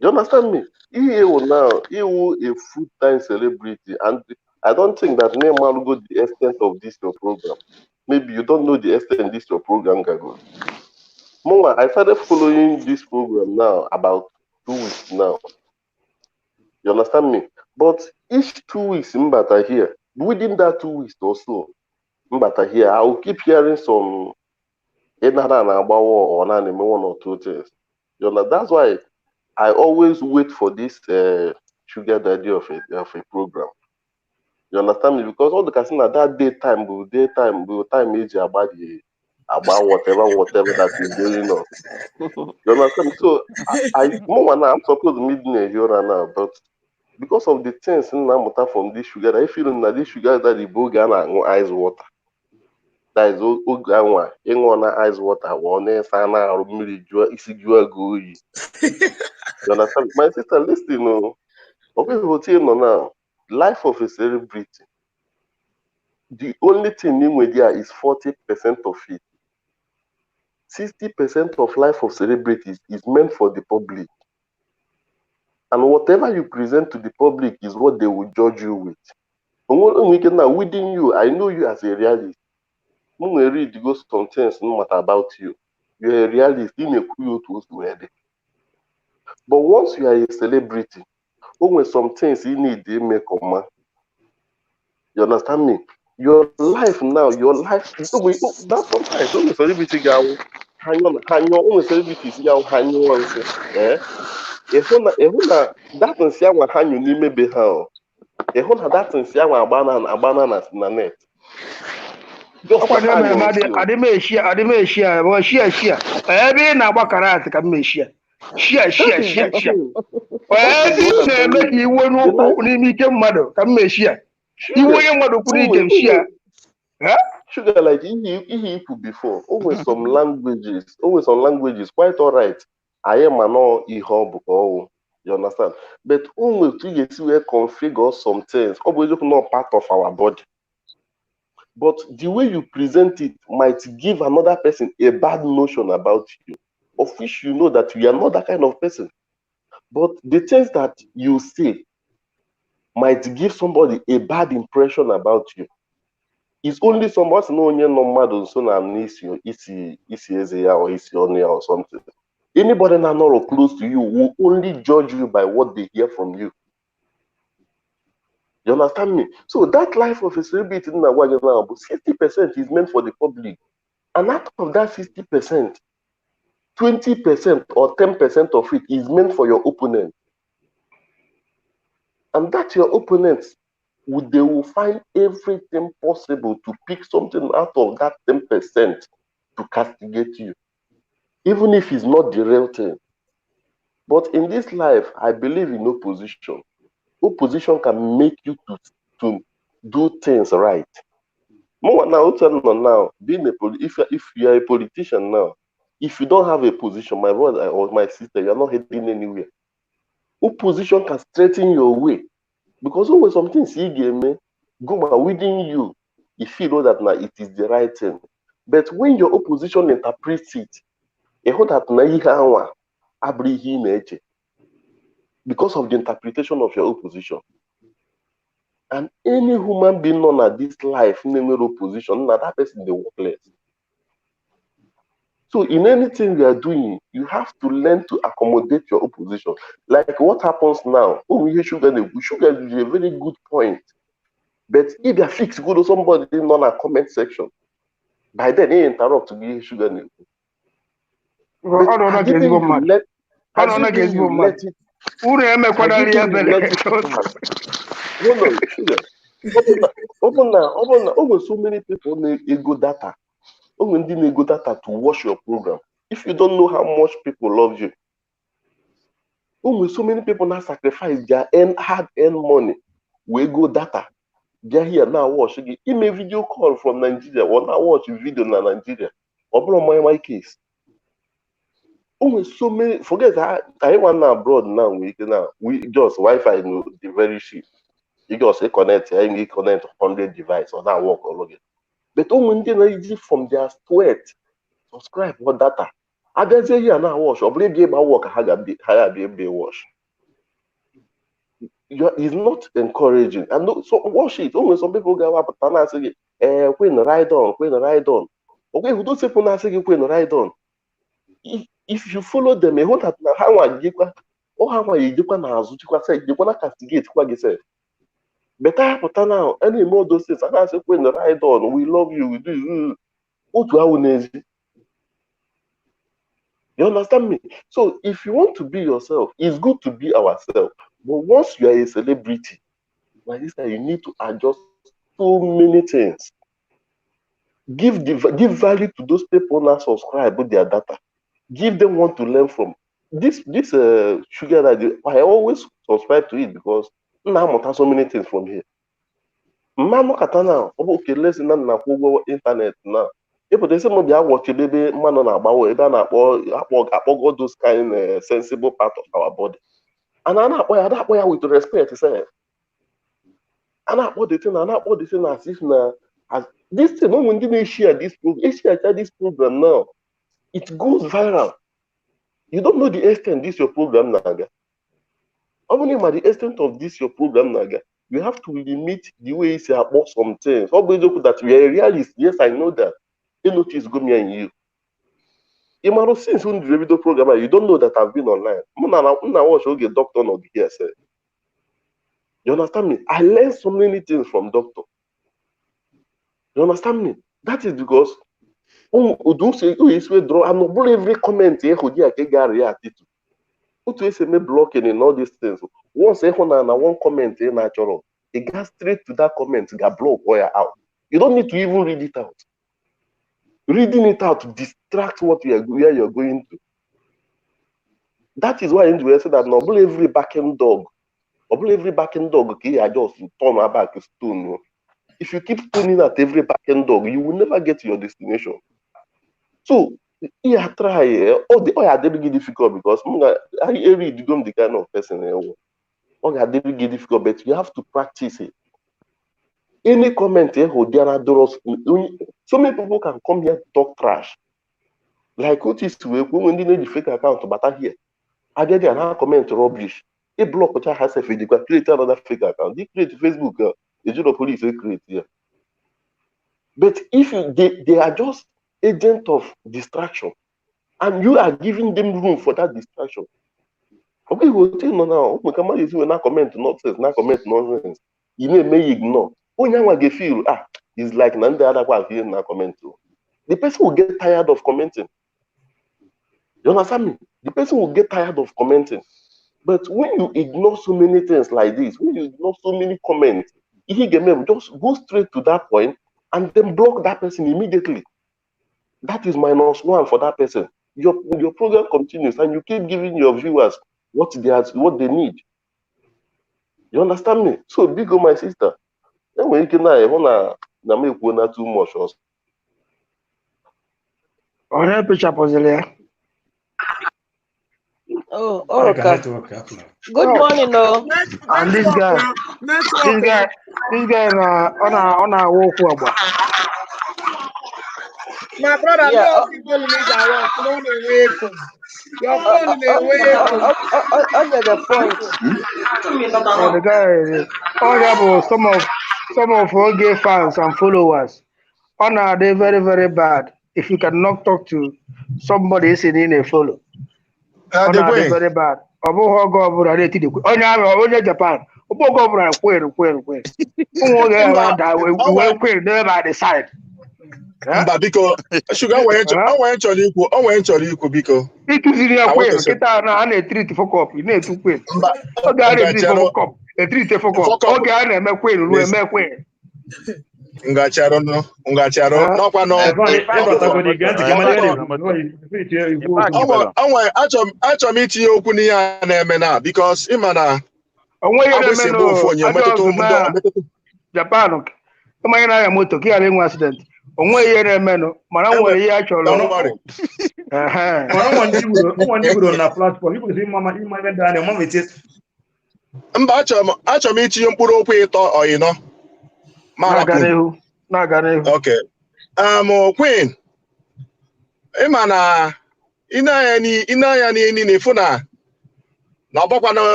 Do you understand me? Iwu now iwu a full-time celebrity and I don't think that Neymar go the extent of this your program. Maybe you don't know the extent this your program can go. Mama, I started following this program now about 2 weeks now. You understand me? But each 2 weeks, Mbata here, within that 2 weeks or so, Mbata here, I will keep hearing some or one or two things. You know, that's why I always wait for this sugar daddy of a program. You understand me? Because all the casino that daytime time age about whatever that is going on. You understand me? So I'm supposed to meet Nigeria now, but because of the things in Namuta from this sugar, I feel that this sugar that the Bogana and ice water. That is Ogawa, in ice water, one sana or millijua, isigua go. You understand? My sister, listen, okay, now, life of a celebrity. The only thing in media is 40% of it. 60% of life of celebrities is meant for the public. And whatever you present to the public is what they will judge you with. Now, within you, I know you as a realist. When we read some things no matter about you, you're a realist in a clue to wedding. But once you are a celebrity, when some things you need they make a man. You understand me? Your life now, that's sometimes only celebrity guy hanyo ụmụ celebrities ya hanyụọ nsị ịhụ na dat nsị anwa hanyụ n'ime be ha ịhụ na dat nsị anwa agbana na net adịmeshia bụ shia ebe ị na-agba karat ka m meshia shia ebe ị na-eme ka iwe n'ụkwụ n'ime ike mmadụ ka m meshia iwe onye mmadụ kwuru ike m shia sugar like ihe ikwu before always some languages quite alright anyị ma nọ ihe ọ bụ ka ọwụ you understand but onwe otu ị ga-esi wee configure some things ọ bụ eziokwu not part of our body but the way you present it might give another person a bad notion about you of which you know that you are not that kind of person but the things that you say might give somebody a bad impression about you. It's only somebody no onye no mmadụ nso na isi eze ya or isi ọnụ ya or something. Anybody na not close to you will only judge you by what they hear from you. You understand me? So that life of a celebrity now, 60% is meant for the public. And out of that 60%, 20% or 10% of it is meant for your opponent. And that your opponents, they will find everything possible to pick something out of that 10% to castigate you, even if it's not the real thing. But in this life, I believe in opposition. Opposition can make you to do things right. More now, being if you are a politician now, if you don't have a position, my brother or my sister, you are not heading anywhere. Opposition can straighten your way. Because always something see game go within you, if you know that now it is the right thing. But when your opposition interprets it, because of the interpretation of your opposition. And any human being known at this life, name opposition, now that person they worthless. So in anything you are doing, you have to learn to accommodate your opposition. Like what happens now? Sugar is a very good point. But if you fix good or somebody in a comment section, by then they interrupt to give sugar. But giving you let it hold on, sugar. Open so many people need ego data. Open ego data to watch your program. If you don't know how much people love you, so many people now sacrifice their hard-earned money. We go data. They're here now watch. Give me a video call from Nigeria or now watch a video in Nigeria. Or my case. So many forget that I want now abroad now. We just Wi-Fi no the very cheap. You just connect, you connect 100 devices or that work or log it. But when they from their sweat, subscribe for data. I just say here now watch or believe about work higher be watch. It's not encouraging. And no, so watch it. Only some people go up and say, when ride on. Okay, who don't say when ride on. If you follow them, how you say you wanna castigate what you say. Better now, any more those things. And I say when ride on, we love you, we do. You understand me? So if you want to be yourself, it's good to be ourselves. But once you are a celebrity, like this, you need to adjust so many things. Give value to those people that subscribe with their data. Give them one to learn from. This sugar that I always subscribe to it because now I'm so many things from here. Man, look at now. Okay, let's now internet now. If they say maybe I watch a baby man on about those kind of sensible part of our body. And I know with respect to say. And I the thing as if now as this thing when they share this program now, it goes viral. You don't know the extent this your program naga. Only the extent of this your program naga. You have to limit the way you say about some things. That we are a realist. Yes, I know that. You notice go me and you. Since when the video program, you don't know that I've been online. I watch okay doctor not here. You understand me? I learned so many things from doctor. You understand me? That is because Udu say is we draw and no every comment here who dia ke ga react to. Otu ese me blocking in all these things. Once na one comment natural, it goes straight to that comment, get block or out. You don't need to even read it out. Reading it out distracts where you're going to. That is why we say that no every backing dog, okay, I just turn my back to stone. If you keep stoning at every backing dog, you will never get to your destination. So yeah, try. I didn't difficult because I read the kind of person. I didn't get difficult, but you have to practice it. Any comment here, so many people can come here to talk trash. Like what is when they need the fake account, but here, I did another comment rubbish. A block which I has a fake, create another fake account. They create Facebook, the police they create here. But if they are just agent of distraction, and you are giving them room for that distraction. Okay, we'll tell you now. We come out now comment nonsense. You may ignore. When you feel it's like none the other one here now comment too. The person will get tired of commenting. You understand me? The person will get tired of commenting. But when you ignore so many things like this, when you ignore so many comments, just go straight to that point and then block that person immediately. That is -1 for that person. Your program continues and you keep giving your viewers what they need. You understand me? So big my sister. Then when you can na make one too much also. Onye picture pozile. Oh, okay. Good morning, no. And this guy on a walk over. My brother, Yeah. no people need that one. Phone away. Your phone away. Under the point. So the guy, all about some of our gay fans and followers. Honor they very very bad. If you cannot talk to somebody sitting in a follow, honor they very bad. Obo go over there to the onye Japan. Obo go over kwere. Who go around that we kwere there by the side. Mba biko sugar onwe chọrọ ikwu biko. Ikuziri ya kwere kita na na-treat focus, na-etu kwere. Oge a na-treat focus, treat focus. Oge a na-eme kwere ruo eme kwere. Ngacharụ n'ọkwa achọrọ m itinye okwu n'ihe a na-eme na because ịma na onweghị na-eme ofu onye metụtụ Japan ịmanye na-anya moto ka ghara inwe accident. Onweghị ihe na-emenụ mana nwere ihe a chọrọ. Mba achọrọ m itinye mkpụrụ okwu ịtọ ọyịnọ. Na-aga n'ihu. Okay. Queen, ịma na ịna-anya n'ihi na-efu na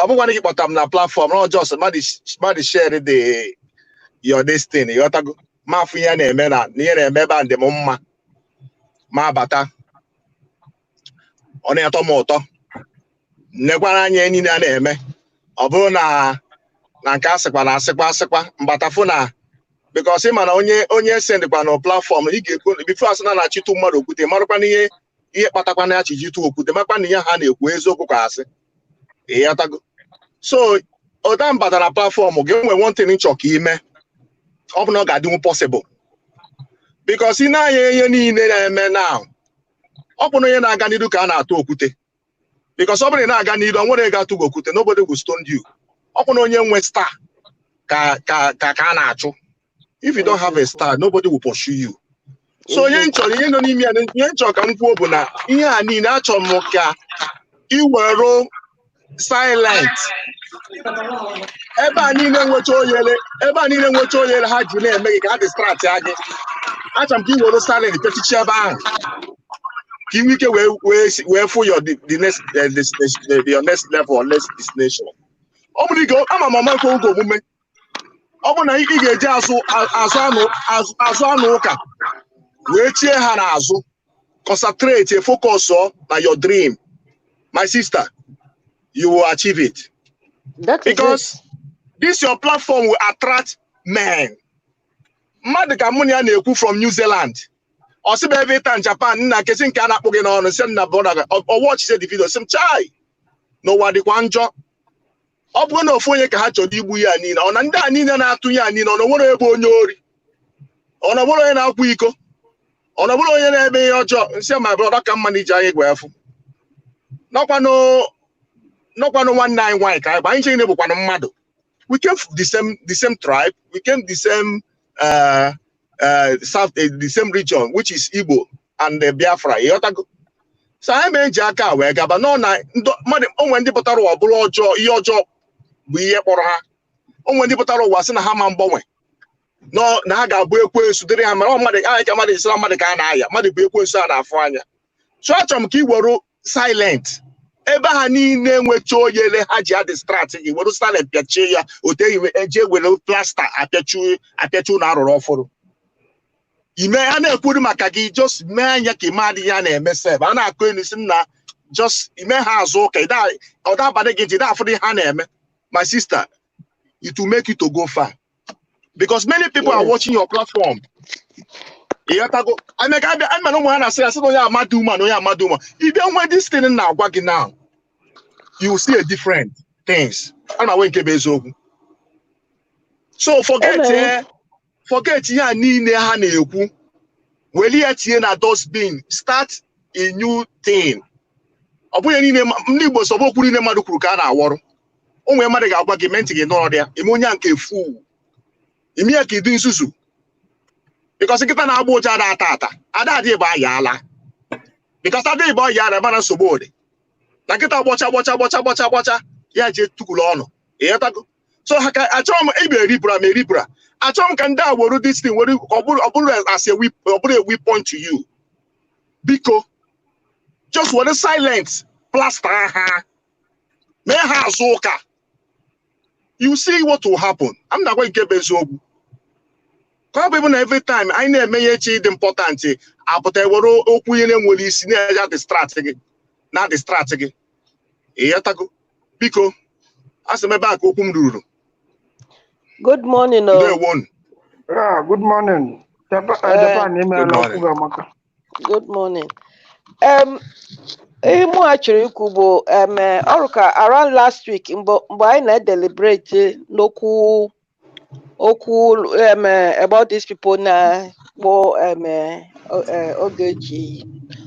ọbụkwana gị kpọtara m na platform not just mmadụ share your destiny ịghọtago ma afụ ihe na-eme na ihe na-eme ebe a ndị m mma ma bata ọ na-atọ m ụtọ nnekwara anya niile a na-eme ọ bụrụ na nke asịkwa na asịkwa mbatafụ na because ịma na onye sendịkwa na platform ị ga-ekwu before asị na achịtụ mmadụ okwute marakwa na ihe kpatakwa na achịjitụ okwute makwa na ihe ha na-ekwu eziokwu ka asị ịghọtago so ụda mbata na platform ga-enwe one thing nchọ ka ime ọ bụ na ọ ga-adịnwu possible because ị na-anya ihe niile na-eme now ọ bụ na onye na-aga n'iru ka a na-atụ okwute because ọ bụrụ na na-aga n'iru nwere ga atụ okwute nobody will stone you ọ bụ na onye nwe star ka a na-achụ. If you don't have a star, nobody will pursue you. So ihe nchọrọ ihe nọ n'ime ya ihe nchọrọ ka m kwuo bụ na ihe a niile achọrọ m ka iwere silent ebe a niile nwecha oyele ha ji na-eme gị ka ha distract gị achọrọ m ka iwere silent pechichi ebe ahụ ka inwe ike wee fụ your next level or next destination. Ọ bụrụ ike ama m ọma nkwe oge omume ọ bụ na ị ga-eji azụ anụ ụka wee chie ha n'azụ concentrate focus na your dream my sister you will achieve it because this your platform will attract men. Mmadụ ka mụ na ya na-ekwu from New Zealand Osibe every time Japan na kesi nke ana akpọ gị n'ọnụ sị na brother or watch the video sim chai no wadikwa njọ. Ọ bụrụ na ofu onye ka ha chọrọ igbu ya niile ọ na ndị a niile na-atụ ya niile ọ na nwere ebe onye ori ọ na nwere onye na-akwa iko ọ na nwere onye na-eme ihe ọjọọ nsị my brother ka mma n'iji anyị gwa efu nọkwanụ nwanne anyị nwaanyị ka anyị chere bụkwanụ mmadụ. We came from the same tribe, we came the same the same region, which is Igbo and Biafra. So I may jaka we gaba no na onwe ndị pụtara ọ bụrụ ọjọọ ihe ọjọọ bụ ihe kpọrọ ha. Onwe ndị pụtara ụwa sị na ha ma mgbanwe. No na ha ga-abụ ekwensu dịrị ha mere mmadụ anyị ka mmadụ islam mmadụ ka a na-aya mmadụ bụ ekwensu a na-afụ anya. So achọrọ m ka ị were silent. Ebe ha niile enwecha oyele ha ji distract gị were silent pịachie ya ote eje were plasta apịachu na arụrụ ọfụrụ. Ime a na-ekwuru maka gị just mee anya ka ime adịghị ya na-eme sef a na-akụ enu si na just ime ha azụ ụka ọ dabalị gị ntị afụrụ ha na-eme. My sister, it will make you to go far because many people are watching your platform. If you want this thing now, now, you will see a different things. So forget ya ni ha na-ekwu. Weli etie na dustbin, start a new thing. Ọ bụghị niile ndị Igbo sọ bụ kwuru mmadụ kwuru ka a na-awọrọ. O nwere mmadụ ga-agwa gị mentị gị nọrọ ya, ime onye nke fu. Ime ya ka ịdị nsusu. Because kita na agba ụja ata ada adị ebe aya ala. Because adị ebe aya ara mana nsogbu ode. Na kita gbocha ya je tukulu ọnụ. Ịghọtago? So ha ka achọrọ m ebe eripụra. Achọrọ m ka ndị a were this thing were ọ bụrụ as a weapon to you. Biko just were silent plaster ha. Mee ha azụ ụka. You see what will happen. I'm not going to get eziokwu. Come people every time I na-eme ihe chi dị important apụta were okwu ihe na-enwere isi na-eja distract gị. Ịghọtago? Biko asị m ebe a ka okwu m ruru. Good morning. Good morning. Good morning. Ihe mụ a chọrọ ikwu bụ ọrụ ka around last week mgbe anyị na-deliberate n'okwu about these people na-akpọ Ogechi.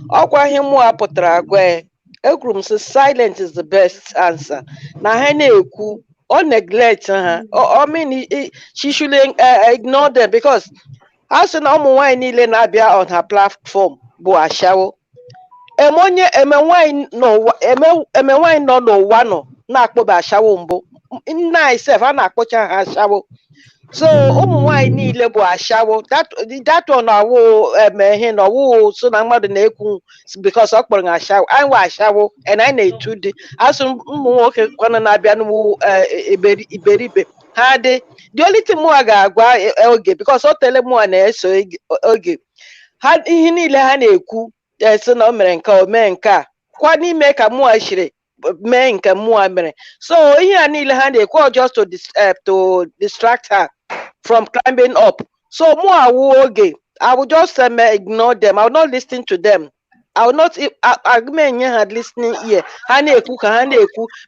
Ọkwa ihe mụ a pụtara agwa ekwuru m sị silent is the best answer. Na ha na-ekwu or neglect her. I mean, she should ignore them because as an woman niile na-abịa on her platform bụ ashawo. Emenwanyị nọ n'ụwa nọ na-akpọba ashawo mbụ. Nna isef a na-akpọcha ha ashawo. So ụmụ nwanyị niile bụ ashawo. That one awụ ihe na ọwụ so na mmadụ na-ekwu because ọ kpọrọ ashawo. Anyị nwe ashawo and anyị na-etu dị. Asụ ụmụ nwoke kwana na-abịa n'ụmụ iberibe ha dị. The only thing mụ ga-agwa oge because o tele mụ na-eso oge. Ha ihe niile ha na-ekwu so na o mere nke o mee nke a kwa n'ime ka mụ shiri mee nke mụ mere. So ihe a niile ha na-ekwu just to distract her from climbing up. So mụ awụ oge I will just ignore them. I will not listen to them. I will not had listening ear.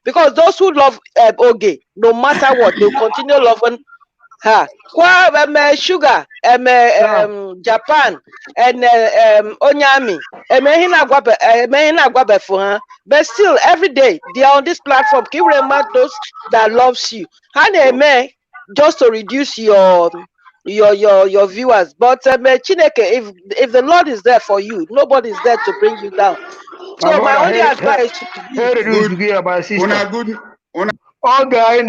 Because those who love Oge, no matter what, they continue loving her. Sugar, Japan, and Onyami, for her. But still, every day they are on this platform. Keep remember those that loves you. May just to reduce your viewers, but Chineke, if the Lord is there for you, nobody is there to bring you down. So my only advice to be my sister. All guy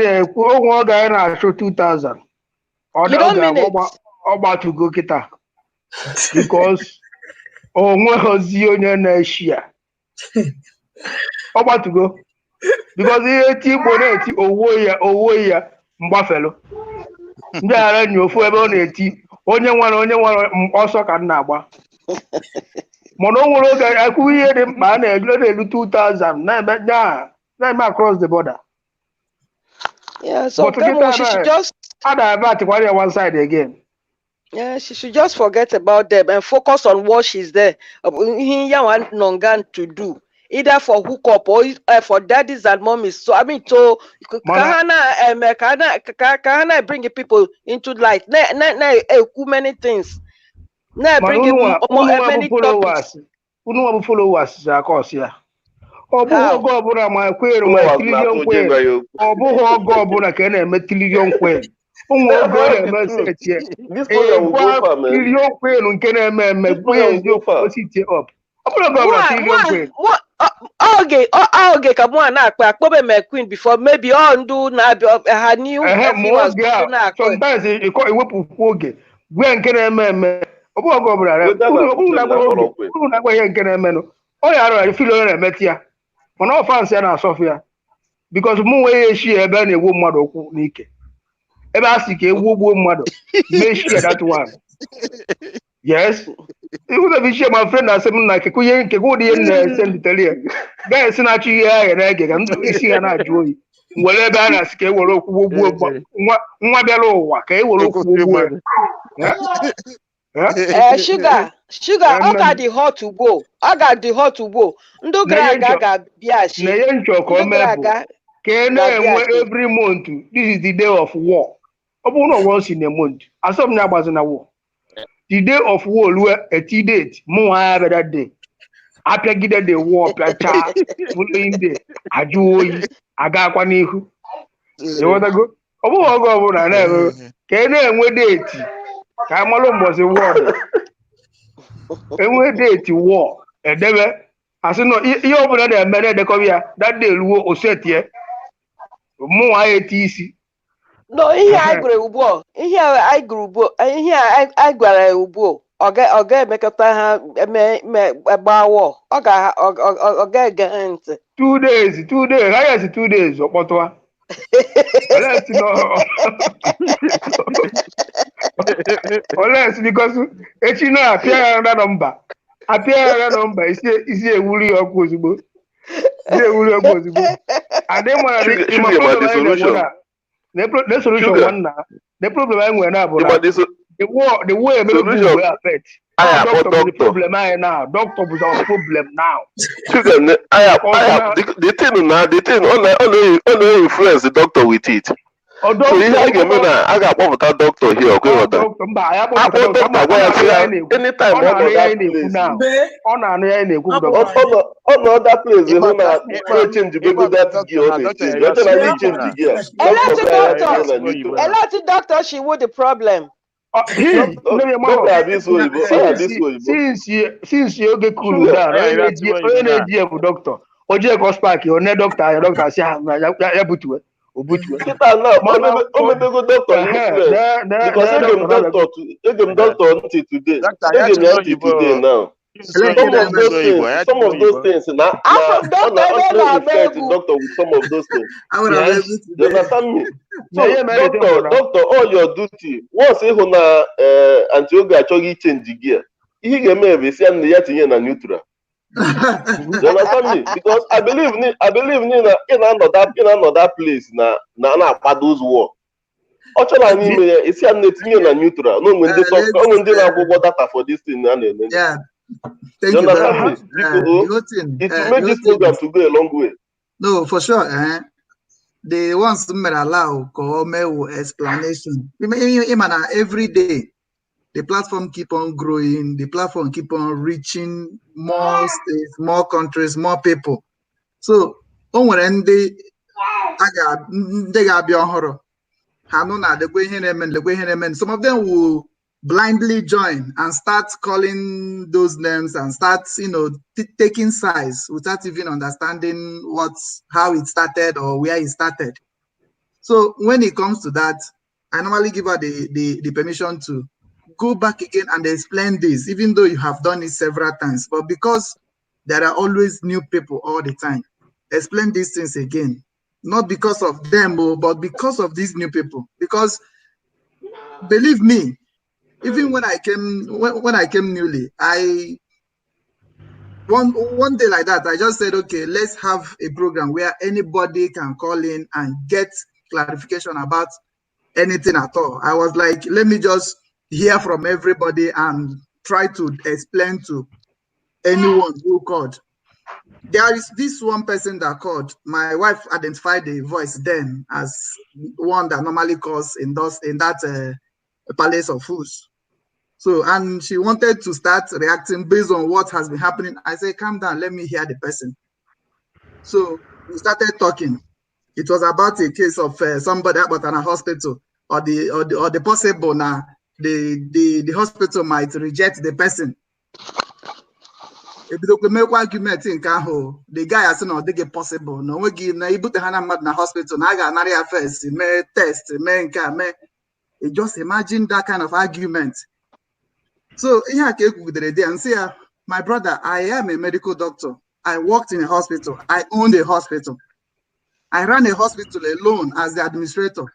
na show 2,000. You don't mean it. About to go get her because onye na share. About to go because he boneti owo ya mgbafelo. Ndị ara nyo ofu ebe ọ na-eti onye nwere ọsọ ka nna agba mana o nwere oge akụ ihe dị mkpa a na-elu 2,000 na-eme across the border. Yeah, so she should just divert one side again. Yeah, she should just forget about them and focus on what she's there. Nongan to do either for hookup or for daddies and mommies. So I mean, so Kahana bring people into light. Many things. Now mana bring many topics. unu nwa bụ followers akọs ya ọ bụghị How? oge ọbụla ma kwere ma Followers trilion na-atụ kwen ụjọ ya okwu. ọ bụghị oge ọbụla ka a na-eme trilion kwen ụmụ oge ọ That's the na-eme truth. setie This program will go gwa far, man. trilion kwen nke na-eme eme This gwa program will go eziokwu far. osi up ọ bụrụ oge ọbụla trilion kwen Okay, come on, akpọbe my queen before maybe all ndụ na-abịa ha new ma viewers oge a sometimes ewepụkwa oge gwa nke na-eme eme ọ bụghị oge ọbụla Whether na unu problem na na-agwa oge follow kwen. unu na-agwa ihe nke na-emenụ ọ ya arụ filo na-emetụ ya mana ọ fans ya na-asọfụ ya because mụ nwee ya eshi ebe a na-egbu mmadụ ụkwụ n'ike ebe a sị ka egbuo mmadụ mee share that one yes even if share my friend na-asị m na kekwe ụdị ihe na-esenditere ya gaa-esi na-achọ ihe ahụ na-ege ka isi ya na-ajụ oyi were ebe a na-asị ka e were okwu gbuo nwa bịara ụwa ka e were okwu gbuo ya sugar ọ ga dị hot ugbo ndụ gara aga ga-abịa na ihe nchọ ka o mee bụ ka e na-enwe every month this is the day of war ọ bụrụ na once in a month asọm ya agbazi na war the day of war ruo eti date mụ nwa ya bịa that day apịagide the war pịachaa following day ajụ oyi agakwa n'ihu ịghọtago ọ bụghị oge ọbụla na-eme ka e na-enwe deeti ka amalụ mbọsị war enwe deeti war edebe asị nọ ihe ọbụla na-eme na-edekọba ya that day ruo osetie mụ nwa ya eti isi ihe anyị gwara ya ugbu ọ ga-emekọta ha gbawọ ọ ga-ege ntị 2 days ha ya si 2 days ọkpọtụa olesi because echi na-apịa ya na nọmba isi ewuri ya ọkụ ozugbo adị mara the solution one na the problem anyị nwere na bụ na the way emegbu affect doctor problem anyị now doctor is our problem now I have the thing only influence the doctor with it. So ihe a ga-eme na a ga-akpọpụta doctor here ọkụ ịghọta akpọ doctor gwa ya sị ya anytime ọ nọ that place hụ na na-echenji bego that gear ọ na-echenji ọ chọrọ na echenji gear eleti doctor she would the problem since oge kuru down onye na-eji ya bụ doctor oje kospak one doctor ya doctor si ya butuwe kita na o mebego doctor influence because ege m doctor ntị today ege m ya ntị today now some of those things na infect doctor with some of those things. You understand me? So doctor all your duty once ịhụ na antioge achọghị ichenji gear ihe ga-eme bụ isi ya na ya tinye na neutral. You understand me? Because I believe in another place na akpa those war. Ọ chọrọ anyị ime ya isi ya na-etinye na neutral na onwe ndị na-akwụ ụgwọ data for this thing na na-eme. You understand me? It will make this program to go a long way. No, for sure. The ones that allow explanation. Every day the platform keep on growing, the platform keep on reaching more states, more countries, more people. So when they some of them will blindly join and start calling those names and start, taking sides without even understanding how it started or where it started. So when it comes to that, I normally give her the permission to go back again and explain this, even though you have done it several times. But because there are always new people all the time, explain these things again. Not because of them, but because of these new people. Because believe me, even when I came newly, one day like that, I just said, okay, let's have a program where anybody can call in and get clarification about anything at all. I was like, let me just hear from everybody and try to explain to anyone who called. There is this one person that called. My wife identified the voice then as one that normally calls in that Palace of Fools. So, and she wanted to start reacting based on what has been happening. I said, calm down, let me hear the person. So we started talking. It was about a case of somebody about in a hospital, or the possible now the hospital might reject the person. Argument in the guy has not think it possible. No, we give na ibu na hospital. Na ga another first, me test, me. Just imagine that kind of argument. So yeah, and say, my brother, I am a medical doctor. I worked in a hospital. I owned a hospital. I ran a hospital alone as the administrator.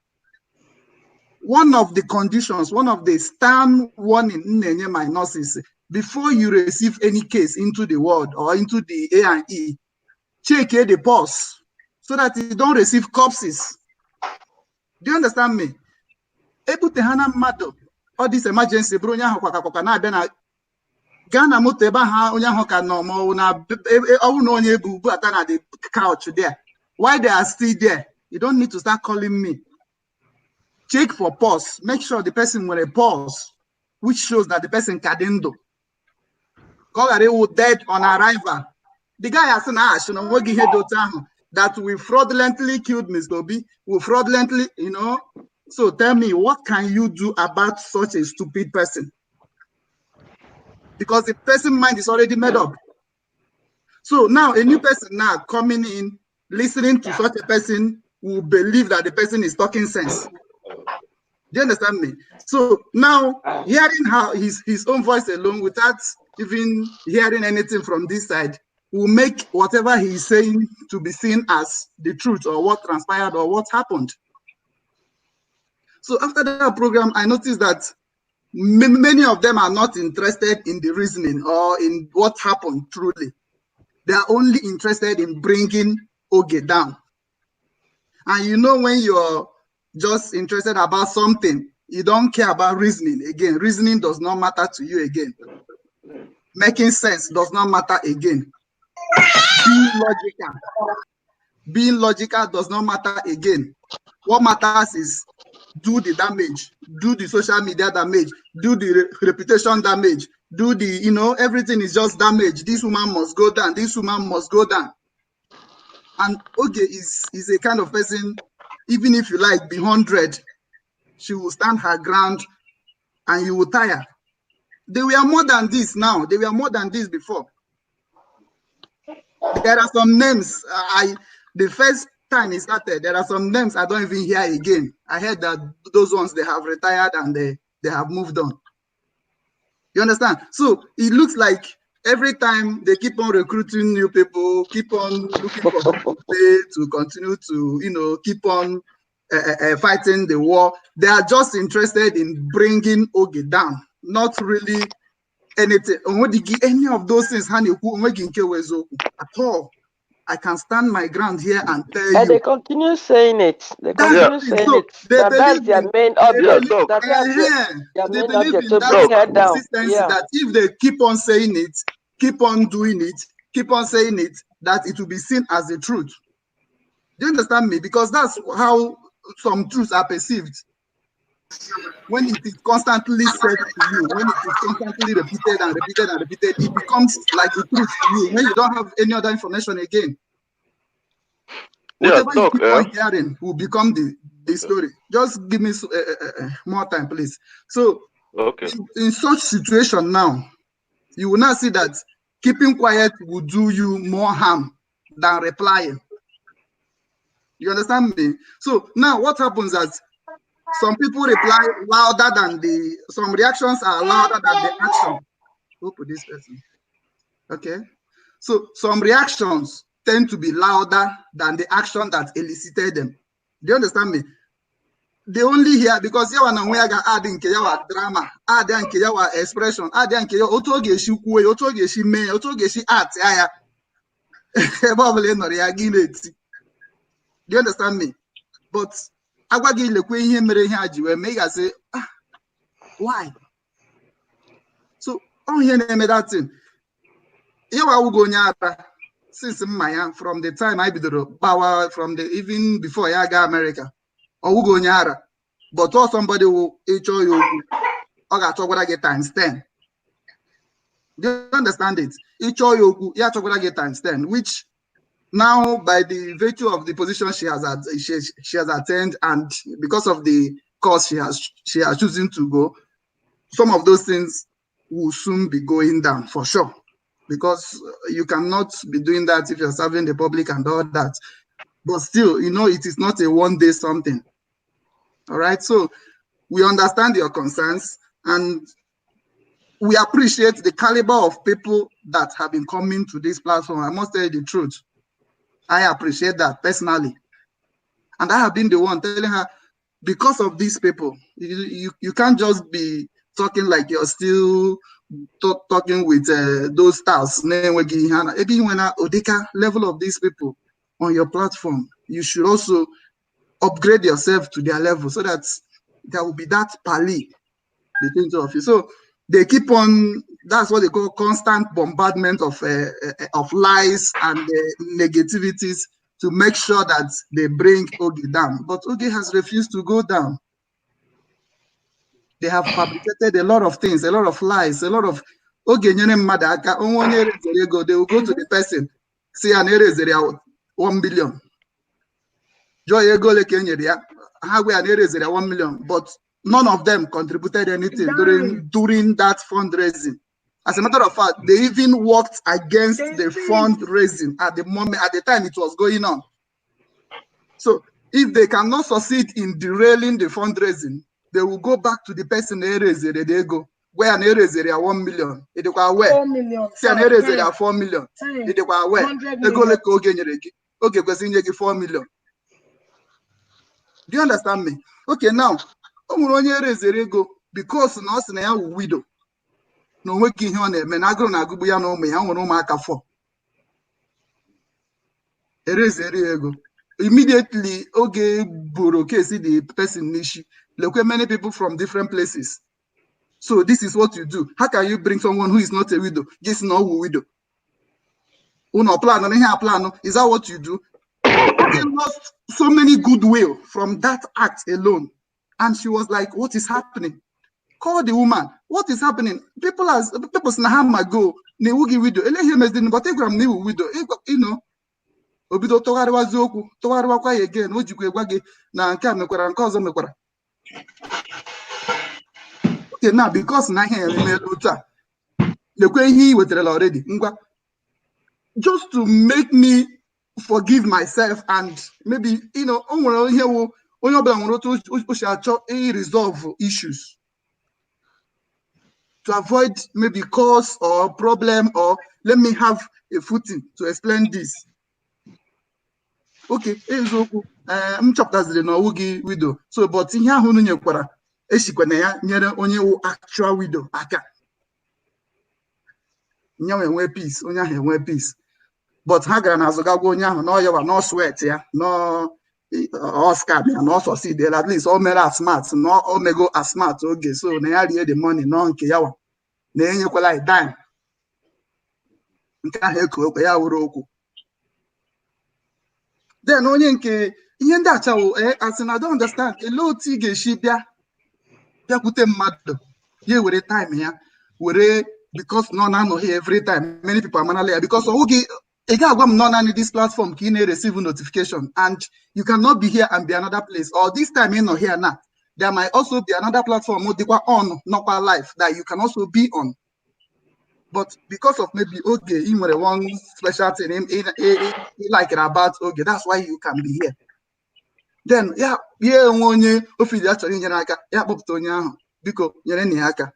One of the conditions, one of the stand warning in my nurses, before you receive any case into the ward or into the A&E, check the pulse so that you don't receive corpses. Do you understand me? All this emergency, Ghana muteba ha onye ahụ ka no mo na onye bu ata na the couch there. Why they are still there? You don't need to start calling me. Check for pulse. Make sure the person with a pulse, which shows that the person cadendo. Call it dead on arrival. The guy has an ash, that we fraudulently killed Mr. Obi. We fraudulently, So tell me, what can you do about such a stupid person? Because the person's mind is already made up. So now a new person now coming in, listening to such a person will believe that the person is talking sense. Do you understand me? So now hearing how his own voice alone without even hearing anything from this side will make whatever he's saying to be seen as the truth or what transpired or what happened. So after that program, I noticed that many of them are not interested in the reasoning or in what happened truly. They are only interested in bringing Oge down. And when you're just interested about something, you don't care about reasoning again. Reasoning does not matter to you again. Making sense does not matter again. Being logical does not matter again. What matters is do the damage, do the social media damage, do the reputation damage, do the, everything is just damage. This woman must go down. This woman must go down. And Oge is a kind of person, even if you like be 100, she will stand her ground and you will tire. They were more than this now. They were more than this before. There are some names, the first time it started, there are some names I don't even hear again. I heard that those ones, they have retired and they have moved on. You understand? So it looks like every time they keep on recruiting new people, keep on looking for to continue to, keep on fighting the war. They are just interested in bringing Oge down, not really anything. Any of those things at all. I can stand my ground here and tell you. And they continue saying it. They continue saying it. That's their main object. Their main object to bring her down. Yeah. That if they keep on saying it, keep on doing it, keep on saying it, that it will be seen as the truth. Do you understand me? Because that's how some truths are perceived. When it is constantly said to you, when it is constantly repeated and repeated and repeated, it becomes like the truth to you when you don't have any other information again. Whatever you keep on hearing will become the story. Just give me more time, please. So, in such situation now, you will not see that keeping quiet will do you more harm than replying. You understand me? So now what happens is some people reply louder than some reactions are louder than the action. Who put this person? Okay. So some reactions tend to be louder than the action that elicited them. Do you understand me? They only hear because you want to add in drama, add in expression, add in otogeshi kwe, otogeshi me, otogeshi art. Do you understand me? But agwagi lekwe ihe mere ihe aji we make say Why? So on here name that thing. Since Maya, from the time I did the power, from the even before I got America, or go nyara, but or somebody will HO you or got what I get times 10. Do you understand it? HO you what I get times 10, which now by the virtue of the position she has attained, and because of the course she has chosen to go, some of those things will soon be going down for sure. Because you cannot be doing that if you're serving the public and all that. But still, you know, it is not a one-day something. All right. So we understand your concerns and we appreciate the caliber of people that have been coming to this platform. I must tell you the truth. I appreciate that personally. And I have been the one telling her, because of these people, you can't just be talking like you're still talking with those stars. Even when Odeka level of these people on your platform, you should also upgrade yourself to their level so that there will be that pali between two of you. So they keep on, that's what they call constant bombardment of lies and negativities to make sure that they bring Ogi down. But Ogi has refused to go down. They have fabricated a lot of things, a lot of lies, a lot of they will go to the person, see an area 1 billion. Joy ego like how we are 1 million, but none of them contributed anything during that fundraising. As a matter of fact, they even worked against the fundraising at the moment, at the time it was going on. So if they cannot succeed in derailing the fundraising, they will go back to the person they go. Where an area 1 million, it is 4 million. See an area 4 million, it is where they go like okay, because 4 million. Do you understand me? Okay, now, because now widow. No working here on a menagro nagubuya no me, I want to 4. Ego. Immediately, okay, Buroke see the person nishi. Look at many people from different places. So this is what you do. How can you bring someone who is not a widow? Just no widow. Uno plan on here plan. Is that what you do? Okay, lost so many goodwill from that act alone. And she was like, what is happening? Call the woman. What is happening? People snahama go. Ne wugi widow. Ele him as the bategram ne widow. You know. Obido togariwa zoku. Togariwa kwa again. Ojikwe gwage. Na nke mekwara nke ọzọ mekwara. Okay, now because na here he already. Just to make me forgive myself and maybe resolve issues to avoid maybe cause or problem, or let me have a footing to explain this. Okay, widow. So, but in here, actual widow. Peace, peace. But Hagar and Azogago no yawa no sweat, yeah, no Oscar, no succeed, at least all men are smart, no all may go as smart, okay, so they are the money, no yawa. They ain't like dime. Then only nke ihe ndị acha as in I don't understand a low tige shibia bịakwute mmadụ ya were time ya were because no na here every time many people are manala because oge no this platform can receive notification and you cannot be here and be another place, or this time you're not here now. There might also be another platform on not live that you can also be on. But because of maybe you were one special thing like about that's why you can be here. Then because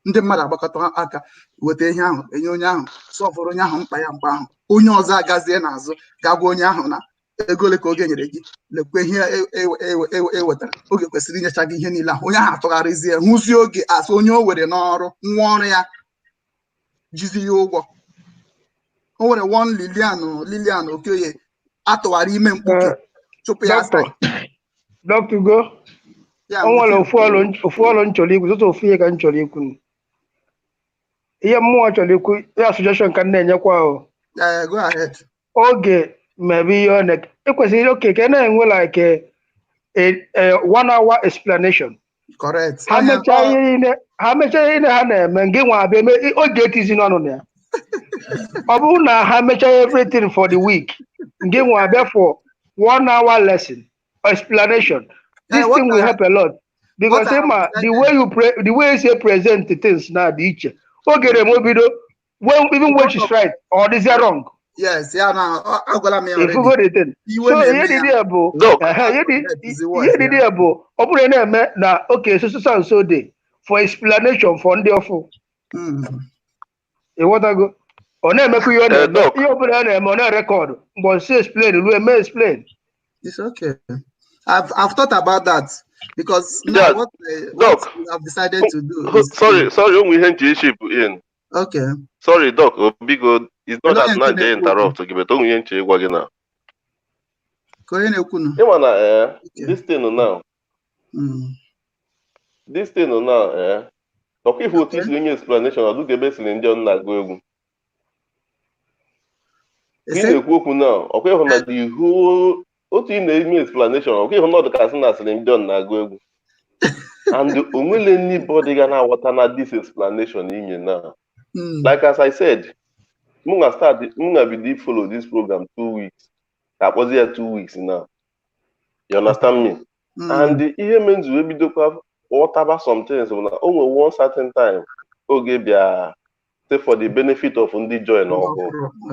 ndị mmadụ agbakọta aka weta ihe ahụ enye onye ahụ sọfụrụ onye ahụ mkpa ya mgbe ahụ onye ọzọ agazie n'azụ ga-agwa onye ahụ na ego ole ka oge nyere gị lekwe ihe ewetara oge kwesịrị inyecha gị ihe niile ahụ onye ahụ atụgharịzie hụzie oge asụ onye o were n'ọrụ nwa ọrụ ya jizi ya ụgwọ. O nwere one Lilian Okoye atụwara ime mkpuke chụpụ ya Dr. Go. o nwere ofu ọrụ nchọrọ ikwu sọsọ ofu ihe ka m chọrọ ikwu ihe mmụọ chọrọ ikwu ya suggestion ka m na-enyekwa ahụ go ahead. oge maybe ihe ọ na-ekwesịrị oke ka na-enwe like a 1 hour explanation. Correct. ha mechaa ihe niile ha na-eme ngị nwa abịa oge etizi n'ọnụ na ya ọ bụrụ na ha mechaa everything for the week ngị nwa abịa for 1 hour lesson explanation. This thing will help a lot because the way you say present things now dị iche oge na-eme bido even when she's right or is it wrong. Yes, yeah, now agwala me already. So ihe dị there bụ ihe dị there bụ ọ bụrụ na-eme na okay so and so day for explanation for ndị ọfụ ịghọtago ọ na-emekwa ihe ọ na-eme ihe ọ bụla ọ na-eme ọ na-rekọdụ mgbe ọ si explain ruo eme explain. It's okay. I've thought about that because now what we have decided to do is sorry ihe nche in. Okay. Sorry, Doc. Because it's not that not they interrupt. Okay, but only nche gwa gị na. This thing now. This thing now, okay, if you teach any explanation, I'll do the best in India na go egwu. Now, okay, na the whole otu na-eme explanation, okay, not the person that's in India na go egwu. And only anybody gonna water na this explanation in now. Like as I said, Munga be follow this program 2 weeks. That was here 2 weeks now. You understand me? And the ihe means we be do whatever some things only one certain time. Okay, say for the benefit of the join or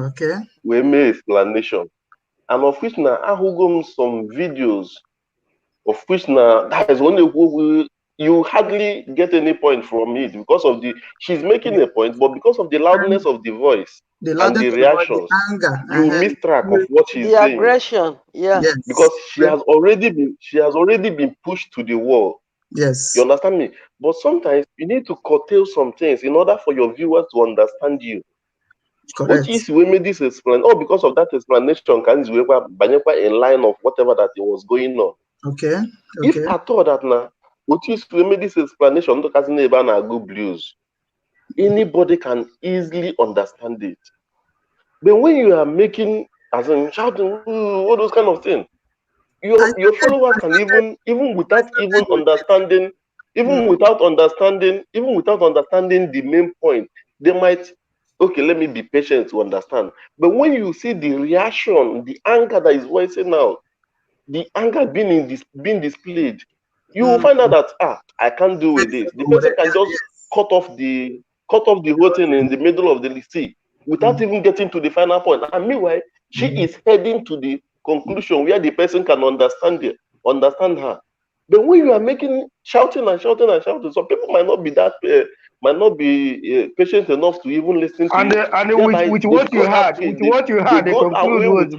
okay. We make explanation. And of which now I have some videos of which now that is only you hardly get any point from it because of she's making a point, but because of the loudness of the voice and the reactions, you miss track of what she's saying. Aggression, yeah. Yes. Because she has already been pushed to the wall. Yes. You understand me? But sometimes you need to curtail some things in order for your viewers to understand you. Correct. Which is we made this explanation. Oh, because of that explanation, can you in line of whatever that it was going on. Okay. If I thought that now, which is we made this explanation, good blues. Anybody can easily understand it. But when you are making, as in shouting, all those kind of things, your followers can even without understanding the main point, they might, okay, let me be patient to understand. But when you see the reaction, the anger that is voicing out, the anger being displayed, you will find out that I can't do with this. The person can just cut off the whole thing in the middle of the sea without even getting to the final point. And meanwhile, she is heading to the conclusion where the person can understand her. But when you are shouting and shouting and shouting, some people might not be patient enough to even listen to you. And with what you heard, they conclude with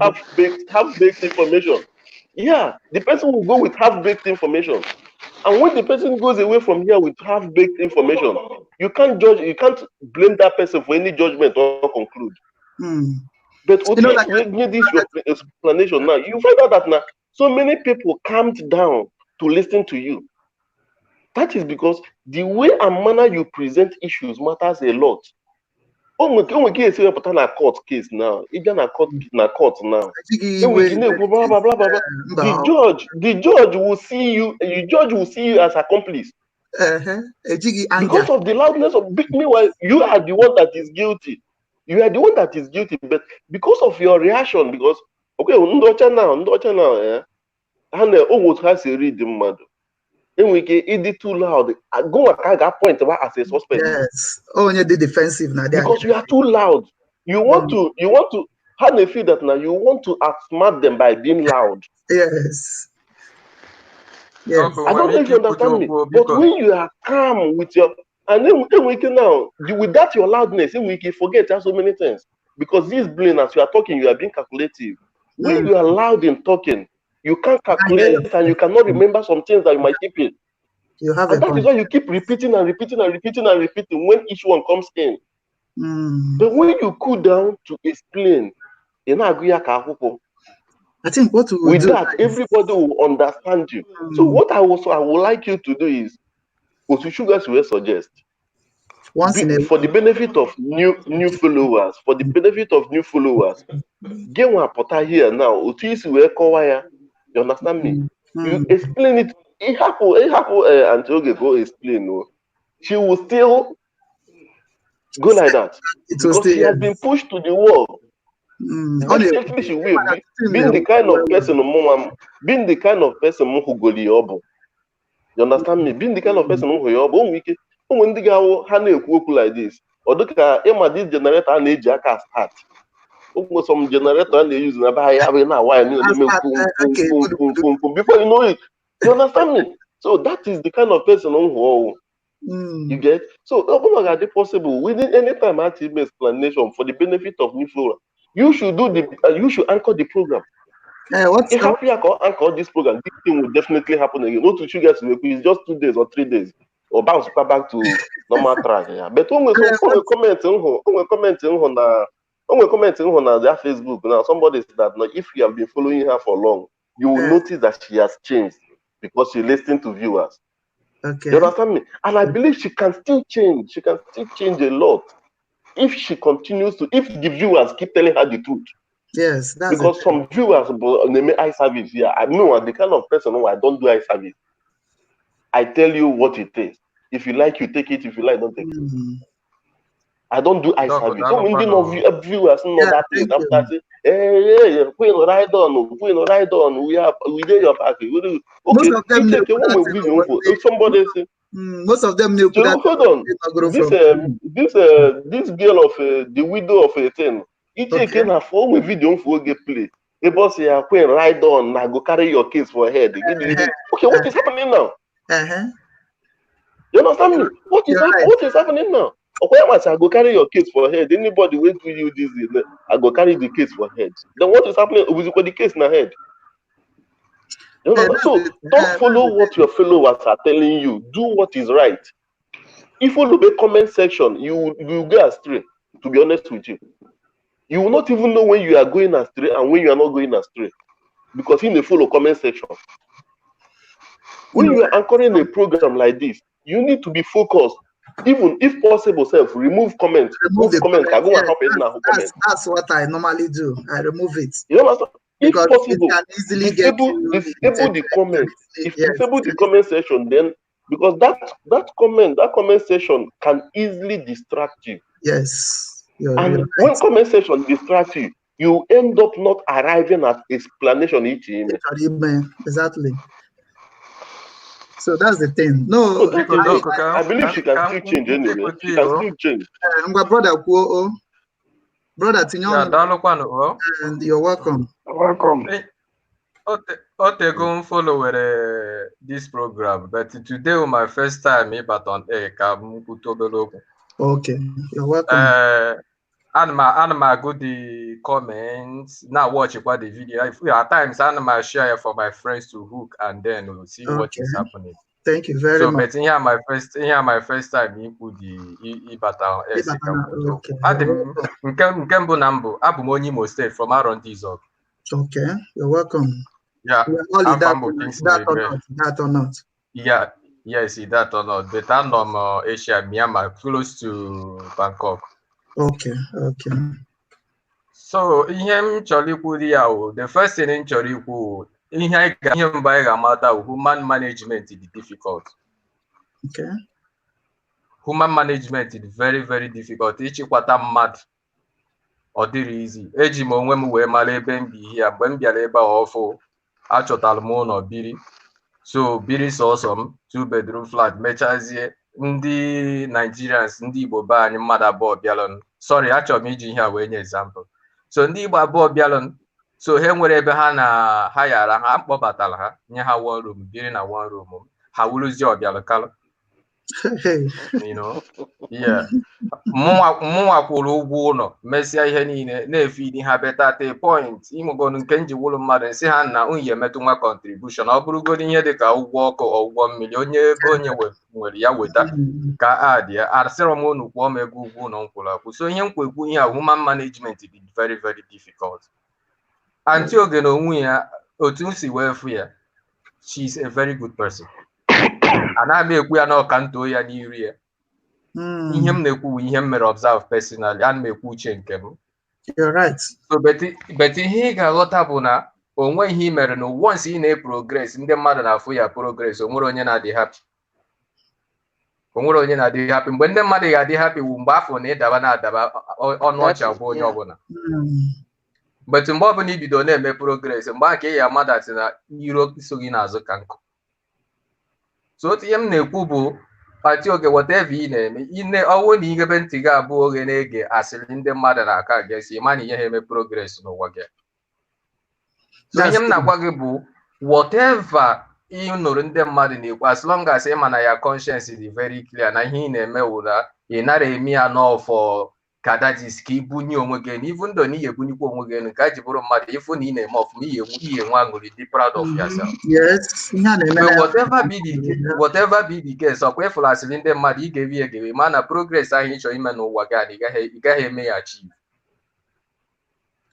half-baked information. Yeah, the person will go with half-baked information. And when the person goes away from here with half-baked information, you can't blame that person for any judgment or conclude. But with this explanation now, you find out that now so many people calmed down to listen to you. That is because the way and manner you present issues matters a lot. A court case now, even a court now. The judge will see you. The judge will see you as accomplice. Because of the loudness of. Meanwhile, you are the one that is guilty. You are the one that is guilty, but because of your reaction, because okay, now, and almost has a read the mother. And we can it too loud. Go at point as a suspect. Yes. Oh, you're the defensive now. Because you are too loud. You want to how they feel that now you want to outsmart them by being loud. Yes. Yes. I don't know if you understand me. But when you are calm with your and then we can now with that your loudness, then we can forget so many things. Because this brain, as you are talking, you are being calculative. When you are loud in talking, you can't calculate and you cannot remember some things that you might keep in. And that is why you keep repeating and repeating and repeating and repeating when each one comes in. But when you cool down to explain, you know, I think what we will With do that, everybody will understand you. So what I would like you to do is, what you should guys will suggest, for the benefit of new followers, get one portal here now. Utis will wire. You understand me? You explain it. It happen, and okay, go explain. No, she will still go like that because she has been pushed to the wall. Definitely, she will. Being the kind of person, being the kind of person who go the obo. You understand me? Being the kind of person who go the obo, when the guy ha na-ekwu okwu like this, or look at this generator a na-eji aka start. Some generator a na-use na ba ya na wire na-eme before you know it. You understand me? So that is the kind of person who you get. So it's possible within any time I have explanation for the benefit of new flora. You should do you should anchor the program. If happy anchor this program, this thing will definitely happen again. Not to you guys, it's just 2 days or 3 days, or bounce back to normal track. Yeah. But when we comment on their Facebook now, somebody said that now, if you have been following her for long, you will notice that she has changed because she listened to viewers. Okay. You understand me? And I believe she can still change. She can still change a lot if she continues to, if the viewers keep telling her the truth. Yes, that's because some viewers they make eye service here. I know I'm the kind of person who I don't do eye service. I tell you what it is. If you like, you take it. If you like, don't take it. I don't do eye service. So when viewers know that place after say, hey, Queen ride on, we did your party. Okay, most of them take one video for somebody say. Most of them know so hold on. This girl of the widow of 18. It again a for video for get play. The boss say Queen ride on, now go carry your kids for head. Okay, what is happening now? You understand me? What is happening now? Okay, I go carry your kids for head. Anybody wait with you this is I go carry the kids for head. Then what is happening with the case in the head? You know, so don't follow what your followers are telling you. Do what is right. If you look at the comment section, you go astray. To be honest with you, you will not even know when you are going astray and when you are not going astray, because in the follow comment section. When you are anchoring a program like this, you need to be focused. Even if possible, remove comments. Remove the comment. Yes, that's what I normally do. I remove it. You understand? If possible, it can easily disable the comment. If disable the comment section, then because that comment section can easily distract you. Yes. And right. when comment section distracts you, you end up not arriving at explanation each email. Exactly. So that's the thing. No, I believe she can still change anyway. She can still change. My brother, brother Tinyon, and you're welcome. Welcome. Otego follow this program, but today was my first time but on air. Okay, you're welcome. Anima go the comments now. Watch about the video. At times, Anima share for my friends to hook and then we'll see what is happening. Thank you very much. But here my first time you put the ibata on Nkembu Nambo Abumonyi Mo State from Aaron Dizog. Okay, you're welcome. Yeah, that or not. Yeah, yes, that or not. But I'm Asia, Myanmar, close to Bangkok. Okay. So ihe m chọrọ ikwu ya the first thing m chọrọ ikwu ihe mba anyị ga-amata human management is difficult. Okay. Human management is very, very difficult. Ịchịkwata mmadụ ọ dịrị easy. Eji m onwe m wee mara ebe m bi ihe mgbe m bịara ebe a ọfụ achọtara m ụlọ biri. So biri sọsọ m 2-bedroom flat mechazie ndị Nigerians ndị Igbo be anyị mmadụ abụọ bịalụ. Sorry, achọrọ m iji ihe a wee nye example. So ndị Igbo abụọ bịalụ. So ha nwere ebe ha yara ha kpọbatara ha nye ha one room biri na one room ha wuruzie ọbịalụ kalụ. You know, yeah. Mụnwa kwụrụ ụgwọ ụlọ mesịa ihe niile na-efidi ha beta at a point ịmụgonu nke nji wụrụ mmadụ nsị ha na unyi emetụ nwa contribution ọ bụrụgodi ihe dịka ụgwọ ọkụ ụgwọ mmiri onye nwere ya weta ka adị ya asịrọ m unu kwụọ m ego ụgwọ ụlọ nkwụrụ akwụ. So ihe nkwekwu ihe a human management is very, very difficult. Auntie oge na onwe ya otu m si wee fụ ya, she's a very good person. Anaghị m ekwu ya na ọka ntoo ya n'iri ya. Ihe m na-ekwu ihe m mere observe personally, ana m ekwu uche nke m. You're right. So but ihe ị ga-aghọta bụ na o nweghị ihe i mere na once ị na-progress, ndị mmadụ na-afụ ya progress, o nwere onye na-adị happy. O nwere onye na-adị happy. Mgbe ndị mmadụ ga-adị happy wu mgbe afọ na-edaba na-adaba ọnụ ọchị agwa onye ọbụla. But mgbe ọbụla ibido na-eme progress, mgbe aka ị ya amadati na iro so gị n'azụ ka nkụ. So otu ihe m na-ekwu bụ pati oge whatever ị na-eme ọwụ na igebe ntị gị abụọ oge na-ege asịrị ndị mmadụ na-aka ga-esi ịma na ihe ha eme progress n'ụwa gị. So ihe m na-agwa gị bụ whatever ị nụrụ ndị mmadụ na-ekwu, as long as ị ma na ya conscience dị very clear na ihe ị na-eme wụra ị nara eme ya n'ọfọ kadajis ka ibunye onwe gị na ivu ndụ na ihe ebunyekwa onwe gị ka ji bụrụ mmadụ ịfụ na ị na-eme ọfụma ihe nwe aṅụrị, dị proud of yourself. Yes, whatever be the case, ọkwa ịfụlasịrị ndị mmadụ ị ga-ebi egewe ma na progress ahụ ị chọrọ ime n'ụwa gị ị gaghị eme ya achieve.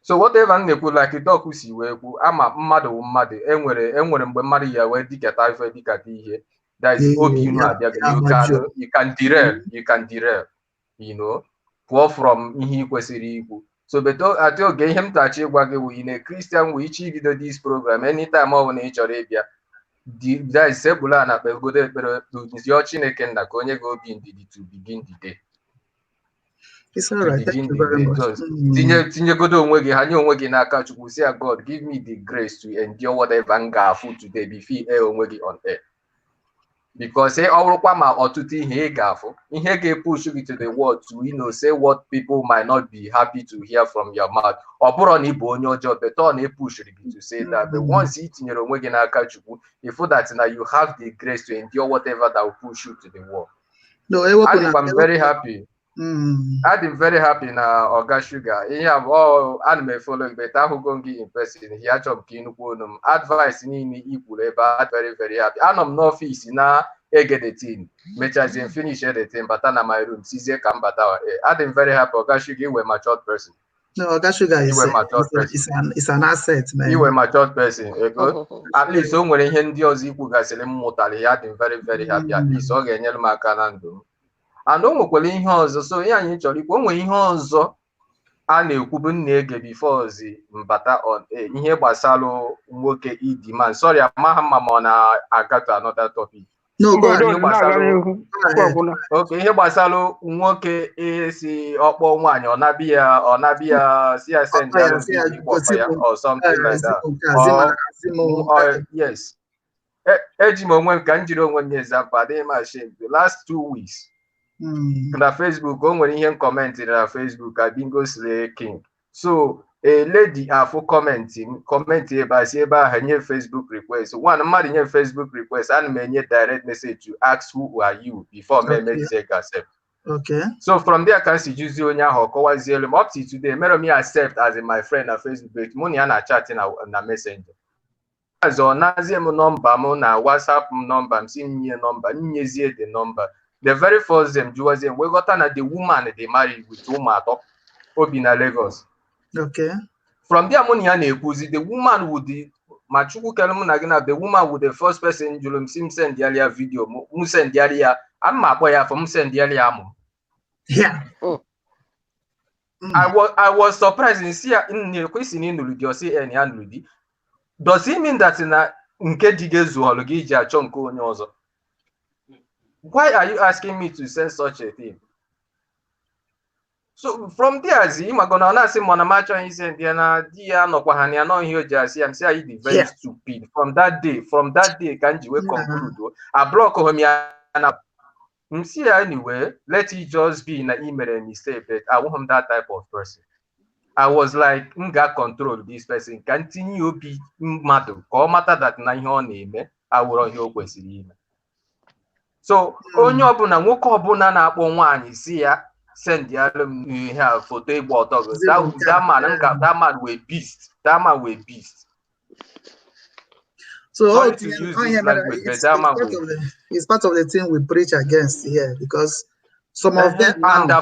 So whatever m na-ekwu like Doku si wee kwu, ama mmadụ wụ mmadụ, enwere mgbe mmadụ ya wee dịkata ife dịkata ihe, that is obi inu abịa, you can derail, you know, pụọ from ihe ị kwesịrị ikwu. So beto ati oge ihe m tachi ịgwa gị wụ ine Christian wee ichi ibido this program anytime ọ bụla ị chọrọ ịbịa, that is sebula na kpegodo ekpere tụziọ Chineke nna ka onye gị obi ndidi to begin the day. It's all right. Thank you very much. Tinyegodo onwe gị, hanye onwe gị n'aka Chukwu, say God give me the grace to endure whatever m ga-afụ today before onwe gị on air. Because ọ bụrụkwa ma ọtụtụ ihe ị ga-afụ, ihe ga-epush gị to the world to say what people might not be happy to hear from your mouth. Ọ bụrụ na ị bụ onye ọjọọ, but ọ na-epush gị to say that. But once ị tinyere onwe gị n'aka Chukwu, you feel that now you have the grace to endure whatever that will push you to the world. No, I'm very happy. I'm very happy na Oga Sugar. Ihe abụọ ana m efolo but ahụgo gị in person. Ihe achọ m ka ịnụkwu onu m. Advice niile ikwuru ebe a, very very happy. Anọ m n'ọfịs na-ege the thing, mechazie finish the thing, bata na my room, sizie ka m bata. I'm very happy. Oga Sugar, you were matured person. No, Oga Sugar is an asset, man. You were matured person. At least o nwere ihe ndị ọzọ ikwugasịrị m mụtara ya. I'm very very happy. At least ọ ga-enyere m aka na ndụ m. And o nwekwara ihe ọzọ, so ihe anyị chọrọ ikwu, o nwere ihe ọzọ a na-ekwubu na-ege before ozi mbata on ihe gbasara nwoke idi man. Sorry, amaghị mma ma ọ na-aga to another topic. Okay, ihe gbasara nwoke esi ọkpọ nwaanyị ọ na-abịa si ya send ya or something like that. Yes. Eji m onwe m ka m jiri onwe m example, adịghị m ashamed. The last 2 weeks na Facebook, o nwere ihe m kọmentịrị na Facebook, Abingo Slay King. So a lady afọ kọmentị ebe a si ebe ahụ nye Facebook request. One mmadụ nye Facebook request, ana m enye direct message to ask who are you before me emezie accept. Okay. So from there ka si juzi onye ahụ kọwazielu m up to today, mere m accept as my friend na Facebook, but mụ na ya na chat na Messenger. Azọ nazie m nọmba m na WhatsApp m nọmba m, si nye nọmba, nyezie the number. The very first them was we got at the woman they married with Umato Obina Lagos. Okay. From there, money and the woman would the Machuku Kalamunagana, the woman with the first person Julum Simpson Dialia video, Musen Dialia, and my boy from Musen Dialiamo. Yeah. I was surprised in see in the question in the say any annuity. Does it mean that in a Nkedigezu Hologija Chonko Nyozo? Why are you asking me to send such a thing? So from there, I'm gonna say Monamacho is in Diana no Kwahania no here just I'm saying very stupid. From that day, can't you conclude? I block him see anyway, let it just be in an email and mistake that I want that type of person. I was like, Nga control this person, continue be mad, call matter that na name, I will on your question. So onye ọbụla nwoke ọbụla na-akpọ nwaanyị si ya send ya ihe foto egbe ọtọ, that man were beast. So it's part of the thing we preach against here, because Some of them and now,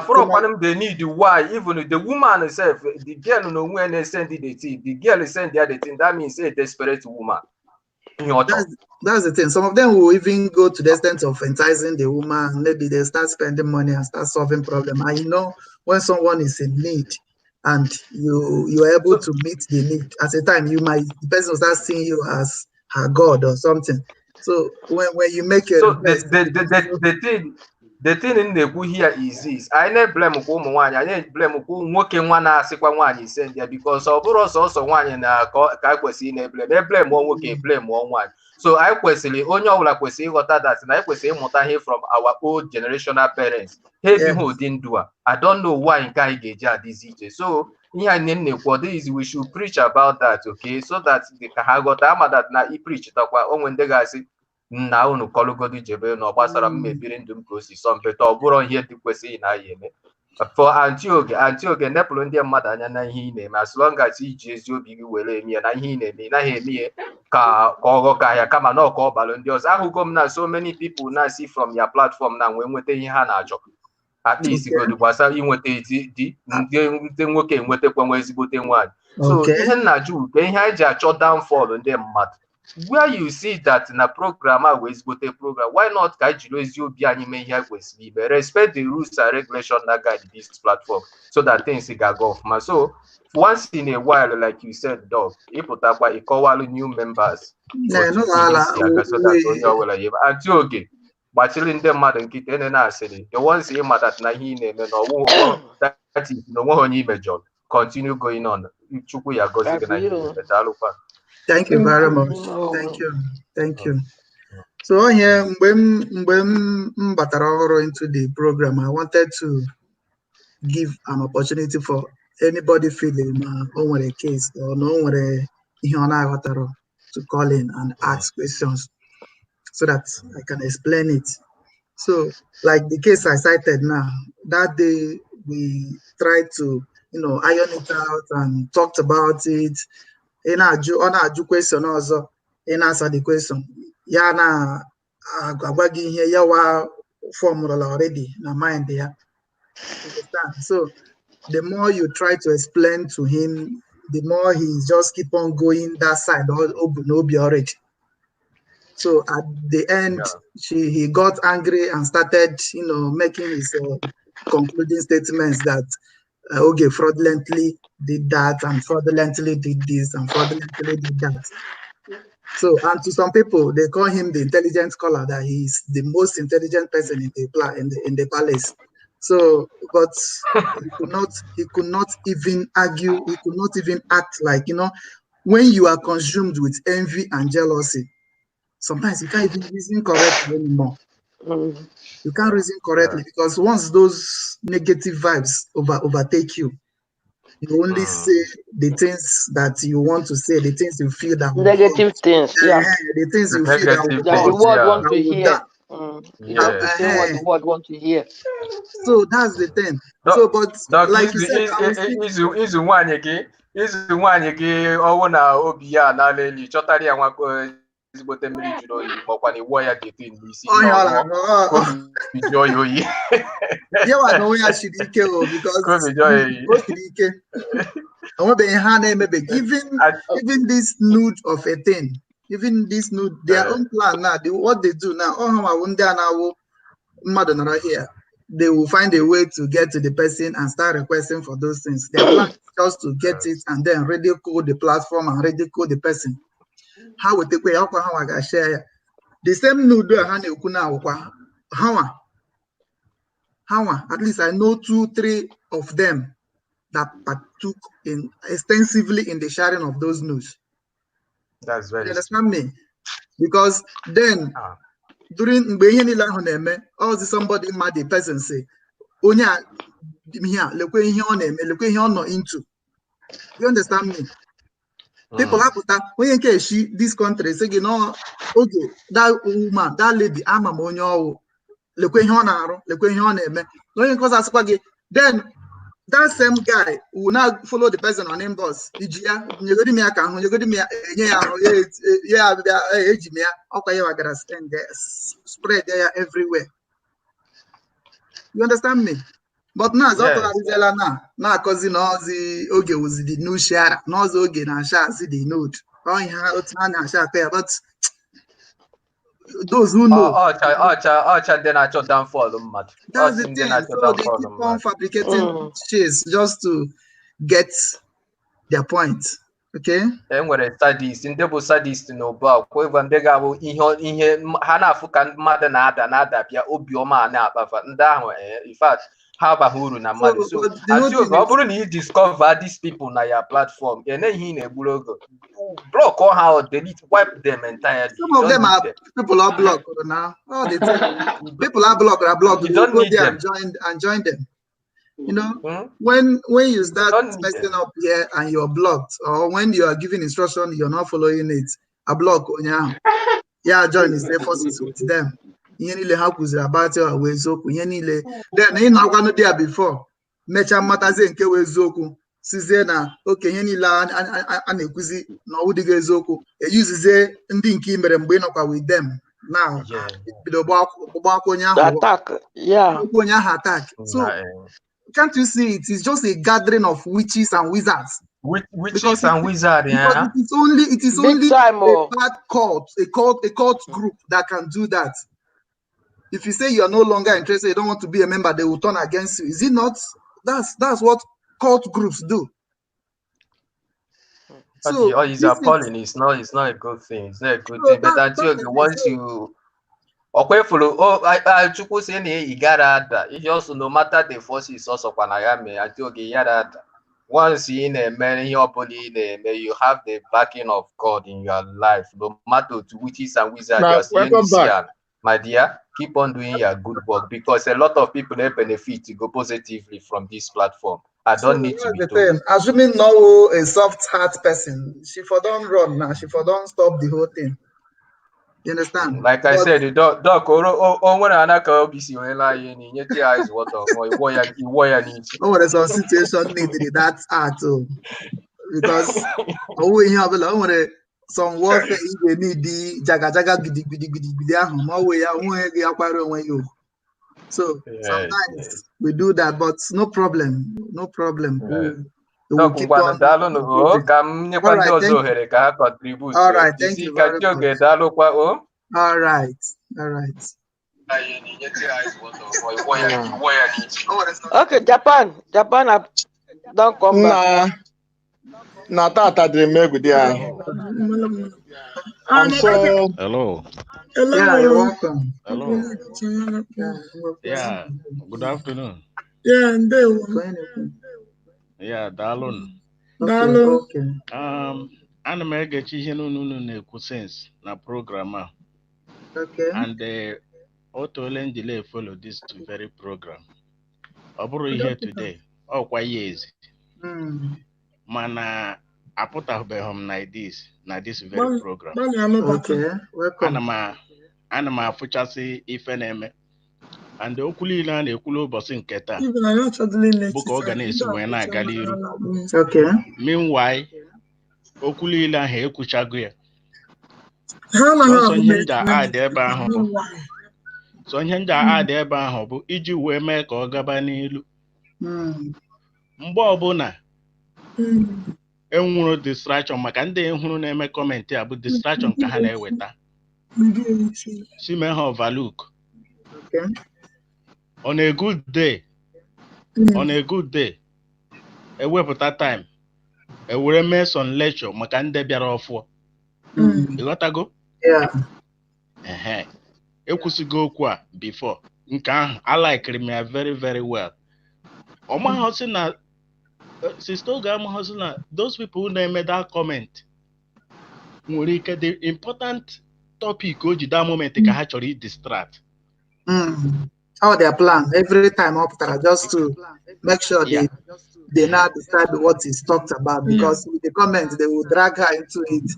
they need why even the woman herself, the girl no when they send the thing, the girl is send the other thing. That means a desperate woman. That's the thing. Some of them will even go to the extent of enticing the woman. Maybe they start spending money and start solving problem. And you know, when someone is in need and you are able to meet the need, at a time the person will start seeing you as her god or something. So when you make a request, the thing in the book here is this. I never blame woman, I never blame working one asikwa one is send there because of also one in a question blame one working, blame one. So I question only all question what that and I question here from our old generational parents. Hey, who didn't do it. I don't know why in Kaige this age. So is we should preach about that, okay? So that the Kahagotama that na preach when they guys na unu kolugodi jebe na gbasara mmebiri ndụ m ka o si sọ mpeta ọ bụrụ ihe dị kwesịrị na ya eme for antioge nepụrụ ndị mmadụ anya na ihe ị na-eme as long as iji ezi obi gị were eme ya na ihe ị na-eme ị naghị eme ihe ka ọghọ ka ahịa kama na ọka ọbalụ ndị ọzọ ahụgo m na so many people na-asi from your platform na wee nweta ihe ha na-achọ at least godu gbasara inweta di ndị nwoke enwetakwa ezigbote nwaanyị so ihe nna-ajụ ka ihe anyị ji achọ downfall ndị mmadụ. Where you see that in a program, why not respect the rules and regulations that guide this platform so that things can go off. So once in a while, like you said, dog, new members. But in the mother and kitten and I said the ones here that Nahine that is no one major. Continue going on. Thank you very much. Thank you. So here, when Mbatara into the program, I wanted to give an opportunity for anybody feeling on a case or no to call in and ask questions so that I can explain it. So, like the case I cited now, that day we tried to, iron it out and talked about it. Ọ question ọzọ answer the question ya na agwa gị ihe ya wa formula already na mind ya. Understand? So the more you try to explain to him, the more he just keep on going that side obi already. So at the end, he got angry and started making his concluding statements that okay, fraudulently did that and fraudulently did this and fraudulently did that. So, and to some people, they call him the intelligent scholar, that he's the most intelligent person in the palace. So, but he could not even argue, he could not even act like, when you are consumed with envy and jealousy, sometimes you can't even reason correctly anymore. You can't reason correctly because once those negative vibes overtake you, you only say the things that you want to say, the things you feel that negative things, the things you feel that the world want to hear. Say what the world want to hear. So that's the thing. So, but like you said, is one again, oh, now Obia, Naleli, Chotari, and Wako. Ezigbote mmiri juru oyi makwa na iwu ya ga-ete n'isi yawa na onwe ya shiri ike because o shiri ike onwebeghị ha na-emebeghị even this nude of a thing, even this nude, their own plan now, what they do now, ndị a na-awụ mmadụ nọrọ here, they will find a way to get to the person and start requesting for those things. Their plan is just to get it and then ridicule the platform and ridicule the person. How would they pay? How I share the same nude how at least I know 2-3 of them that partook extensively in the sharing of those nudes. That's very. You understand me? Because then during all somebody mad the person say, Onya into. You understand me? People have that when you she this country say, okay, that woman, that lady, I'm a monyo, then that same guy will now follow the person on inbox. Spread there everywhere. You understand me? But now, Yes. now, cause the oge was the new share, no oge na share see the note. But those who know, Ọcha ndị na-achọ downfall mmadụ. that's the thing. So they keep on fabricating shades just to get their point. Okay. Enwere sadist, ndị bụ sadist n'obu akwụkwọ ebe ndị ga-abụ ihe ha na-afụ ka mmadụ na-adabịa obiọma na-akpafa ndị ahụ in fact ha abaghị uru na mmadụ. So asị oge ọ bụrụ na ị discover these people na ya platform enyeghị ị na-egburu oge block ha or delete, wipe them entirely. Some of them are people are blocked now. All the time. People are blocked. You don't need them. And join them. You know, when you start messing up here and you're blocked, or when you are giving instruction, you're not following it, a block on yeah, join is there forces with them. You help with about your way so then you know gonna there before. Mecha mataze nke wezoku. Size na okay ihe niile a na-ekuzi na ọwụdịga eziokwu eyuzize ndị nke imere mgbe ị nọkwa with them now bido gbakwa onye ahụ attack. So can't you see it's just a gathering of witches and wizards? Witches and wizards, yeah. It is only a bad cult, a cult group that can do that. If you say you are no longer interested, you don't want to be a member, they will turn against you. Is it not? That's what cult groups do. So it's appalling. It's not a good thing. It's not a good thing. But until once you I chukwu say na you gotta that. It also no matter the forces also until once in a man you have the backing of God in your life, no matter to witches and wizards. My dear, keep on doing your good work because a lot of people benefit to go positively from this platform. I don't need to be told. Assuming no a soft heart person, she for don't run now, she for don't stop the whole thing. You understand? Like I said, the doc when anaka obisi wela yeni nyeti eyes water iwoya need. Oh, there's some situation needed that art because we have some warfare they need the jaga gidi. So sometimes we do that, but no problem. We'll keep on. All right, thank you very much. All right. Okay, Japan, don't come back. I'm so. Hello. Yeah, you're welcome. Hello. Yeah. Good afternoon. Yeah, and they Yeah, Dalun. Okay. Ana m egechi ihe n'unu na-ekwu sense na program a. Okay. And otole njile follow this very program. Ọ bụrụ ihe today, ọ kwa years. Mana apụtabeghị m na this very program. Okay, welcome. Ana m afụchasị ife na-eme. And okwu niile a na-ekwulu ụbọchị nke taa bụ ka ọ ga na-esi wee na-agala iru. Okay. Meanwhile, okwu niile ahụ ekwuchago ya. Sọsọ ihe nja adị ebe ahụ bụ iji wee mee ka ọ gaba n'ilu. Mgbe ọbụla enwuru distraction maka ndị hụrụ na-eme kọmentị a bụ distraction ka ha na-eweta. Si mee ha overlook. On a good day, ewepụta time, ewere mee some lecture maka ndị bịara ọfụọ. Ịghọtago? Ekwusigo okwu a before. Nke ahụ, I like me very, very well. Ọmaghọsị na sister oge amaghọsị na those people who na-eme that comment nwere ike the important topic o ji that moment ka ha chọrọ i-distract. How their plan every time up just to make sure they now decide what is talked about because with the comments they will drag her into it.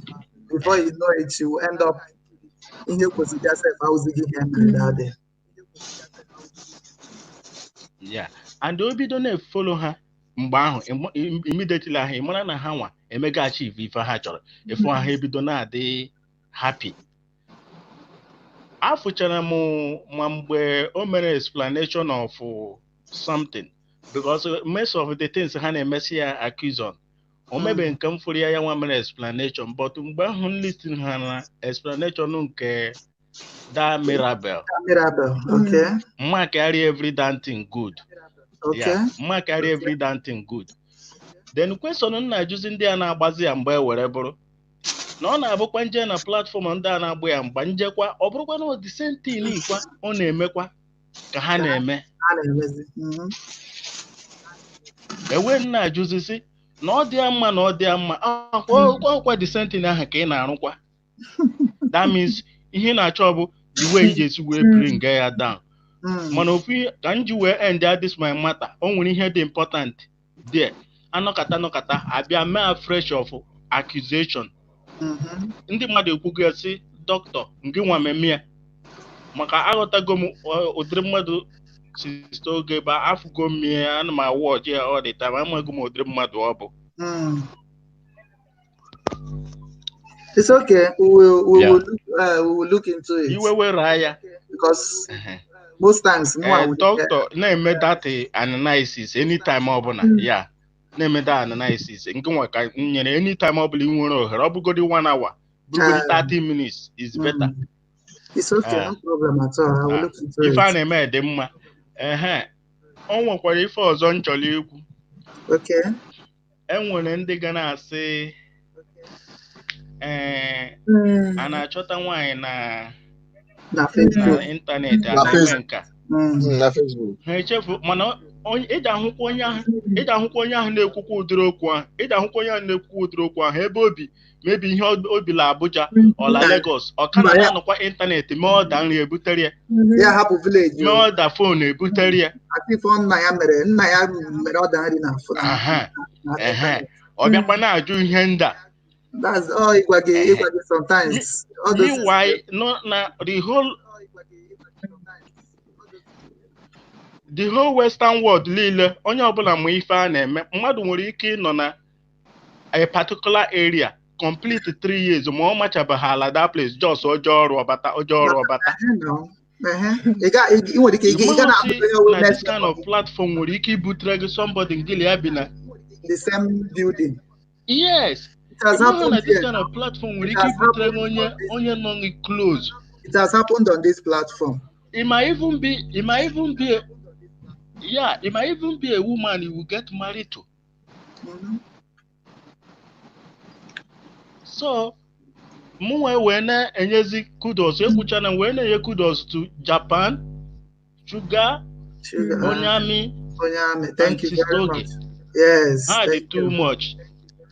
Before you know it, she will end up in your position yourself housing him that day. Yeah, and obi don't follow her. Immediately ahụ ịmara na ha nwa emega achieve ife ha chọrọ. Ife ha ebido na-adị happy. afụchara m ma mgbe o mere explanation of something because most of the things ha na-emesi ya accuse on o mebe nke m fụrụ ya nwa mere explanation but mgbe ahụ m listen ha na explanation nke da Mirabel okay. Mma carry every damn thing good. Okay. Yeah, mma carry every damn thing good. Then question na-ajụzi ndị a na-agbazi ya mgbe were bụrụ na ọ na-abụkwa nje na platform ndị a na-agba ya mgba njekwa ọ bụrụkwa na the same thing ikwa ọ na-emekwa ka ha na-eme ewe na-ajụzisi na ọ dị mma na ọ dị mma akwa the same thing ahụ ka ị na-arụkwa. That means ihe na-achọ bụ the way ị ga-esi wee bring ya down. Mana ofu ka m ji wee end this my matter o nwere ihe dị important there. Anọkata abịa mee fresh of accusation. Ndị mmadụ ekwugo sị dọkịta nke nwa mmemme ya maka aghọtago m ụdịrị mmadụ site oge ebe afụgo m ya ana m awọchi ya all the time amaghị m ụdịrị mmadụ ọ bụ. It's okay. We will look into it. Iwe were ya because most times doctor na-eme that analysis anytime ọbụla ya na-eme that analysis nke nwa ka nyere anytime ọbụla ị nwere ohere ọ bụgodi 1 hour bụgodi 30 minutes is better. It's okay, no problem at all. I will look into it. Ife a na-eme dị mma o nwekwara ife ọzọ m chọrọ ikwu. Okay. Enwere ndị ga na-asị a na-achọta nwaanyị na ịntanetị na nka ha echefu mana eji ahụkwa onye ahụ na-ekwukwa ụdịrị okwu ahụ ebe obi mebi ihe obi la Abuja ọla Lagos ọka na-anọkwa ịntanetị mee ọda nri ebutere ya hapụ village mee ọda fon ebutere ya nna ya mere ọda nri na fon ọ bịakwa na-ajụ ihe ndị a. That's all Igwage sometimes. Meanwhile, the whole Western world niile onye ọbụla ma ife a na-eme mmadụ nwere ike ịnọ na a particular area complete 3 years ma ọ machabeghị ala that place just ọjọọ ọrụ ọbata. Na this kind of platform nwere ike ibutere gị somebody ngili ya bi na the same building. Yes. It has happened on this kind of platform. Onye close. It has happened on this platform. It might even be a woman you will get married to. So, when enyezi kudos, when kudos to Japan, Sugar, Onyami. Thank you very much. Yes. Too much.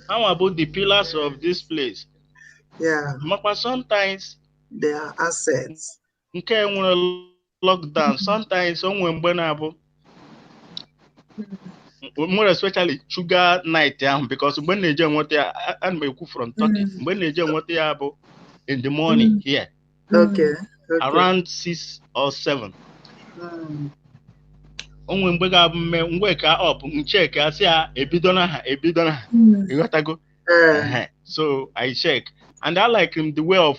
How about the pillars of this place? Yeah. But sometimes they are assets. Okay, when lockdown, sometimes someone more especially sugar night, because when they just want and we from Turkey, when they just want in the morning here. Okay. Around 6 or 7. Onwe mgbe ga-abụ mgbe ka up check asị ya ebido ha you got to go. So I check and I like him the way of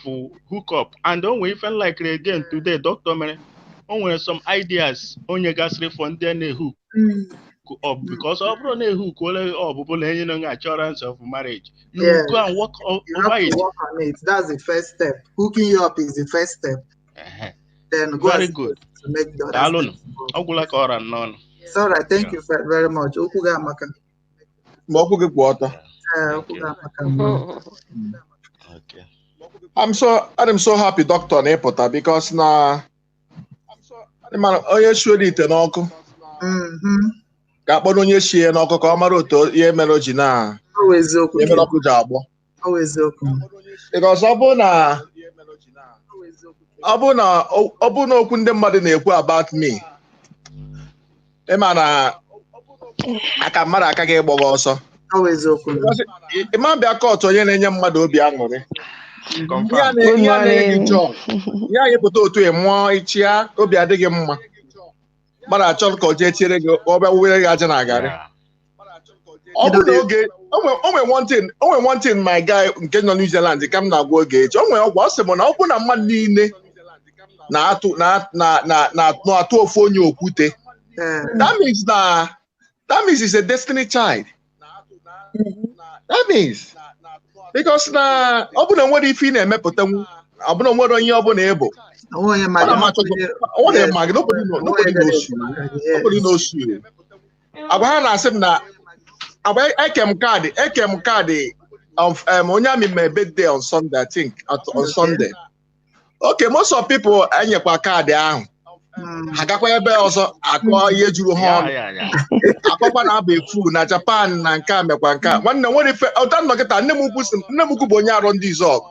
hook up and onwe even like again today doctor mere onwere some ideas onye gasịrị for ndị na-hook up because ọ bụrụ na hook ole ọbụbụla enye no assurance of marriage you go and work over it. Work on it. That's the first step. Hooking you up is the first step. Then go very good to make the other step. It's all right. Thank you very much. Okay. I'm so happy, Doctor Nepota, because now onye shuri ite n'ọkụ ka akpọrọ onye shie n'ọkụ ka ọ mara otu ihe mere o ji na mere ọkụ ji agbọ. Because ọ bụ na okwu ndị mmadụ na-ekwu about me ịma na aka mmadụ akaghị ịgbọ gị ọsọ ịma bịa kọtụ onye na-enye mmadụ obi aṅụrị ya na-enye gị jọ ya nyepụta otu ịmụọ ichia obi adịghị mma mmadụ achọrọ ka o jee tiere gị ọ bịa were gị aja na agarị. Ọ bụ na oge onwe one thing my guy nke nọ New Zealand ka m na-agwa oge echi o nwere ọgwụ ọ sị m na ọ bụ na mmadụ niile na-atụ ofu onye okwute. That means it's a destiny child. That means because na ọ bụ na nwere ife ị na-emepụtanwu, ọ bụ na nwere onye ọ bụla ịbụ. Nobody knows you. Agwa ha na-asị m na agba ekem kaadị of onye amị my birthday on Sunday, I think on Sunday. Okay, most of people enyekwa kaadị ahụ. Ha gakwa ebe ọzọ akọ ihe juru ha ọnụ. Akọkwa na-aba efu na Japan na nke a mekwa nke a. Nwanne nwere ife ọta nnọkịta nne m ukwu bụ onye arọ ndị Izọg.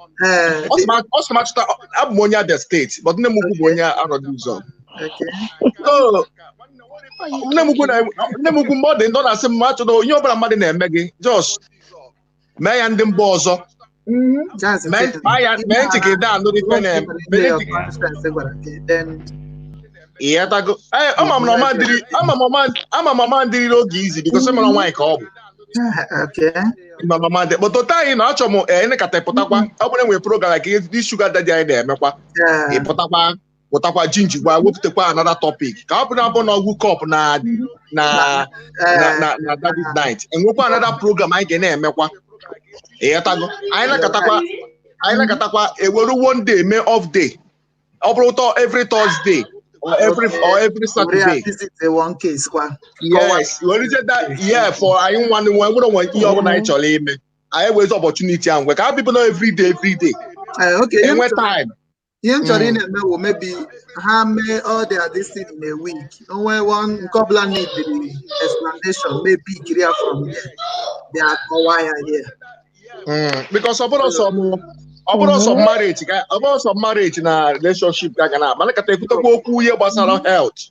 Ọ sị m achụta abụ m onye Abia steeti, but nne m ukwu bụ onye arọ ndị Izọg. Nne m ukwu mgbe ọ dị ndọ na-asị m achụta onye ọbụla mmadụ na-eme gị just mee ya ndị mba ọzọ. Mee ntị ka ịda anụ ife na-eme. Ama m mama ndịrị oge izi because ọ mara nwaanyị ka ọ bụ. But otu anyị na achọ m ịnekata pụtakwa ọ bụrụ enwere program like ndị sugar daddy anyị na-emekwa pụtakwa ji njikwa wepụtakwa another topic ka ọ bụrụ abụ na ọgwụ cup na daddy night enwekwa another program anyị ga na-emekwa. Anyị nakatakwa ewere one day mee off day. Ọ bụrụ ụtọ every Thursday or every Saturday. Yes, we did that. Yeah, for I want to one ihe ọbụla anyị chọrọ ime. I always opportunity and work. How people know every day. Okay. In what time? I'm sorry, maybe how many all they are this in a week. Only one couple need the explanation. Maybe clear from here. They are why here. Because about some marriage na relationship ga na mana kata ekutakwa okwu ihe gbasara health.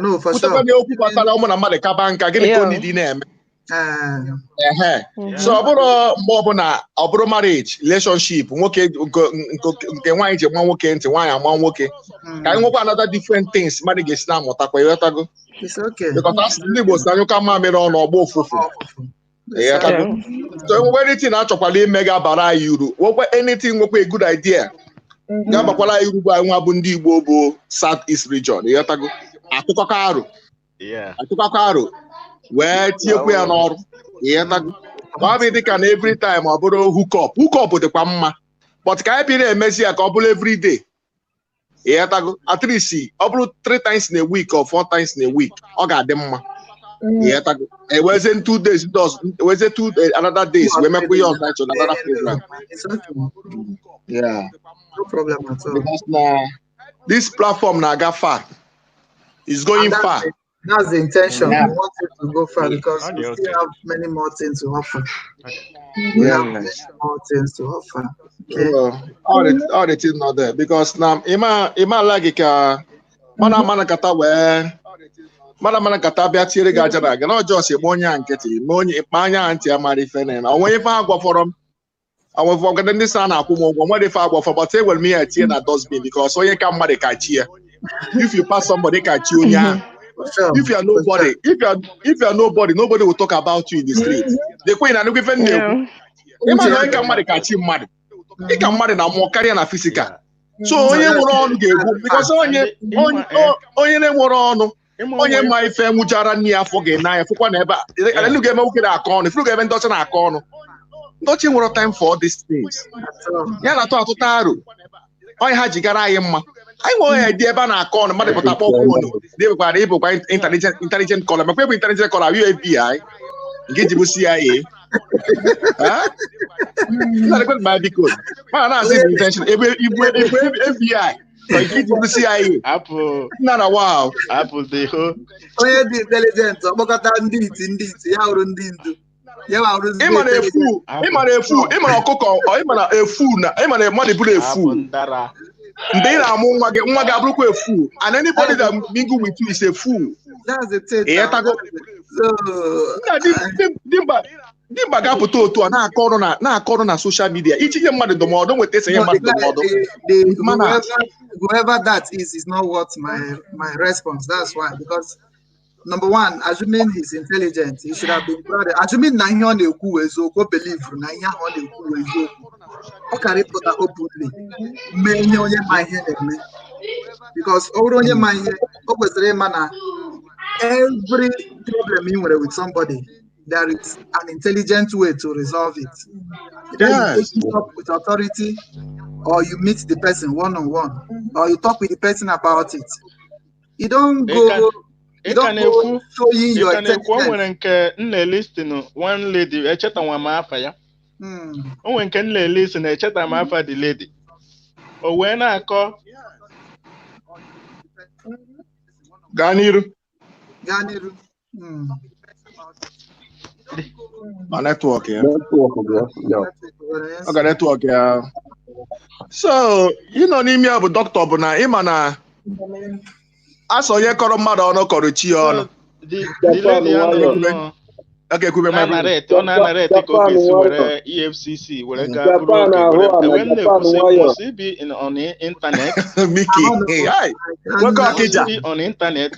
No, for sure. Ekutakwa okwu gbasara ụmụ na mmadụ kaba nka gịnị ka onye dị na-eme. So ọ bụrụ marriage relationship nwoke nke nwaanyị ji nwa nwoke ntị nwaanyị ama nwoke ka anyị nwekwa another different things mmadụ ga-esi na-amụtakwa ịghọtago. Because ndị Igbo si anyụka mamịrị ọnụ ọgba ụfụfụ. So anything achọkwala ime ga-abara anyị uru nwekwa anything nwekwa a good idea ga-abakwala anyị uru bụ anyị nwa bụ ndị Igbo bụ South East region ịghọtago. Akụkọ arụ wee tinyekwa ya n'ọrụ ịghọtago. Ọ bụ dịka na every time ọ bụrụ hookup dịkwa mma but ka anyị bịara emezi ya ka ọ bụrụ every day ịghọtago. At least ọ bụrụ 3 times in a week or 4 times in a week ọ ga-adị mma. It wasn't 2 days, it was 2 another days. We make we on another program. Yeah, no problem at all. Because now this platform now got far. It's going far. That's the intention. We want it to go far because we still have many more things to offer. We have many more things to offer. Okay. All the things not there because now ima like mana kata where. Mana kata bịa tiere gị aja na na ọjọọ si eme onye nkịtị ma anya ntị amara ife na onwe ife agwafọrọ m awefọ ọgada ndị sa na-akwụ m ụgwọ nwere ife agwafọ but enwere m ihe tie na dustbin because onye ka mmadụ ka chi ya. If you pass somebody ka chi onye ahụ. If you are nobody, nobody will talk about you in the street. The queen and ife nne ịma na onye ka mmadụ ka chi mmadụ ị ka mmadụ na mmụọ karịa na physical. So onye nwere ọnụ ga-egbu because onye na-enwere ọnụ onye ma ife nwụchara nne ya afọ ga-ena ya fụkwa na ebe a ndị ga-eme nwoke na-akọ ọnụ ifuru ga-ebe ndọcha na-akọ ọnụ ndọcha nwere time for all these things ya na-atụ atụta arụ onye ha ji gara anyị mma anyị nwere onye dị ebe a na-akọ ọnụ mmadụ pụta kpọ ọnụ na ịbụkwa intelligent caller makwa ịbụ intelligent caller UABI nke ji bụ CIA biko ma na-asị intention ebe FBI wow. Onye dị intelligent ọkpọkọta ndị iti ya hụrụ ndị ndu ịmara ọkụkọ ịmara mmadụ bụrụ efu mgbe ị na-amụ nwa gị abụrụkwa efu and anybody that mingle with you is a fool. Dimba ga-apụta otu a na-akọ ọrụ na social media itinye mmadụ ndụmọdụ nweta esenye mmadụ ndụmọdụ. Whoever that is not what my response. That's why, because number one, assuming he's intelligent, he should have been proud. Assuming na ihe ọ na-ekwu eziokwu, believe na ihe ọ na-ekwu eziokwu, ọ kara ịpụta openly mee ihe onye ma ihe na-eme. because every problem you with somebody, there is an intelligent way to resolve it. Either you take it up with authority, or you meet the person one-on-one, or you talk with the person about it. You don't go showing your intelligence. O nwere intelligence. nke nna listen one lady echeta nwa m afa ya. O nwere nke nna listen echeta m afa the lady. O wee na-akọ gaa n'iru. Ma network ya. Ọ ga network ya. So, n'ime ya bụ dọkịta bụ na ịma na asọ onye kọrọ mmadụ ọnụ kọrọ chi ya ọnụ. The lady anọrọ nnọọ. Ọ na-anarete ka ọ ga-esi were EFCC were gaa buru oge were ewe na-ekwusi must he be on the internet. Mickey, hi. Nwoke ọkịja. On internet.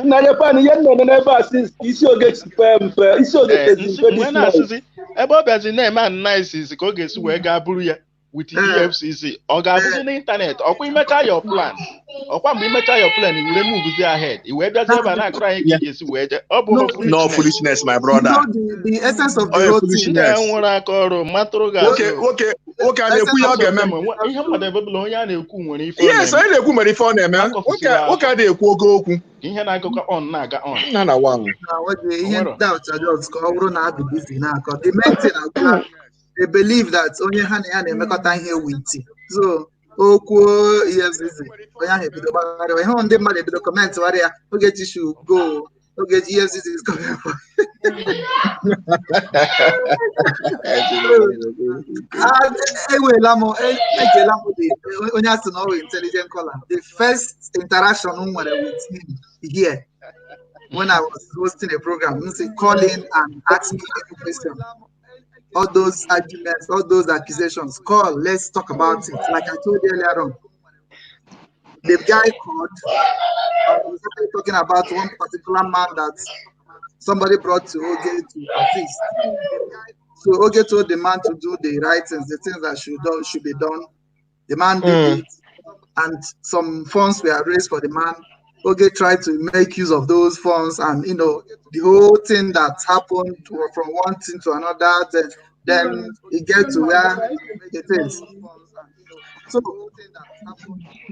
Na Japan ihe nọ n'ebe a isi oge mpe isi oge mgbe na-asịzi ebe ọ bịazi na-eme analysis ka ọ ga-esi wee gaa buru ya with EFCC ọ ga-abụzi n'ịntanetị ọkwa imecha your plan ọkwa mgbe imecha your plan i were move ahead i wee bịazi ebe a na-akụrụ anyị ka ị ga-esi wee je ọ bụ no foolishness my brother. The essence of the whole thing nwere aka ọrụ matụrụ ga nwoke a na-ekwu ya ọ ga-eme ihe mmadụ ebebụla onye a na-ekwu nwere ife yes onye na-ekwu nwere ife ọ na-eme nwoke a na-ekwu oge okwu ihe na-agụkọ on na-aga on na na wan ihe doubt just ka ọ bụrụ na adị busy na-akọ the main thing they believe that onye ha na ya na-emekọta ihe witi so okwu EFCC onye ahụ ebido gbagharịwa ihe ndị mmadụ ebido kọmentị warị ya Ogechi should go Ogechi EFCC is coming for ejela m onye asị na ọwụ intelligent caller. The first interaction nwere with him here when I was hosting a program, call in and ask me any question. All those arguments, all those accusations, call, let's talk about it. Like I told you earlier on, the guy called, and he started talking about one particular man that somebody brought to Oge to assist. So Oge told the man to do the right things, the things that should be done. The man did it, and some funds were raised for the man. Oge tried to make use of those funds, and the whole thing that happened from one thing to another, then it gets to where it is. So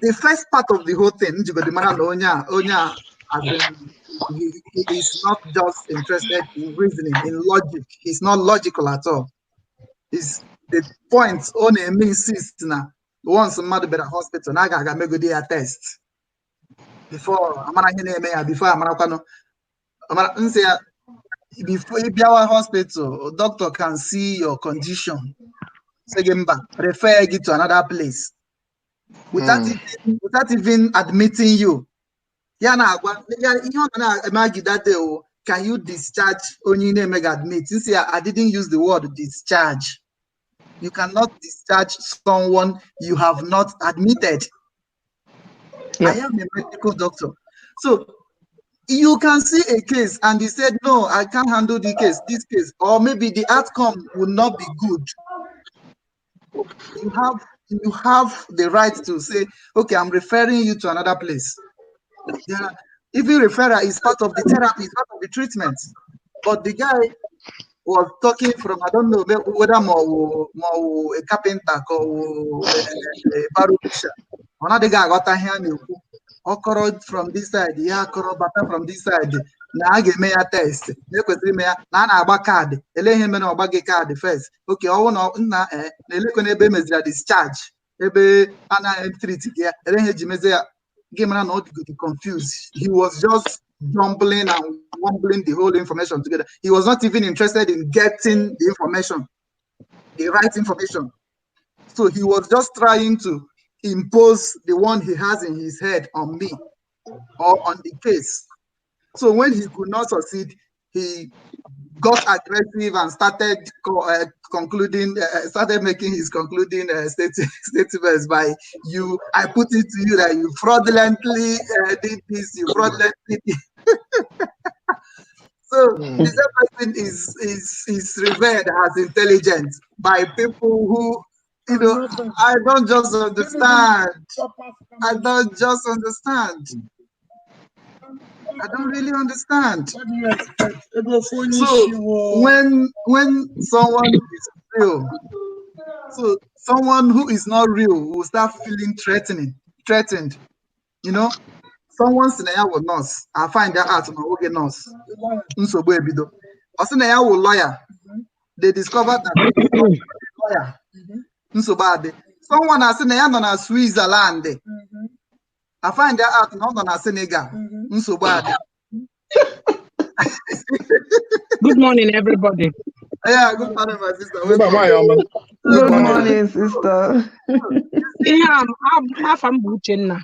the first part of the whole thing, he is not just interested in reasoning, in logic. He's not logical at all. It's the point only insists now. Once somebody be at hospital, now I make a test. Before you be our hospital, doctor can see your condition. Refer you to another place without even admitting you. Can you discharge only name admit? Since I didn't use the word discharge. You cannot discharge someone you have not admitted. Yeah. I am a medical doctor. So you can see a case and he said, no, I can't handle this case, or maybe the outcome will not be good. You have the right to say, okay, I'm referring you to another place. Yeah. Even referral is part of the therapy, it's part of the treatment. But the guy was talking from, I don't know whether more a carpenter or a barber. Another guy got a hand from this side, yeah, from this side. Now I give me a test. Na card. Card first. Okay, I want to discharge. Confused. He was just jumbling and wombling the whole information together. He was not even interested in getting the information, the right information. So he was just trying to impose the one he has in his head on me or on the case. So when he could not succeed, he got aggressive and started started making his concluding statements by you. I put it to you that you fraudulently did this, you fraudulently did. So this person is revered as intelligent by people who You know, I don't just understand. I don't just understand. I don't really understand. So when someone is real, so someone who is not real will start feeling threatened. You know, someone's in a with nurse. I find that out on a nurse. Nsogbu ebido. Osi na ya will lawyer. They discovered that lawyer. Nsogbu ade. Someone has in ya na Switzerland. I find that out not on a Senegal. Nsogbu ade. Good morning, everybody. Yeah, good morning, my sister. Good morning, sister. Yeah, I'm Uchenna.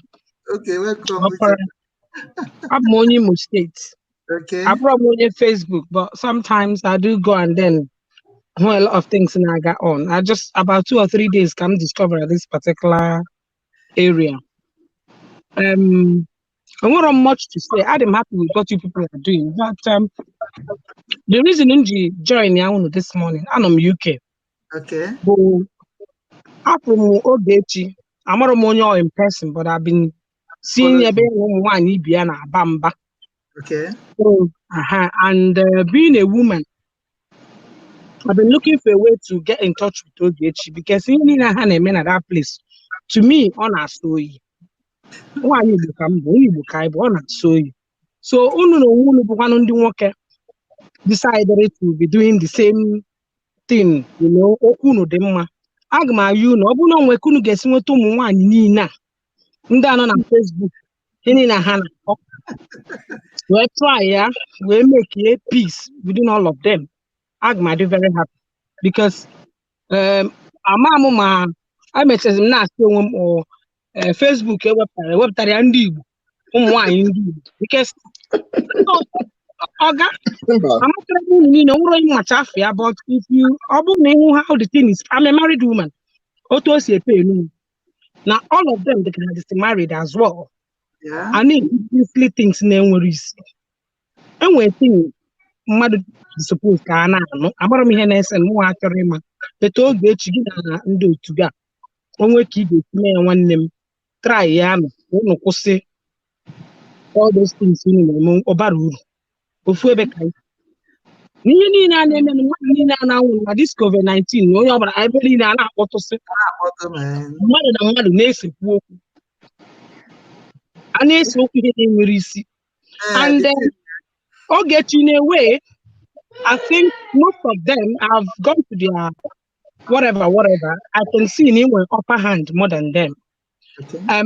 Okay, welcome. I'm Monimo State. Okay. I'm from Facebook, but sometimes I do go and then a lot of things and I got on. I just about 2 or 3 days come discover this particular area. I'm not much to say. I'm happy with what you people are doing, but the reason I joined this morning, I'm UK. Okay. I'm from Ogechi. I'm not in person, but I've been seeing a one Ibiana Bamba. Okay. So, and being a woman, I've been looking for a way to get in touch with Ogechi because in men at that place, to me, on our story. Why you become on our story. So, decided to be doing the same thing, you know, Okuno Dema. Agma, you know, Obuno Wekunu gets no to one Nina. Ndano on Facebook, Nina Hana. We'll try, yeah, we'll make a peace within all of them. Agma, do very happy because Amama, I met as not or Facebook website and do because Oga, I'm not much affair, but if you know how the thing is, I'm a married woman. Now all of them they can be married as well. Yeah. I need usually things name worries. And we think mother suppose can no. I'm not me and more actually ma. The told get you and do to go. One way keep it me one name. Try yam. No say all those things in the obaru. Before bekai. Ni na this COVID-19 no you but I believe na what to say. Mother na mother na-ese kwu okwu. A na-ese okwu ihe na-enwere isi. And Ogechi in a way, I think most of them have gone to their whatever. I can see in upper hand more than them. Okay. I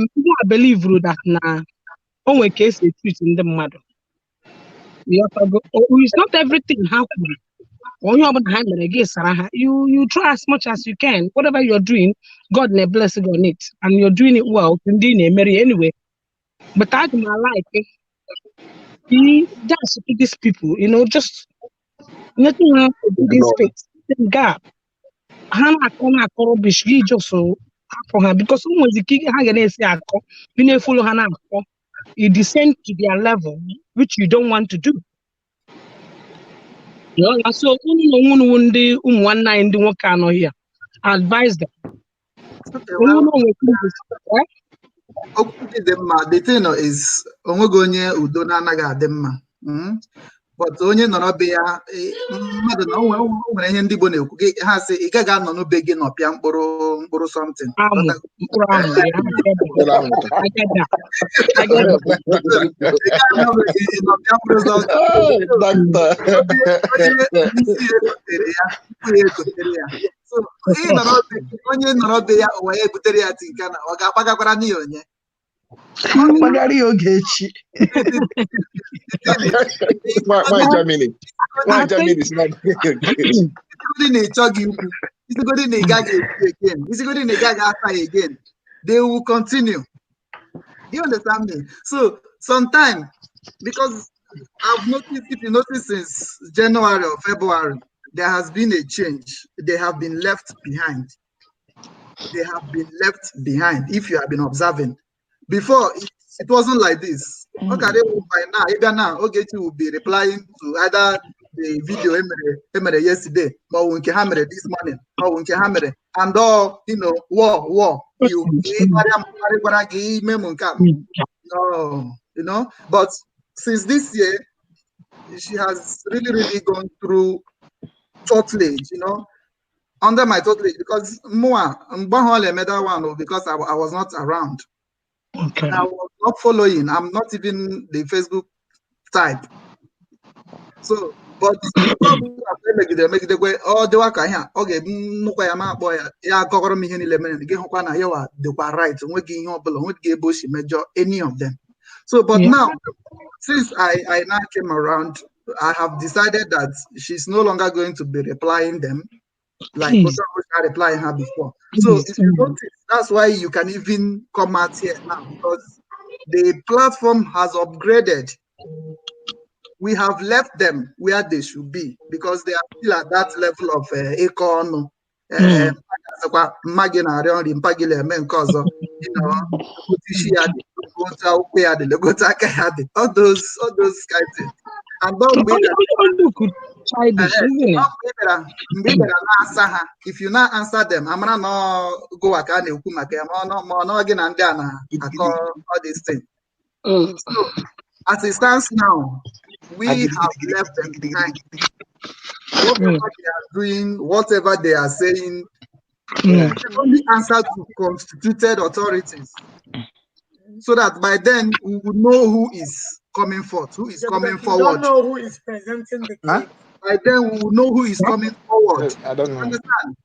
believe that now only case they treat in the mother. It's not everything happening. When you have a hand against you try as much as you can. Whatever you're doing, God may bless you on it, and you're doing it well. Mary anyway. But I do not like it. He does to these people, you know, just nothing else to do this face. God, Hannah, rubbish. He just so for her because someone's the king. How can they say, "You know, follow Hannah"? You descend to their level, which you don't want to do. You know, so one day, one night, the one can here. I advise them. Okay, well, the thing is, onwegonye udo na anaghị adị mma. But onye nọrọ be ya mmadụ na o nwere ihe ndị Igbo na-ekwu gị ha sị ị gaghị anọ n'ube gị nọpịa mkpụrụ something. Onye nọrọ be ya ụwa ya ebutere ya tinkana ọ ga-akpagakwara n'ihi onye Ogechi. Why Germany? Why Germany is not again. They will continue. Do you understand me? So sometimes, because I've noticed, if you notice since January or February, there has been a change. They have been left behind. They have been left behind. If you have been observing, before it wasn't like this. Okay, by now, even now, Ogechi will be replying to either the video emere yesterday, but when hammer this morning, or when hammer, and all war. No, but since this year, she has really gone through tutelage, under my tutelage, because more made that one because I was not around. Okay. I was not following. I'm not even the Facebook type. So, but megide kwe ọ dịwa ka ihe ọ ga-ebu nnukwu ya ma akpọ ya akọkọrọ m ihe niile mere gị hụkwa na yawa dịkwa right onweghị ihe ọbụla onweghị ebe o si mejọ any of them. So, but now, since I now came around, I have decided that she's no longer going to be replying them like I replying her before. So if you notice, that's why you can even come out here now, because the platform has upgraded. We have left them where they should be because they are still at that level of econo. All those kind of things. And don't be if you not answer them, I'm gonna no go again all these things. So as it stands now, we have left them behind. Whatever they are doing, whatever they are saying, they only answer to constituted authorities. So that by then we would know who is coming forth, who is coming forward. Don't know who is presenting the case. By then we will know who is coming forward. I don't know. Understand?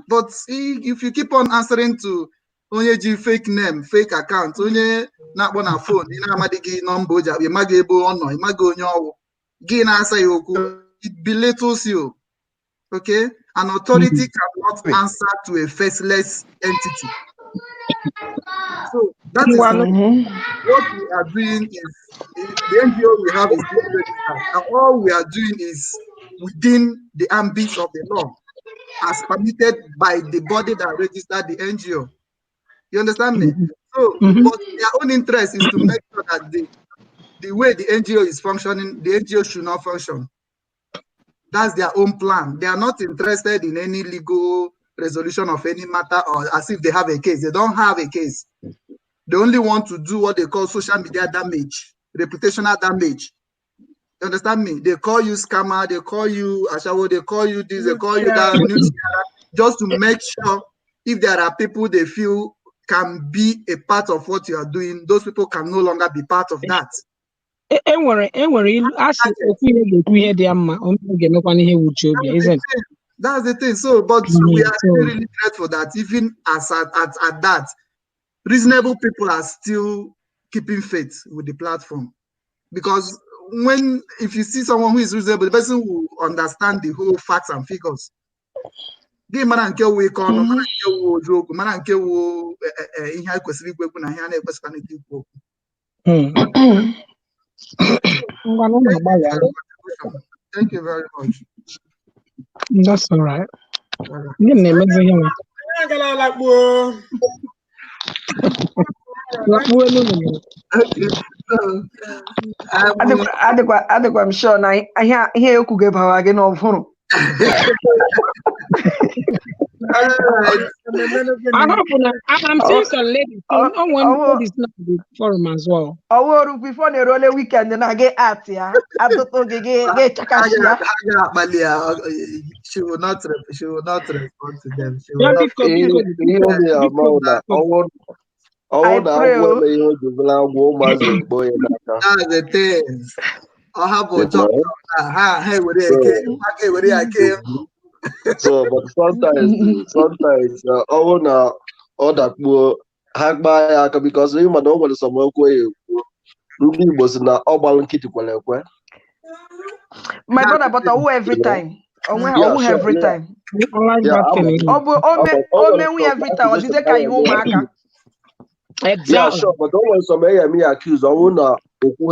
But if you keep on answering to onye ji fake name, fake account, onye na-akpọ na phone, ị na-amadị gị nọmba o ji akpọ, ịmaghị ebe ọ nọ, ịmaghị onye ọwụ, gị na-asa ya okwu, it belittles you. Okay? An authority cannot answer to a faceless entity. So that is what we are doing is the NGO we have is being registered, and all we are doing is within the ambits of the law, as permitted by the body that registered the NGO. You understand me? So, but their own interest is to make sure that the way the NGO is functioning, the NGO should not function. That's their own plan. They are not interested in any legal resolution of any matter or as if they have a case. They don't have a case. They only want to do what they call social media damage, reputational damage. You understand me? They call you scammer, they call you ashawo, they call you this, they call you that, just to make sure if there are people they feel can be a part of what you are doing, those people can no longer be part of that. That's the thing. So, but we are really grateful that even as at that, reasonable people are still keeping faith with the platform. Because if you see someone who is reasonable, the person will understand the whole facts and figures. So that's thank you very much. That's all right. I'm sure now I hear you could give her again of home. I'm seeing some ladies. One is not the forum as well. Oh, before the roller weekend, then I get at ya. I don't know she will not respond to them. She will not. I pray. That's the thing. I have a job. So, but sometimes, other hack by because you might know what some way. Ruby was not all balance to my brother, but every time. Every time. Every time. Exactly. Yeah, sure, but don't want some me accused. I won't know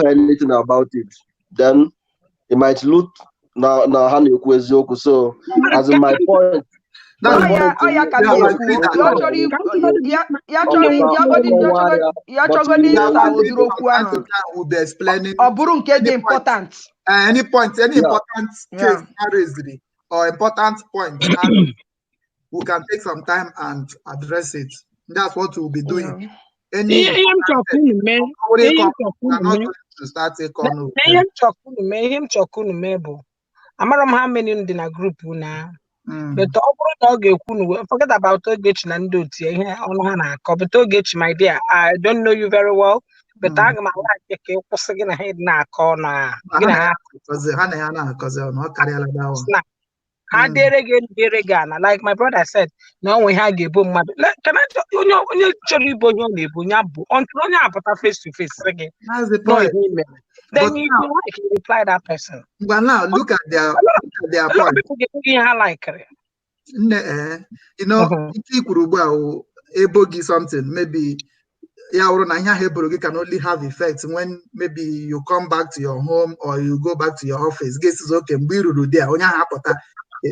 anything about it. Then it might look now honey so as in my point. Important. Any point, any important case raised or important point, we can take some time and address it. That's what we'll be doing. Any Ihe m chọkwa unu mee bụ amara m ha many dị na group na but ọ bụrụ na ọ ga-ekwu nu forget about Ogechi na ndị otu ihe ọnụ ha na-akọ but Ogechi, my dear, I don't know you very well, but aga m ala ka ị kwụsị gị na ha na-akọ na gị na ha na-akọzi ọnụ ọ karịala dawa ha dere gị ana like my brother said na onwe ha ga-ebo mmadụ onye chọrọ ibo onye ọ na-ebo ya bụ until onye apụta face to face gị no ihe ime then you like you reply that person. But now look at their point. You know, ebo something maybe can only have effects when maybe you come back to your home or you go back to your office. Guess is okay.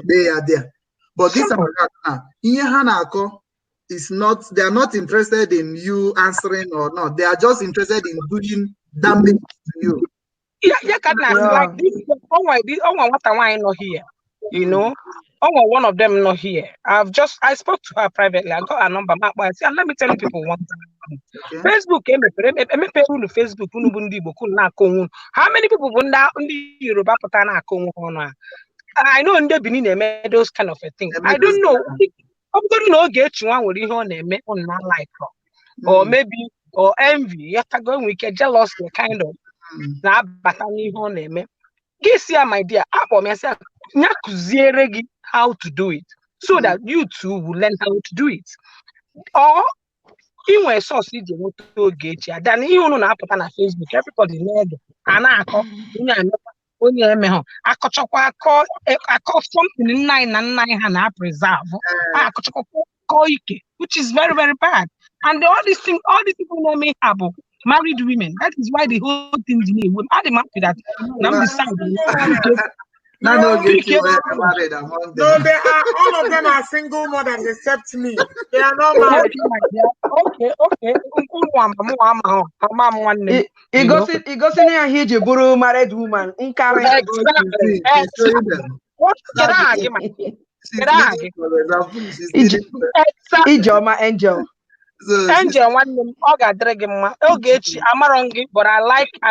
There. But this is not, they are not interested in you answering or not. They are just interested in doing damage to you. Like this. Why not here? You know, one of them not here. I spoke to her privately. I got her number. I said, let me tell you people one time. Okay. Facebook, Facebook. How many people Yoruba I know in the Benin made those kind of a thing. I don't know. I'm going to get you one with you on not like her. Or maybe or envy. You have to go and we get jealous kind of. Na batani ho na eme. This year, my dear, how to do it so that you too will learn how to do it. Or in a source to get ya, then you know na put on Facebook, everybody know I call something 9 and preserve. Which is very, very bad. And all these people know me have married women. That is why the whole thing is me. We'll add them up to that. Now no, they are all of them are single mothers except me. They are not married. Okay. It goes in here, he buru married woman. Ijoma Angel. Angel one ọ ga-adịrị gị mma Ogechi amarọ gị but I like you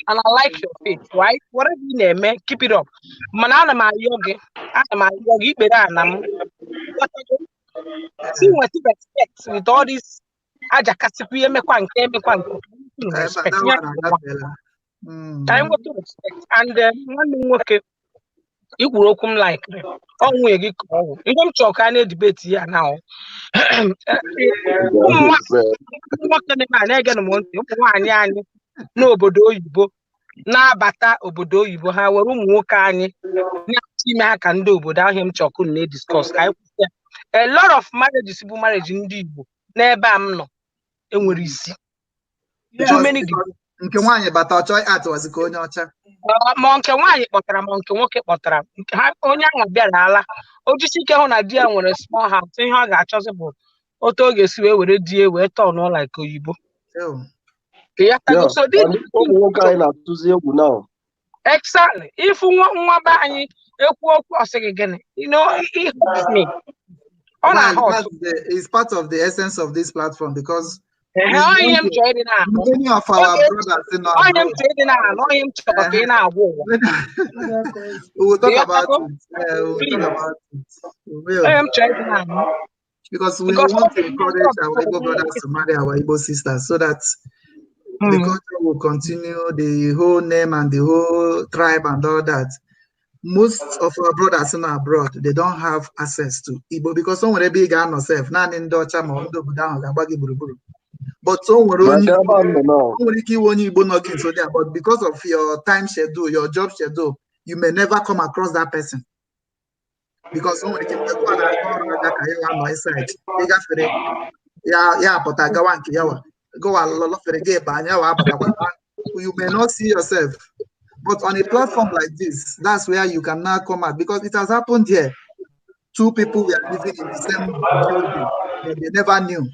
and I like your faith, right? Whatever you na-eme, keep it up. Mana ana m ayọ gị ikpere ana m see what you expect with all this ajakasịkwa ihe emekwa nke respect time what to respect and nwanne m nwoke ikwuru okwu m like ọ nwunye gị ka ọ ihe m chọrọ ka a na-edibeti ya now nwoke na-ege m ntị ụmụ nwaanyị anyị n'obodo oyibo na-abata obodo oyibo ha were ụmụ nwoke anyị na-achọ ime ha ka ndị obodo ahụ m chọkụ na-ediscuss ka anyị kwụsị a lot of marriages bụ marriage ndị Igbo n'ebe a m nọ enwere isi nke nwaanyị bata ọchọ atụwazi ka onye ọcha ma nke nwaanyị kpọtara ma nke nwoke kpọtara onye ahụ bịara ala ojisi ike hụ na di ya nwere small house ihe ọ ga-achọzi bụ otu ọ ga-esi were die wee tọọ n'ụlọ like oyibo exactly if nwa be anyị ekwu okwu ọ sị gị gịnị it hurts me. It's part of the essence of this platform because many of our brothers in our we will talk about it. Because we want to encourage our Igbo brothers to marry our Igbo sisters so that the culture will continue, the whole name and the whole tribe and all that. Most of our brothers in abroad, they don't have access to Igbo because someone big and yourself, not in Docha, but so but because of your time schedule, your job schedule, you may never come across that person. Because someone can go you may not see yourself. But on a platform like this, that's where you can now come out because it has happened here. Two people were living in the same building, but they never knew.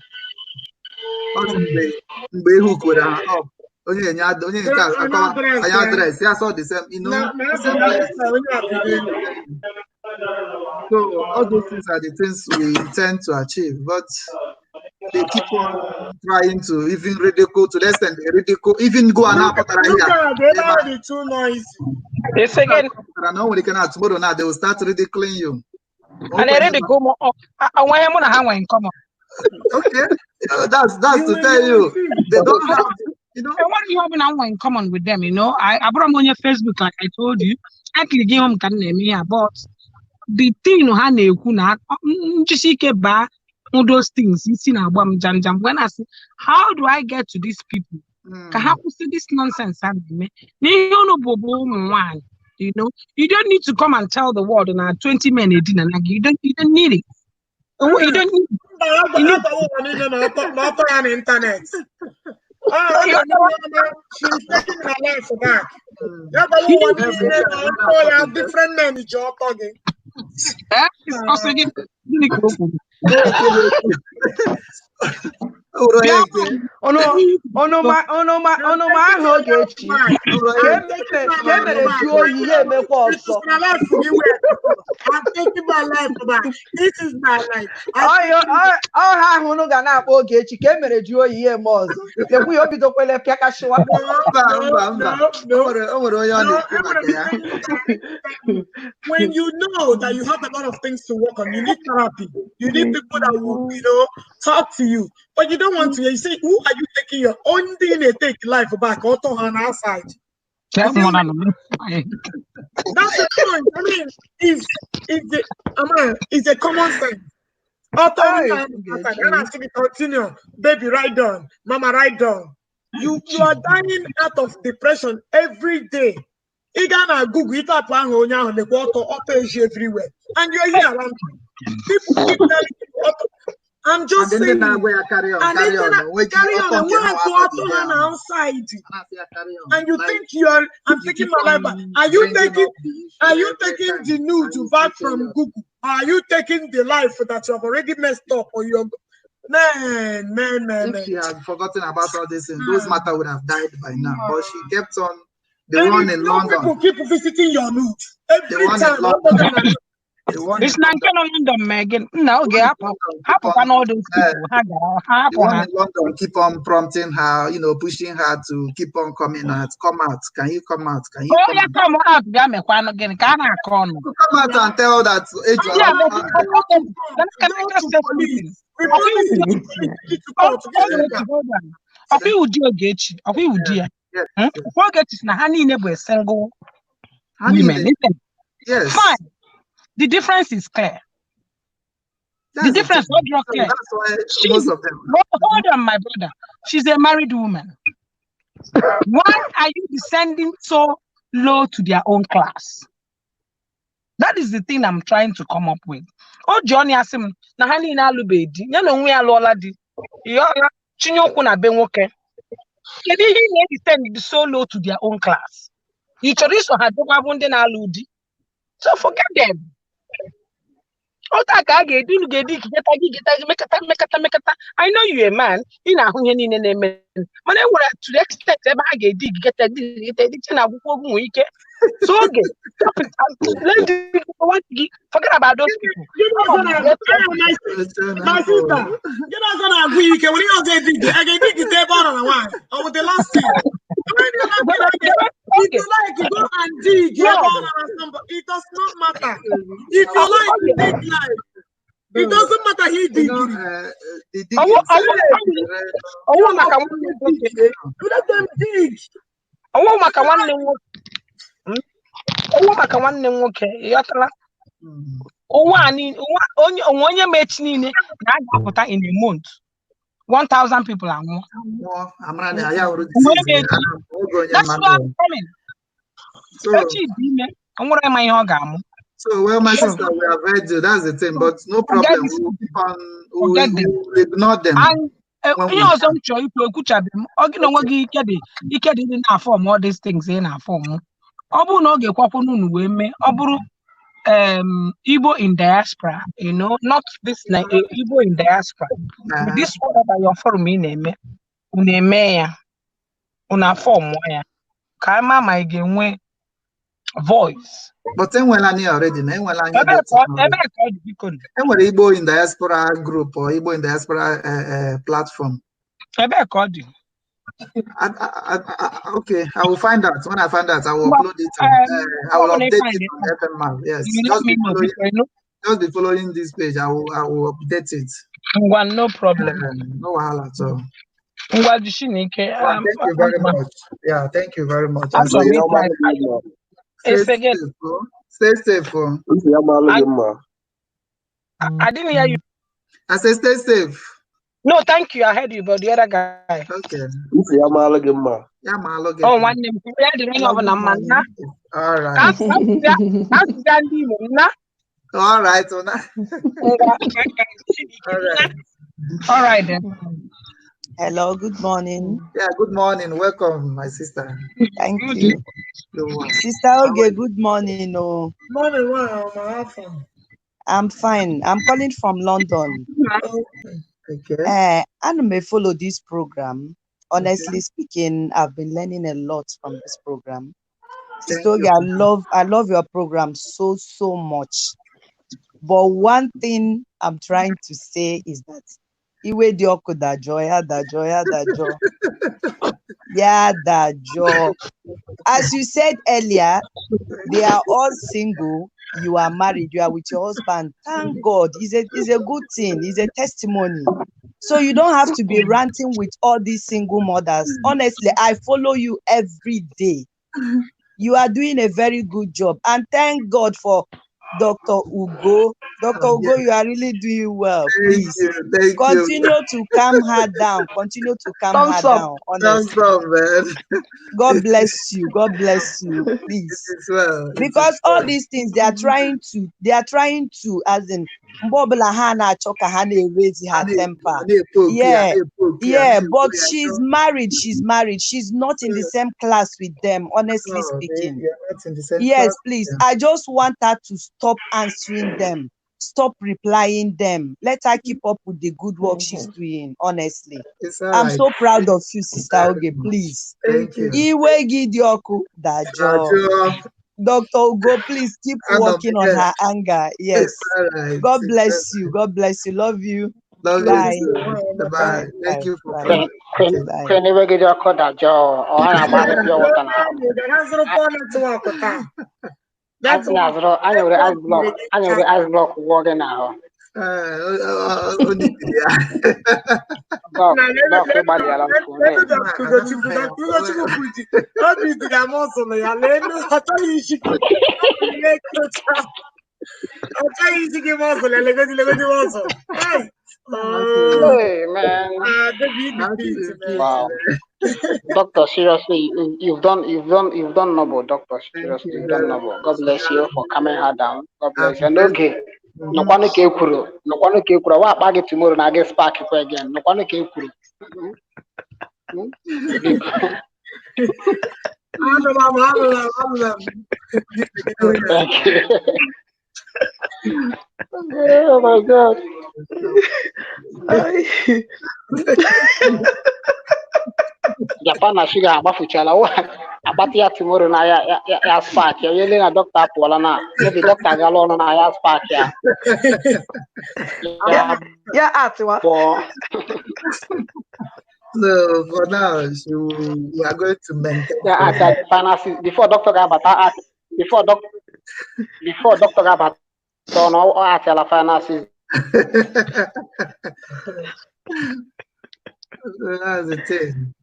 address. Yeah, so the same, you know. So all those things are the things we intend to achieve, but they keep on trying to even ridicule to the extent they ridicule, even go and look at the too noisy. It's again. Tomorrow now they will start ridiculing you. And I ridicule. I want to have one in common. Okay, that's to tell you they don't have. You know, and what do you have in common with them? You know, I brought them on your Facebook, like I told you. I can give them can name here, but the thing no have kuna just ba all those things you see now jam. When I say, how do I get to these people? How say this nonsense me? You know, you don't need to come and tell the world and 20 men a dinner. You don't need it. You don't need internet. She's taking her life back. Different men job talking. Onoma ahụ Ogechi ka emere jụọ oyi ya emekwa ọzọ. I'm taking my life back. This is my life. Ọha ahụ unu ga na-akpọ Ogechi ka emere jụọ oyi ya eme ọzọ. Lekwu ya obidokwele pịakashiwa. When you know that you have a lot of things to work on, you need therapy. You need people that will, you know, talk to you. But you don't want to. You say, who are you taking your own DNA take life back? Auto on our side. That's the point. I mean, it's a common sense. Auto on our side. And I see me continue. Baby, write down. Mama, write down. You are dying out of depression every day. You gonna Google it up the water auto everywhere. And you're here around me. People keep telling you I'm just saying. Carry on. Outside. And you think I'm taking my life back. Are you taking the news back from Google? Are you taking the life that you have already messed up or you're man? If she had forgotten about all this, those matter would have died by now. But she kept on. The one in London. People keep visiting your nude every time. It's not London, Megan. No, happen all those people. The one in London keep on prompting her, you know, pushing her to keep on coming out. Come out. Can you come out? Can you come out? Come out and tell that Yes. Fine. The difference is clear. The difference is clear. That's why most of them. Hold on, my brother. She's a married woman. Why are you descending so low to their own class? That is the thing I'm trying to come up with. Oh, Johnny Asim, Nahani na lubedi. Yano we alola di. Yola chinyoku na benwoke. Can you descend so low to their own class? You chorizo had wunde na aludi. So forget them. I know you're a man, you know, when you're in a man. When I would to the extent that I get so okay. Forget about those people. My sister, you're not gonna agree. When you get I can dig the table on one. I with the last thing. If you like to go and dig, it does not matter. If you like to dig life, it doesn't matter he dig. Let them dig. Maka nwanne nwoke ịghọtala onye mechi niile na-apụta in a month 1,000 people anwụ. That's why I'm coming. So, well, my sister, we have heard you. That's the thing, but no problem. We'll ignore them. Onye ọzọ m chọrọ ikwu ekwuchabe m ọ gị na onwe gị ike dị na form all these things ị na form ọ bụrụ na ọ ga-ekwapụ n'unu wee mee ọ bụrụ Igbo in diaspora, you know, not this Igbo in diaspora. This whatever your forum ị na-eme unu eme ya una form ya ka ma ma ga-enwe voice. But enwelani already na enwelani Ebe ka ọ dị biko. Enwere Igbo in diaspora group or Igbo in diaspora platform. Ebe ka ọ dị. Okay, I will find out. When I find out, I will upload it. I will update it on FMR. Yes, just be following this page. I will update it. No problem. No wahala at all. Thank you very much. Yeah, thank you very much. Stay safe. I didn't hear you. I said stay safe. No, thank you. I heard you, but the other guy. Okay. Oh, one name. All right. All right. All right then. Hello, good morning. Yeah, good morning. Welcome, my sister. Thank you. Sister Oge, good morning. Oh. Morning, I'm fine. I'm calling from London. Okay. And may follow this program. Honestly speaking, I've been learning a lot from this program. Sister Oge, I love your program so much. But one thing I'm trying to say is that Iwe dioko dajo, ya dajo. As you said earlier, they are all single. You are married. You are with your husband. Thank God. It's a good thing. It's a testimony. So you don't have to be ranting with all these single mothers. Honestly, I follow you every day. You are doing a very good job. And thank God for Dr. Ugo. Dr. Ugo, you are really doing well. Please continue to calm her down. Continue to calm her down. Honestly. God bless you. God bless you. Please. Because all these things they are trying to, as in Mbobla Hana Choka Hana raise her temper. Yeah, but she's married. She's not in the same class with them, honestly speaking. Yes, please. I just want her to stop answering them. Stop replying them. Let her keep up with the good work she's doing, honestly. I'm so proud of you, Sister Oge, please. Thank you. Iwe Gidioku Dajo. Dr. Ugo, please keep working on her anger. Yes. God bless you. God bless you. Love you. Bye. Bye. Thank you for coming. That's what I know the ice block walking now. Hey man. Wow. Doctor, seriously, you've done noble, doctor. Seriously, you've done noble. God bless you for calming her down. God bless you. And okay. No one can kuro. No one can kuro. What bag it tomorrow and I get spark again. No one can kuro. Thank you. Oh my God. Japan ashiga abafuchala abati ya tomorrow na ya spark ya yele na doctor pola na maybe doctor galo na ya spark ya yeah atwa So for now we are going to maintain before doctor gabata before doctor gabata no atela finances. That's the thing.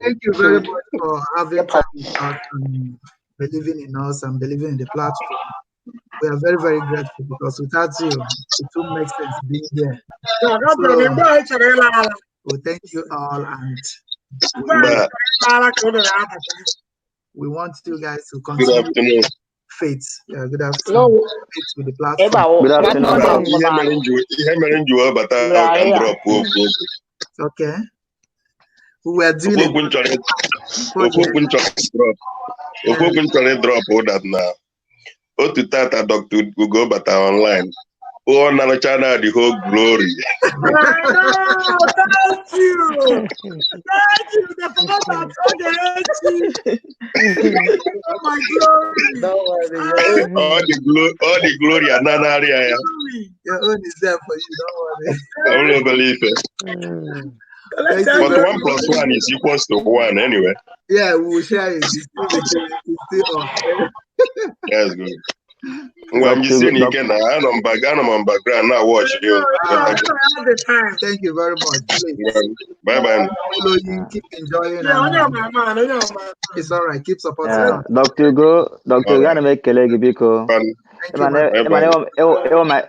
Thank you very much for having time with us and believing in us and believing in the platform. We are very, very grateful because without you, it won't make sense being here. So, we thank you all and we want you guys to continue. Good afternoon. Faith. Yeah, good afternoon. Faith with the platform. Good afternoon. Okay. We were doing that now. Oh, to Tata Doctor Google, but online. Oh, Nana China, the whole glory. Thank you. my glory. Don't worry. All the glory and area. Your own is there for you. Don't worry. I don't believe it. But 1 + 1 is equals to 1 anyway. Yeah, we will share it. It's still off. That's good. When you see me again, I'm on background now. Watch you. Thank you very much. Bye bye. Keep enjoying. It's all right. Keep supporting. Yeah, Dr. Ugo, ana m ekele gị biko.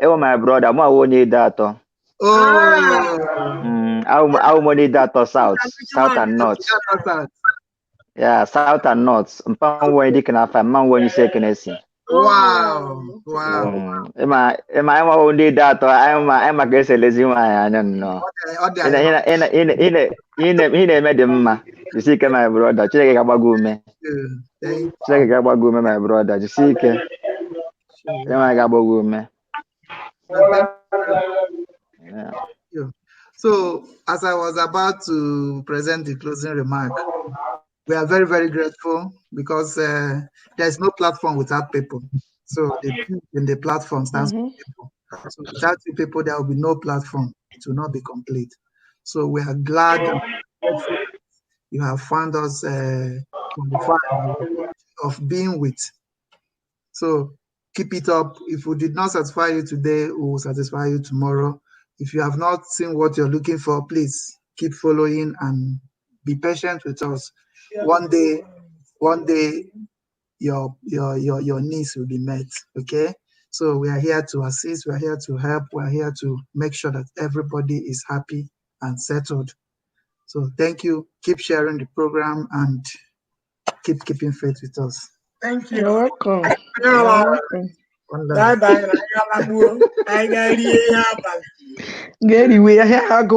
Ewo my brother, mụ awụ onye ide atọ. Awụ m onye ide atọ South and North. Yeah, South and North. Mpa nwe dike na afa, mma nwe onye isi Ekenesi. Wow. Ịma ịma ndị ide atọ, ịma ka esi elezi nwaanyị anya nnọọ. Ihe na-eme dị mma. Jisi ike my brother, Chineke ga-agbago ume. Chineke ga-agbago ume my brother, jisi ike. Chineke ga-agbago ume. So, as I was about to present the closing remark, we are very, very grateful because there's no platform without people. So the people in the platform stands for people. So without you people, there will be no platform. It will not be complete. So we are glad and grateful you have found us of being with. So keep it up. If we did not satisfy you today, we will satisfy you tomorrow. If you have not seen what you're looking for, please keep following and be patient with us. One day your needs will be met. Okay, so we are here to assist, we are here to help, we are here to make sure that everybody is happy and settled. So thank you. Keep sharing the program and keep keeping faith with us. Thank you. You're welcome. Bye bye. Get away.